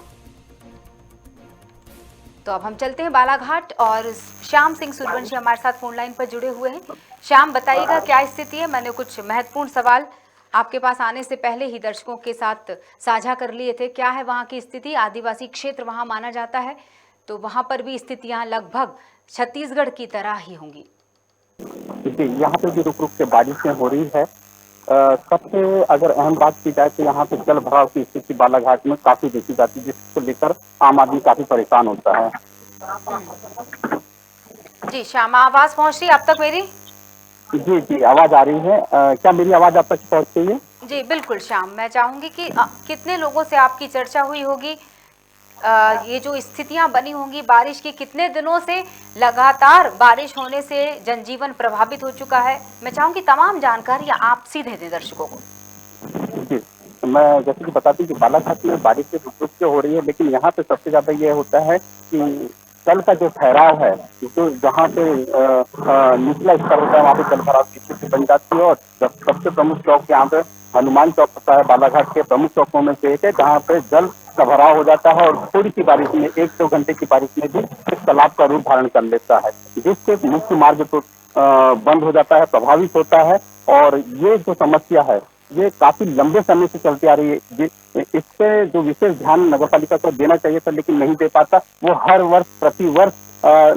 तो अब हम चलते हैं बालाघाट और श्याम सिंह सूर्यवंशी हमारे साथ फोन लाइन पर जुड़े हुए हैं। श्याम, बताइएगा क्या स्थिति है। मैंने कुछ महत्वपूर्ण सवाल आपके पास आने से पहले ही दर्शकों के साथ साझा कर लिए थे। क्या है वहाँ की स्थिति? आदिवासी क्षेत्र वहाँ माना जाता है, तो वहाँ पर भी स्थितियाँ लगभग छत्तीसगढ़ की तरह ही होंगी। जी, यहाँ पे भी रुक रुक के बारिशें हो रही है। सबसे अगर अहम बात की जाए तो यहाँ पे जल भराव की स्थिति बालाघाट में काफी देखी जाती है, जिसको लेकर आम आदमी काफी परेशान होता है। जी श्याम, आवाज पहुँच रही है अब तक मेरी? जी जी, आवाज आ रही है। क्या मेरी आवाज आप तक पहुँच रही है? जी बिल्कुल श्याम, मैं चाहूंगी कि कितने लोगों से आपकी चर्चा हुई होगी, ये जो स्थितियां बनी होंगी बारिश की, कितने दिनों से लगातार बारिश होने से जनजीवन प्रभावित हो चुका है। मैं चाहूंगी तमाम जानकारी आप सीधे दें दर्शकों को। जी, मैं जैसे कि बताती कि बालाघाट में बारिश से रुक रुक के हो रही है, लेकिन यहाँ पे सबसे ज्यादा ये होता है कि जल का जो ठहराव है, तो जहाँ पे निचला स्तर होता है वहाँ पे जल भराव की स्थिति बन जाती है। और सबसे प्रमुख चौक यहाँ पे हनुमान चौक होता है, बालाघाट के प्रमुख चौकों में से एक है, जहाँ पे जल का भराव हो जाता है और थोड़ी सी बारिश में 1-2 घंटे की बारिश में भी इस तालाब का रूप धारण कर लेता है, जिससे मुख्य मार्ग तो बंद हो जाता है, प्रभावित होता है। और ये जो समस्या है ये काफी लंबे समय से चलती आ रही है। इस पे जो विशेष ध्यान नगर पालिका को देना चाहिए था, लेकिन नहीं दे पाता। वो हर वर्ष प्रतिवर्ष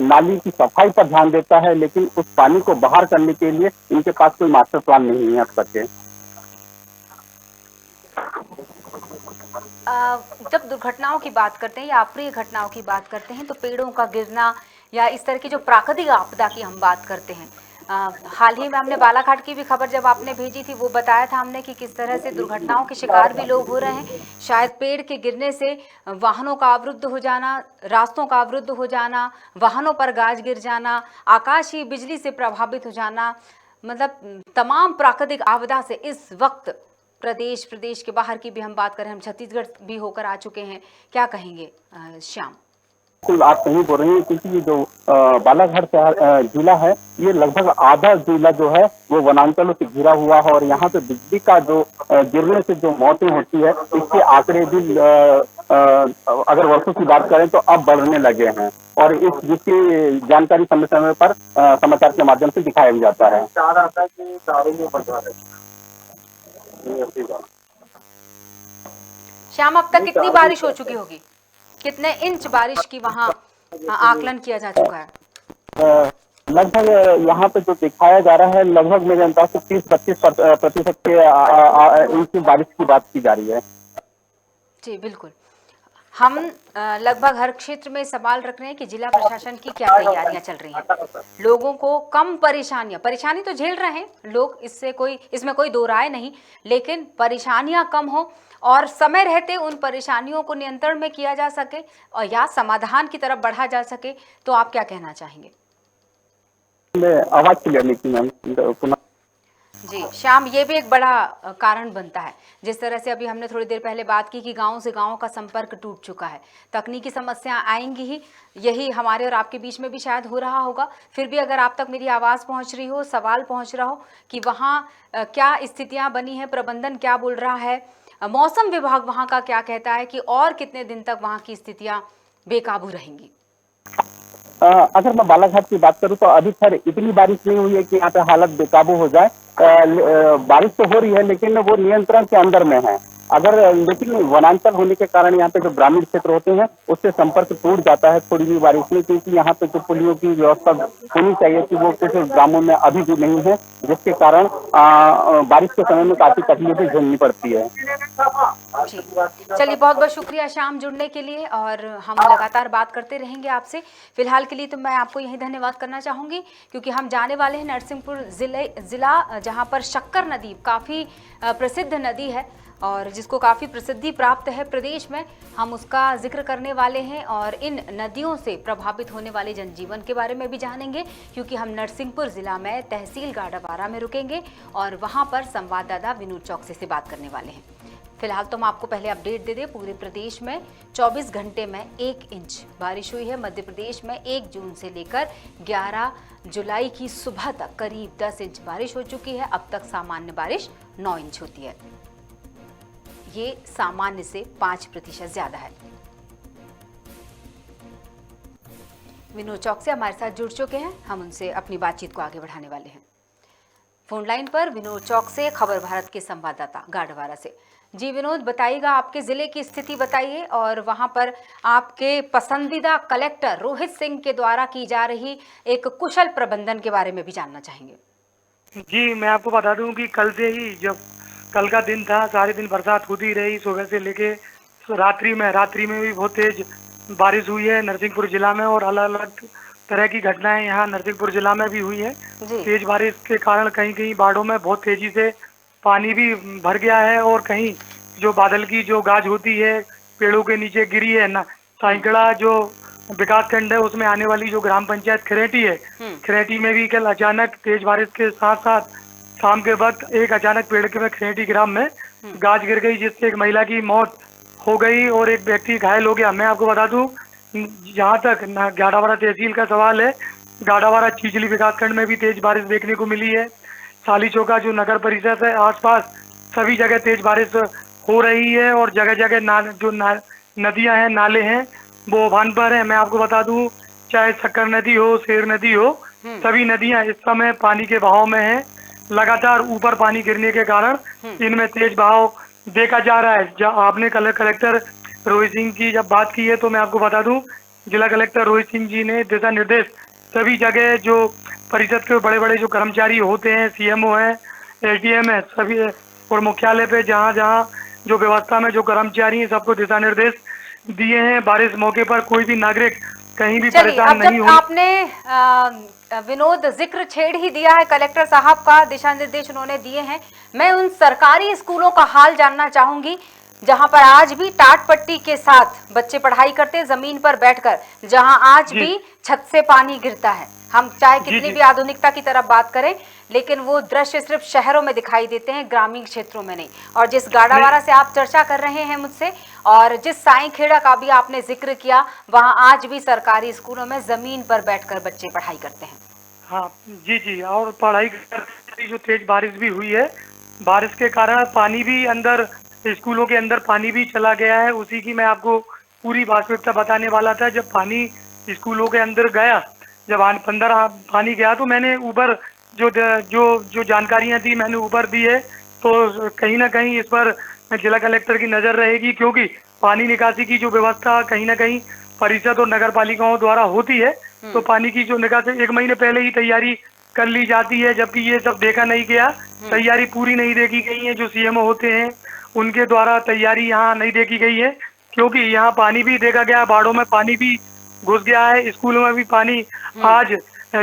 नाली की सफाई पर ध्यान देता है, लेकिन उस पानी को बाहर करने के लिए इनके पास कोई मास्टर प्लान नहीं है अब तक। जब दुर्घटनाओं की बात करते हैं या अप्रिय घटनाओं की बात करते हैं तो पेड़ों का गिरना या इस तरह की जो प्राकृतिक आपदा की हम बात करते हैं, हाल ही में हमने बालाघाट की भी खबर जब आपने भेजी थी वो बताया था हमने कि किस तरह से दुर्घटनाओं के शिकार भी लोग हो रहे हैं। शायद पेड़ के गिरने से वाहनों का अवरुद्ध हो जाना, रास्तों का अवरुद्ध हो जाना, वाहनों पर गाज गिर जाना, आकाशीय बिजली से प्रभावित हो जाना, मतलब तमाम प्राकृतिक आपदा से इस वक्त प्रदेश के बाहर की भी हम बात करें, हम छत्तीसगढ़ भी होकर आ चुके हैं। क्या कहेंगे श्याम? बिल्कुल आप सही बोल रही हैं, क्योंकि ये जो बालाघाट जिला है ये लगभग आधा जिला जो है वो वनांचलों से घिरा हुआ है। और यहाँ पे बिजली का जो गिरने से जो मौतें होती है इसके आंकड़े भी अगर वर्षों की बात करें तो अब बढ़ने लगे हैं। और इस जिसकी जानकारी समय समय पर समाचार के माध्यम से दिखाया भी जाता है। श्याम, अब तक कितनी बारिश हो चुकी होगी? कितने इंच बारिश की वहाँ आकलन किया जा चुका है? लगभग यहाँ पे जो दिखाया जा रहा है लगभग मेरे अंदाज से 30-25% के इंच बारिश की बात की जा रही है। जी बिल्कुल, हम लगभग हर क्षेत्र में सवाल रख रहे हैं कि जिला प्रशासन की क्या तैयारियां चल रही हैं। लोगों को कम परेशानी तो झेल रहे हैं लोग, इसमें कोई दो राय नहीं, लेकिन परेशानियां कम हो और समय रहते उन परेशानियों को नियंत्रण में किया जा सके और या समाधान की तरफ बढ़ा जा सके, तो आप क्या कहना चाहेंगे? आवाज क्लियर नहीं थी मैम। जी श्याम, ये भी एक बड़ा कारण बनता है। जिस तरह से अभी हमने थोड़ी देर पहले बात की कि गांव से गांव का संपर्क टूट चुका है, तकनीकी समस्या आएंगी ही, यही हमारे और आपके बीच में भी शायद हो रहा होगा। फिर भी अगर आप तक मेरी आवाज़ पहुंच रही हो, सवाल पहुंच रहा हो कि वहाँ क्या स्थितियाँ बनी हैं, प्रबंधन क्या बोल रहा है, मौसम विभाग वहाँ का क्या कहता है कि और कितने दिन तक वहाँ की स्थितियाँ बेकाबू रहेंगी? अगर मैं बालाघाट की बात करूं तो अभी खैर इतनी बारिश नहीं हुई है कि यहाँ पे हालत बेकाबू हो जाए। बारिश तो हो रही है लेकिन वो नियंत्रण के अंदर में है। अगर लेकिन वनांचल होने के कारण यहाँ पे जो ग्रामीण क्षेत्र होते हैं उससे संपर्क टूट जाता है थोड़ी भी बारिश में, क्योंकि यहाँ पे जो पुलियों की व्यवस्था होनी चाहिए थी वो कुछ ग्रामों में अभी भी नहीं है, जिसके कारण बारिश के समय में काफी तकलीफें झेलनी पड़ती है। चलिए, बहुत बहुत शुक्रिया शाम जुड़ने के लिए, और हम लगातार बात करते रहेंगे आपसे। फिलहाल के लिए तो मैं आपको यही धन्यवाद करना चाहूँगी, क्योंकि हम जाने वाले हैं नरसिंहपुर ज़िला, जहाँ पर शक्कर नदी काफ़ी प्रसिद्ध नदी है और जिसको काफ़ी प्रसिद्धि प्राप्त है प्रदेश में। हम उसका जिक्र करने वाले हैं और इन नदियों से प्रभावित होने वाले जनजीवन के बारे में भी जानेंगे, क्योंकि हम नरसिंहपुर ज़िला में तहसील गाडावारा में रुकेंगे और वहाँ पर संवाददाता विनोद चौकसी से बात करने वाले हैं। फिलहाल तो हम आपको पहले अपडेट दे दें, पूरे प्रदेश में 24 घंटे में 1 इंच बारिश हुई है। मध्य प्रदेश में 1 जून से लेकर 11 जुलाई की सुबह तक करीब 10 इंच बारिश हो चुकी है। अब तक सामान्य बारिश 9 इंच होती है, ये सामान्य से 5% ज्यादा है। विनोद चौकसी हमारे साथ जुड़ चुके हैं, हम उनसे अपनी बातचीत को आगे बढ़ाने वाले हैं। फोन लाइन पर विनोद चौकसी, खबर भारत के संवाददाता गाडवारा से। जी विनोद, बताइएगा, आपके जिले की स्थिति बताइए और वहां पर आपके पसंदीदा कलेक्टर रोहित सिंह के द्वारा की जा रही एक कुशल प्रबंधन के बारे में भी जानना चाहेंगे। जी, मैं आपको बता दूं कि कल से ही, जब कल का दिन था, सारे दिन बरसात होती रही, सुबह से लेके रात्रि में भी बहुत तेज बारिश हुई है नरसिंहपुर जिला में, और अलग अलग तरह की घटनाएं यहाँ नरसिंहपुर जिला में भी हुई है। तेज बारिश के कारण कहीं कहीं बाढ़ों में बहुत तेजी से पानी भी भर गया है, और कहीं जो बादल की जो गाज होती है पेड़ों के नीचे गिरी है ना। सैंकड़ा जो विकास खंड है उसमें आने वाली जो ग्राम पंचायत खरेटी है, खरेटी में भी कल अचानक तेज बारिश के साथ साथ शाम के वक्त एक अचानक पेड़ के खरेटी ग्राम में गाज गिर गई, जिससे एक महिला की मौत हो गई और एक व्यक्ति घायल हो गया। मैं आपको बता दूं, जहाँ तक गाडावारा तहसील का सवाल है, गाडावारा चीचली विकासखंड में भी तेज बारिश देखने को मिली है। साली चौका जो नगर परिषद है, आसपास सभी जगह तेज बारिश हो रही है और जगह जगह नदियां हैं, नाले हैं, वो उफान पर है। मैं आपको बता दूं, चाहे शक्कर नदी हो, शेर नदी हो, सभी नदियां इस समय पानी के बहाव में हैं। लगातार ऊपर पानी गिरने के कारण इनमें तेज बहाव देखा जा रहा है। आपने कलेक्टर रोहित सिंह की जब बात की है, तो मैं आपको बता दूं, जिला कलेक्टर रोहित सिंह जी ने दिशा निर्देश सभी जगह जो परिषद के बड़े बड़े जो कर्मचारी होते हैं, सीएमओ है, एसडीएम है, सभी और मुख्यालय पे जहाँ जहाँ जो व्यवस्था में जो कर्मचारी हैं, सबको दिशा निर्देश दिए हैं। बारिश मौके पर कोई भी नागरिक कहीं भी परेशान नहीं हो। आपने विनोद जिक्र छेड़ ही दिया है, कलेक्टर साहब का दिशा निर्देश उन्होंने दिए हैं। मैं उन सरकारी स्कूलों का हाल जानना चाहूंगी जहां पर आज भी टाट पट्टी के साथ बच्चे पढ़ाई करते हैं, जमीन पर बैठकर, जहां आज भी छत से पानी गिरता है। हम चाहे कितनी भी आधुनिकता की तरफ बात करें, लेकिन वो दृश्य सिर्फ शहरों में दिखाई देते हैं, ग्रामीण क्षेत्रों में नहीं। और जिस गाडावारा से आप चर्चा कर रहे हैं मुझसे, और जिस साईखेड़ा का भी आपने जिक्र किया, वहां आज भी सरकारी स्कूलों में जमीन पर बैठकर बच्चे पढ़ाई करते हैं। हाँ जी, और पढ़ाई करते जो तेज बारिश भी हुई है, बारिश के कारण पानी भी अंदर, स्कूलों के अंदर पानी भी चला गया है। उसी की मैं आपको पूरी वास्तविकता बताने वाला था। जब पानी स्कूलों के अंदर गया, जब अंदर पानी गया, तो मैंने ऊपर जो जानकारियां थी मैंने ऊपर दी है। तो कहीं ना कहीं इस पर जिला कलेक्टर की नजर रहेगी, क्योंकि पानी निकासी की जो व्यवस्था कहीं ना कहीं परिषद और नगर पालिकाओं द्वारा होती है, तो पानी की जो निकासी 1 महीने पहले ही तैयारी कर ली जाती है, जबकि ये सब देखा नहीं गया, तैयारी पूरी नहीं देखी गई है। जो सीएमओ होते हैं उनके द्वारा तैयारी यहाँ नहीं देखी गई है, क्योंकि यहाँ पानी भी देखा गया, बाढ़ों में पानी भी घुस गया है, स्कूलों में भी पानी आज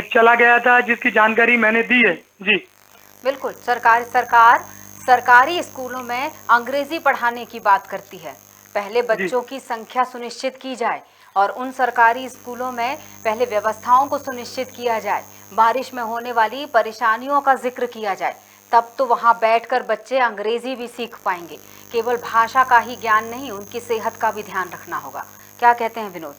चला गया था, जिसकी जानकारी मैंने दी है। जी बिल्कुल, सरकारी स्कूलों में अंग्रेजी पढ़ाने की बात करती है। पहले बच्चों की संख्या सुनिश्चित की जाए और उन सरकारी स्कूलों में पहले व्यवस्थाओं को सुनिश्चित किया जाए, बारिश में होने वाली परेशानियों का जिक्र किया जाए, तब तो वहां बैठकर बच्चे अंग्रेजी भी सीख पाएंगे। केवल भाषा का ही ज्ञान नहीं, उनकी सेहत का भी ध्यान रखना होगा। क्या कहते हैं विनोद?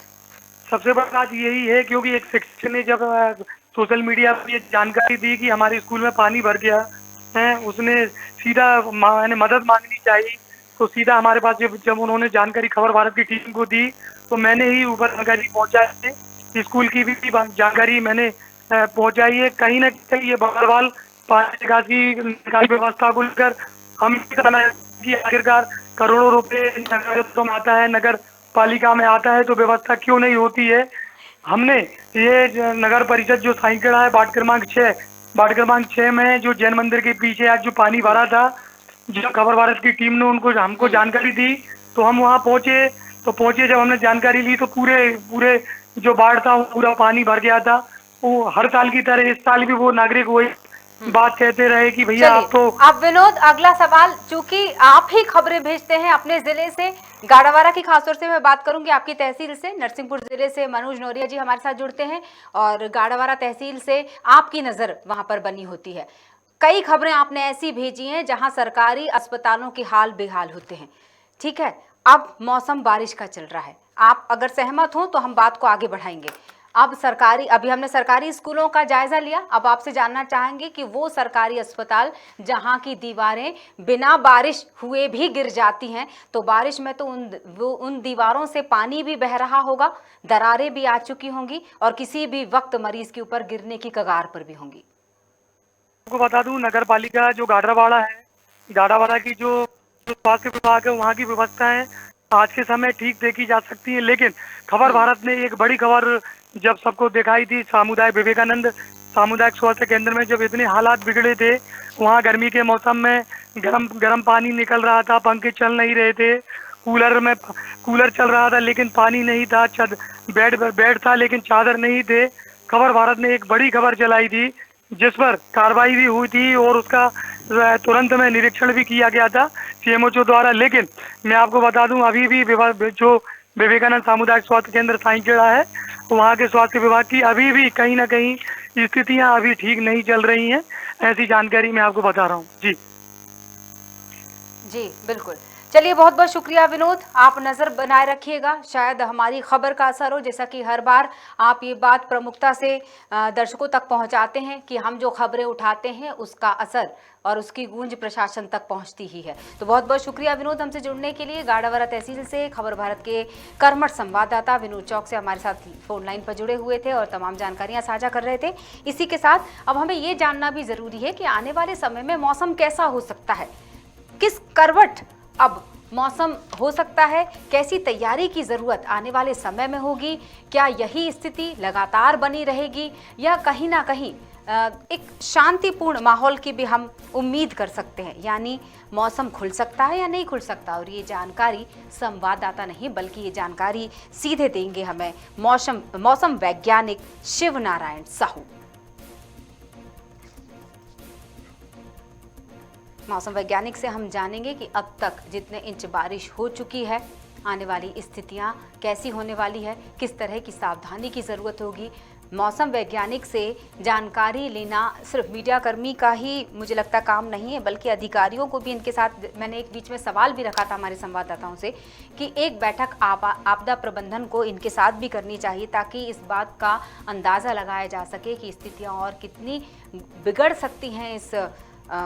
सबसे बड़ी बात यही है, क्योंकि एक शिक्षक ने जब सोशल मीडिया पर ये जानकारी दी कि हमारे स्कूल में पानी भर गया है, उसने सीधा मदद मांगनी चाहिए, तो सीधा हमारे पास जब उन्होंने जानकारी खबर भारत की टीम को दी, तो मैंने ही ऊपर जानकारी पहुंचाई है। स्कूल की भी जानकारी मैंने पहुंचाई है। कहीं ना कहीं ये बगरवाल पानी निकासी व्यवस्था को लेकर हम कि आखिरकार करोड़ों रुपए नगर में आता है, नगर पालिका में आता है, तो व्यवस्था क्यों नहीं होती है। हमने ये नगर परिषद जो साइकिड़ा है वार्ड क्रमांक 6 में जो जैन मंदिर के पीछे आज जो पानी भरा था, जो खबर भारत की टीम ने हमको जानकारी दी, तो हम वहाँ पहुंचे जब हमने जानकारी ली तो पूरे जो बाढ़ था वो पूरा पानी भर गया था। वो हर साल की तरह इस साल भी वो नागरिक वही बात कहते रहे कि भैया आप तो। अब विनोद, अगला सवाल, चूंकि आप ही खबरें भेजते हैं अपने जिले से, गाड़ावारा की खासतौर से मैं बात करूंगी, आपकी तहसील से, नरसिंहपुर जिले से मनोज नौरिया जी हमारे साथ जुड़ते हैं और गाड़ावारा तहसील से आपकी नजर वहां पर बनी होती है। कई खबरें आपने ऐसी भेजी हैं जहां सरकारी अस्पतालों के हाल बेहाल होते हैं। ठीक है, अब मौसम बारिश का चल रहा है, आप अगर सहमत हो तो हम बात को आगे बढ़ाएंगे। अब अभी हमने सरकारी स्कूलों का जायजा लिया, अब आपसे जानना चाहेंगे कि वो सरकारी अस्पताल जहां की दीवारें बिना बारिश हुए भी गिर जाती हैं, तो बारिश में तो उन दीवारों से पानी भी बह रहा होगा, दरारें भी आ चुकी होंगी और किसी भी वक्त मरीज के ऊपर गिरने की कगार पर भी होंगी। आपको बता दूं, नगर पालिका जो गाड़ावाड़ा की जो स्वास्थ्य विभाग है वहाँ की व्यवस्थाएं आज के समय ठीक देखी जा सकती है, लेकिन खबर भारत ने एक बड़ी खबर जब सबको दिखाई थी, विवेकानंद सामुदायिक स्वास्थ्य केंद्र में जब इतने हालात बिगड़े थे, वहाँ गर्मी के मौसम में गर्म पानी निकल रहा था, पंखे चल नहीं रहे थे, कूलर चल रहा था लेकिन पानी नहीं था, बेड था लेकिन चादर नहीं थे। खबर भारत ने एक बड़ी खबर चलाई थी जिस पर कार्रवाई भी हुई थी और उसका तुरंत में निरीक्षण भी किया गया था सीएमओ द्वारा। लेकिन मैं आपको बता दूं, अभी भी जो विवेकानंद सामुदायिक स्वास्थ्य केंद्र साइकिड़ा है, वहाँ के स्वास्थ्य विभाग की अभी भी कहीं ना कहीं स्थितियां अभी ठीक नहीं चल रही हैं, ऐसी जानकारी मैं आपको बता रहा हूँ। जी बिल्कुल। चलिए, बहुत बहुत शुक्रिया विनोद, आप नज़र बनाए रखिएगा, शायद हमारी खबर का असर हो। जैसा कि हर बार आप ये बात प्रमुखता से दर्शकों तक पहुंचाते हैं कि हम जो खबरें उठाते हैं उसका असर और उसकी गूंज प्रशासन तक पहुंचती ही है। तो बहुत बहुत शुक्रिया विनोद हमसे जुड़ने के लिए। गाड़ावारा तहसील से खबर भारत के कर्मठ संवाददाता विनोद चौक से हमारे साथ फोन लाइन पर जुड़े हुए थे और तमाम जानकारियां साझा कर रहे थे। इसी के साथ अब हमें ये जानना भी ज़रूरी है कि आने वाले समय में मौसम कैसा हो सकता है, किस करवट अब मौसम हो सकता है, कैसी तैयारी की ज़रूरत आने वाले समय में होगी, क्या यही स्थिति लगातार बनी रहेगी या कहीं ना कहीं एक शांतिपूर्ण माहौल की भी हम उम्मीद कर सकते हैं, यानी मौसम खुल सकता है या नहीं खुल सकता। और ये जानकारी संवाददाता नहीं बल्कि ये जानकारी सीधे देंगे हमें मौसम वैज्ञानिक शिव नारायण साहू। मौसम वैज्ञानिक से हम जानेंगे कि अब तक जितने इंच बारिश हो चुकी है, आने वाली स्थितियां कैसी होने वाली है, किस तरह की सावधानी की ज़रूरत होगी। मौसम वैज्ञानिक से जानकारी लेना सिर्फ मीडिया कर्मी का ही मुझे लगता काम नहीं है, बल्कि अधिकारियों को भी इनके साथ, मैंने एक बीच में सवाल भी रखा था हमारे संवाददाताओं से कि एक बैठक आपदा प्रबंधन को इनके साथ भी करनी चाहिए ताकि इस बात का अंदाज़ा लगाया जा सके कि स्थितियाँ और कितनी बिगड़ सकती हैं इस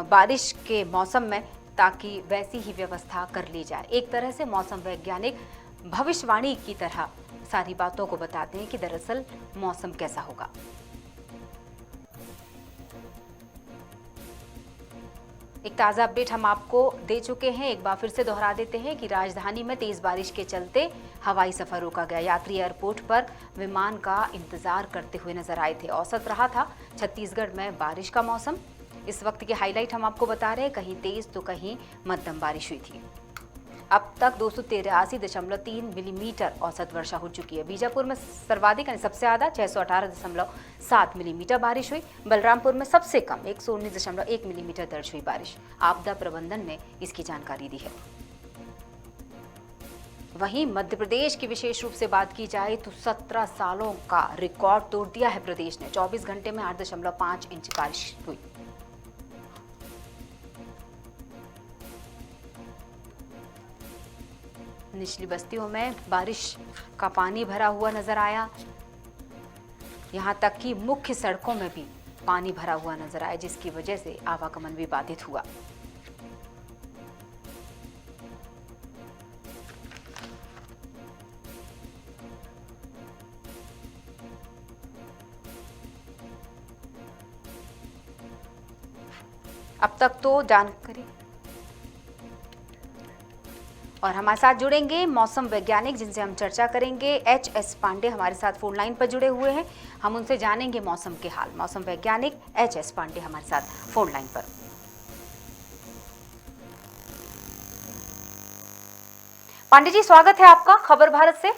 बारिश के मौसम में, ताकि वैसी ही व्यवस्था कर ली जाए। एक तरह से मौसम वैज्ञानिक भविष्यवाणी की तरह सारी बातों को बताते हैं कि दरअसल मौसम कैसा होगा। एक ताज़ा अपडेट हम आपको दे चुके हैं, एक बार फिर से दोहरा देते हैं कि राजधानी में तेज बारिश के चलते हवाई सफर रोका गया। यात्री एयरपोर्ट पर विमान का इंतजार करते हुए नजर आए थे। औसत रहा था छत्तीसगढ़ में बारिश का मौसम। इस वक्त के हाईलाइट हम आपको बता रहे हैं, कहीं तेज तो कहीं मध्यम बारिश हुई थी। अब तक 283.3 मिलीमीटर औसत वर्षा हो चुकी है। बीजापुर में सर्वाधिक यानी सबसे ज़्यादा 618.7 मिलीमीटर बारिश हुई। बलरामपुर में सबसे कम 119.1 मिलीमीटर दर्ज हुई बारिश। आपदा प्रबंधन ने इसकी जानकारी दी है। वहीं मध्य प्रदेश की विशेष रूप से बात की जाए तो 17 सालों का रिकॉर्ड तोड़ दिया है प्रदेश ने। 24 घंटे में 8.5 इंच बारिश हुई। निचली बस्तियों में बारिश का पानी भरा हुआ नजर आया, यहां तक कि मुख्य सड़कों में भी पानी भरा हुआ नजर आया, जिसकी वजह से आवागमन भी बाधित हुआ। अब तक तो जानकारी और हमारे साथ जुड़ेंगे मौसम वैज्ञानिक जिनसे हम चर्चा करेंगे। एच.एस. पांडे हमारे साथ फोन लाइन पर जुड़े हुए हैं, हम उनसे जानेंगे मौसम के हाल। मौसम वैज्ञानिक एच.एस. पांडे हमारे साथ फोन लाइन पर। पांडे जी, स्वागत है आपका खबर भारत से।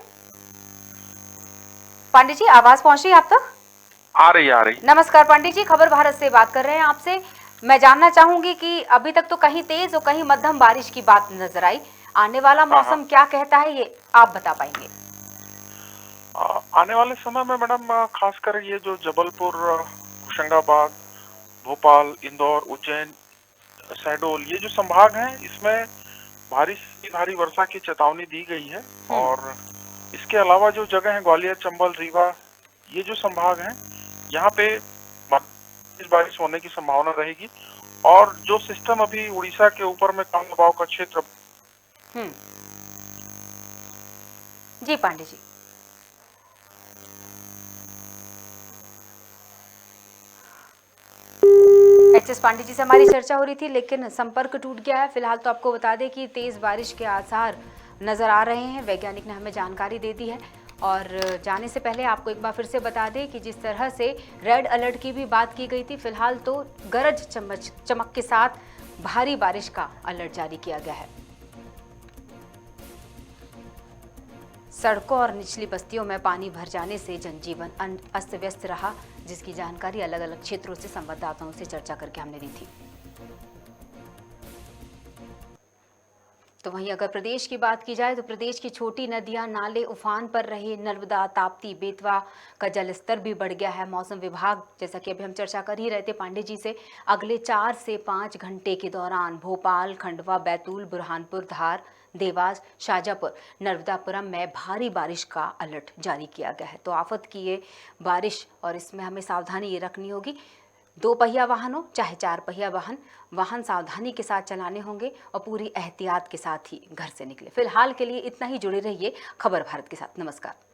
पांडे जी, आवाज पहुंच रही है आप तक? आ रही। नमस्कार पांडे जी, खबर भारत से बात कर रहे हैं आपसे। मैं जानना चाहूंगी कि अभी तक तो कहीं तेज और कहीं मध्यम बारिश की बात नजर आई, आने वाला मौसम क्या कहता है ये आप बता पाएंगे? आने वाले समय में मैडम खासकर ये जो जबलपुर, होशंगाबाद, भोपाल, इंदौर, उज्जैन, शहडोल, ये जो संभाग हैं इसमें भारी वर्षा की चेतावनी दी गई है। और इसके अलावा जो जगह है ग्वालियर, चंबल, रीवा, ये जो संभाग हैं यहाँ पे बारिश होने की संभावना रहेगी। और जो सिस्टम अभी उड़ीसा के ऊपर में कम दबाव का क्षेत्र। जी पांडे जी, एच.एस. पांडे जी से हमारी चर्चा हो रही थी लेकिन संपर्क टूट गया है। फिलहाल तो आपको बता दें कि तेज बारिश के आसार नजर आ रहे हैं, वैज्ञानिक ने हमें जानकारी दे दी है। और जाने से पहले आपको एक बार फिर से बता दें कि जिस तरह से रेड अलर्ट की भी बात की गई थी, फिलहाल तो गरज चमक के साथ भारी बारिश का अलर्ट जारी किया गया है। सड़कों और निचली बस्तियों में पानी भर जाने से जनजीवन अस्त व्यस्त रहा, जिसकी जानकारी अलग अलग क्षेत्रों से संवाददाताओं से चर्चा करके हमने दी थी। तो वहीं अगर प्रदेश की बात की जाए तो प्रदेश की छोटी नदियां, नाले उफान पर रहे। नर्मदा, ताप्ती, बेतवा का जलस्तर भी बढ़ गया है। मौसम विभाग, जैसा कि अभी हम चर्चा कर ही रहे थे पांडे जी से, अगले 4 से 5 घंटे के दौरान भोपाल, खंडवा, बैतूल, बुरहानपुर, धार, देवास, शाजापुर, नर्मदापुरम में भारी बारिश का अलर्ट जारी किया गया है। तो आफत की ये बारिश, और इसमें हमें सावधानी ये रखनी होगी, 2 पहिया वाहनों चाहे 4 पहिया वाहन सावधानी के साथ चलाने होंगे और पूरी एहतियात के साथ ही घर से निकले। फिलहाल के लिए इतना ही, जुड़े रहिए खबर भारत के साथ। नमस्कार।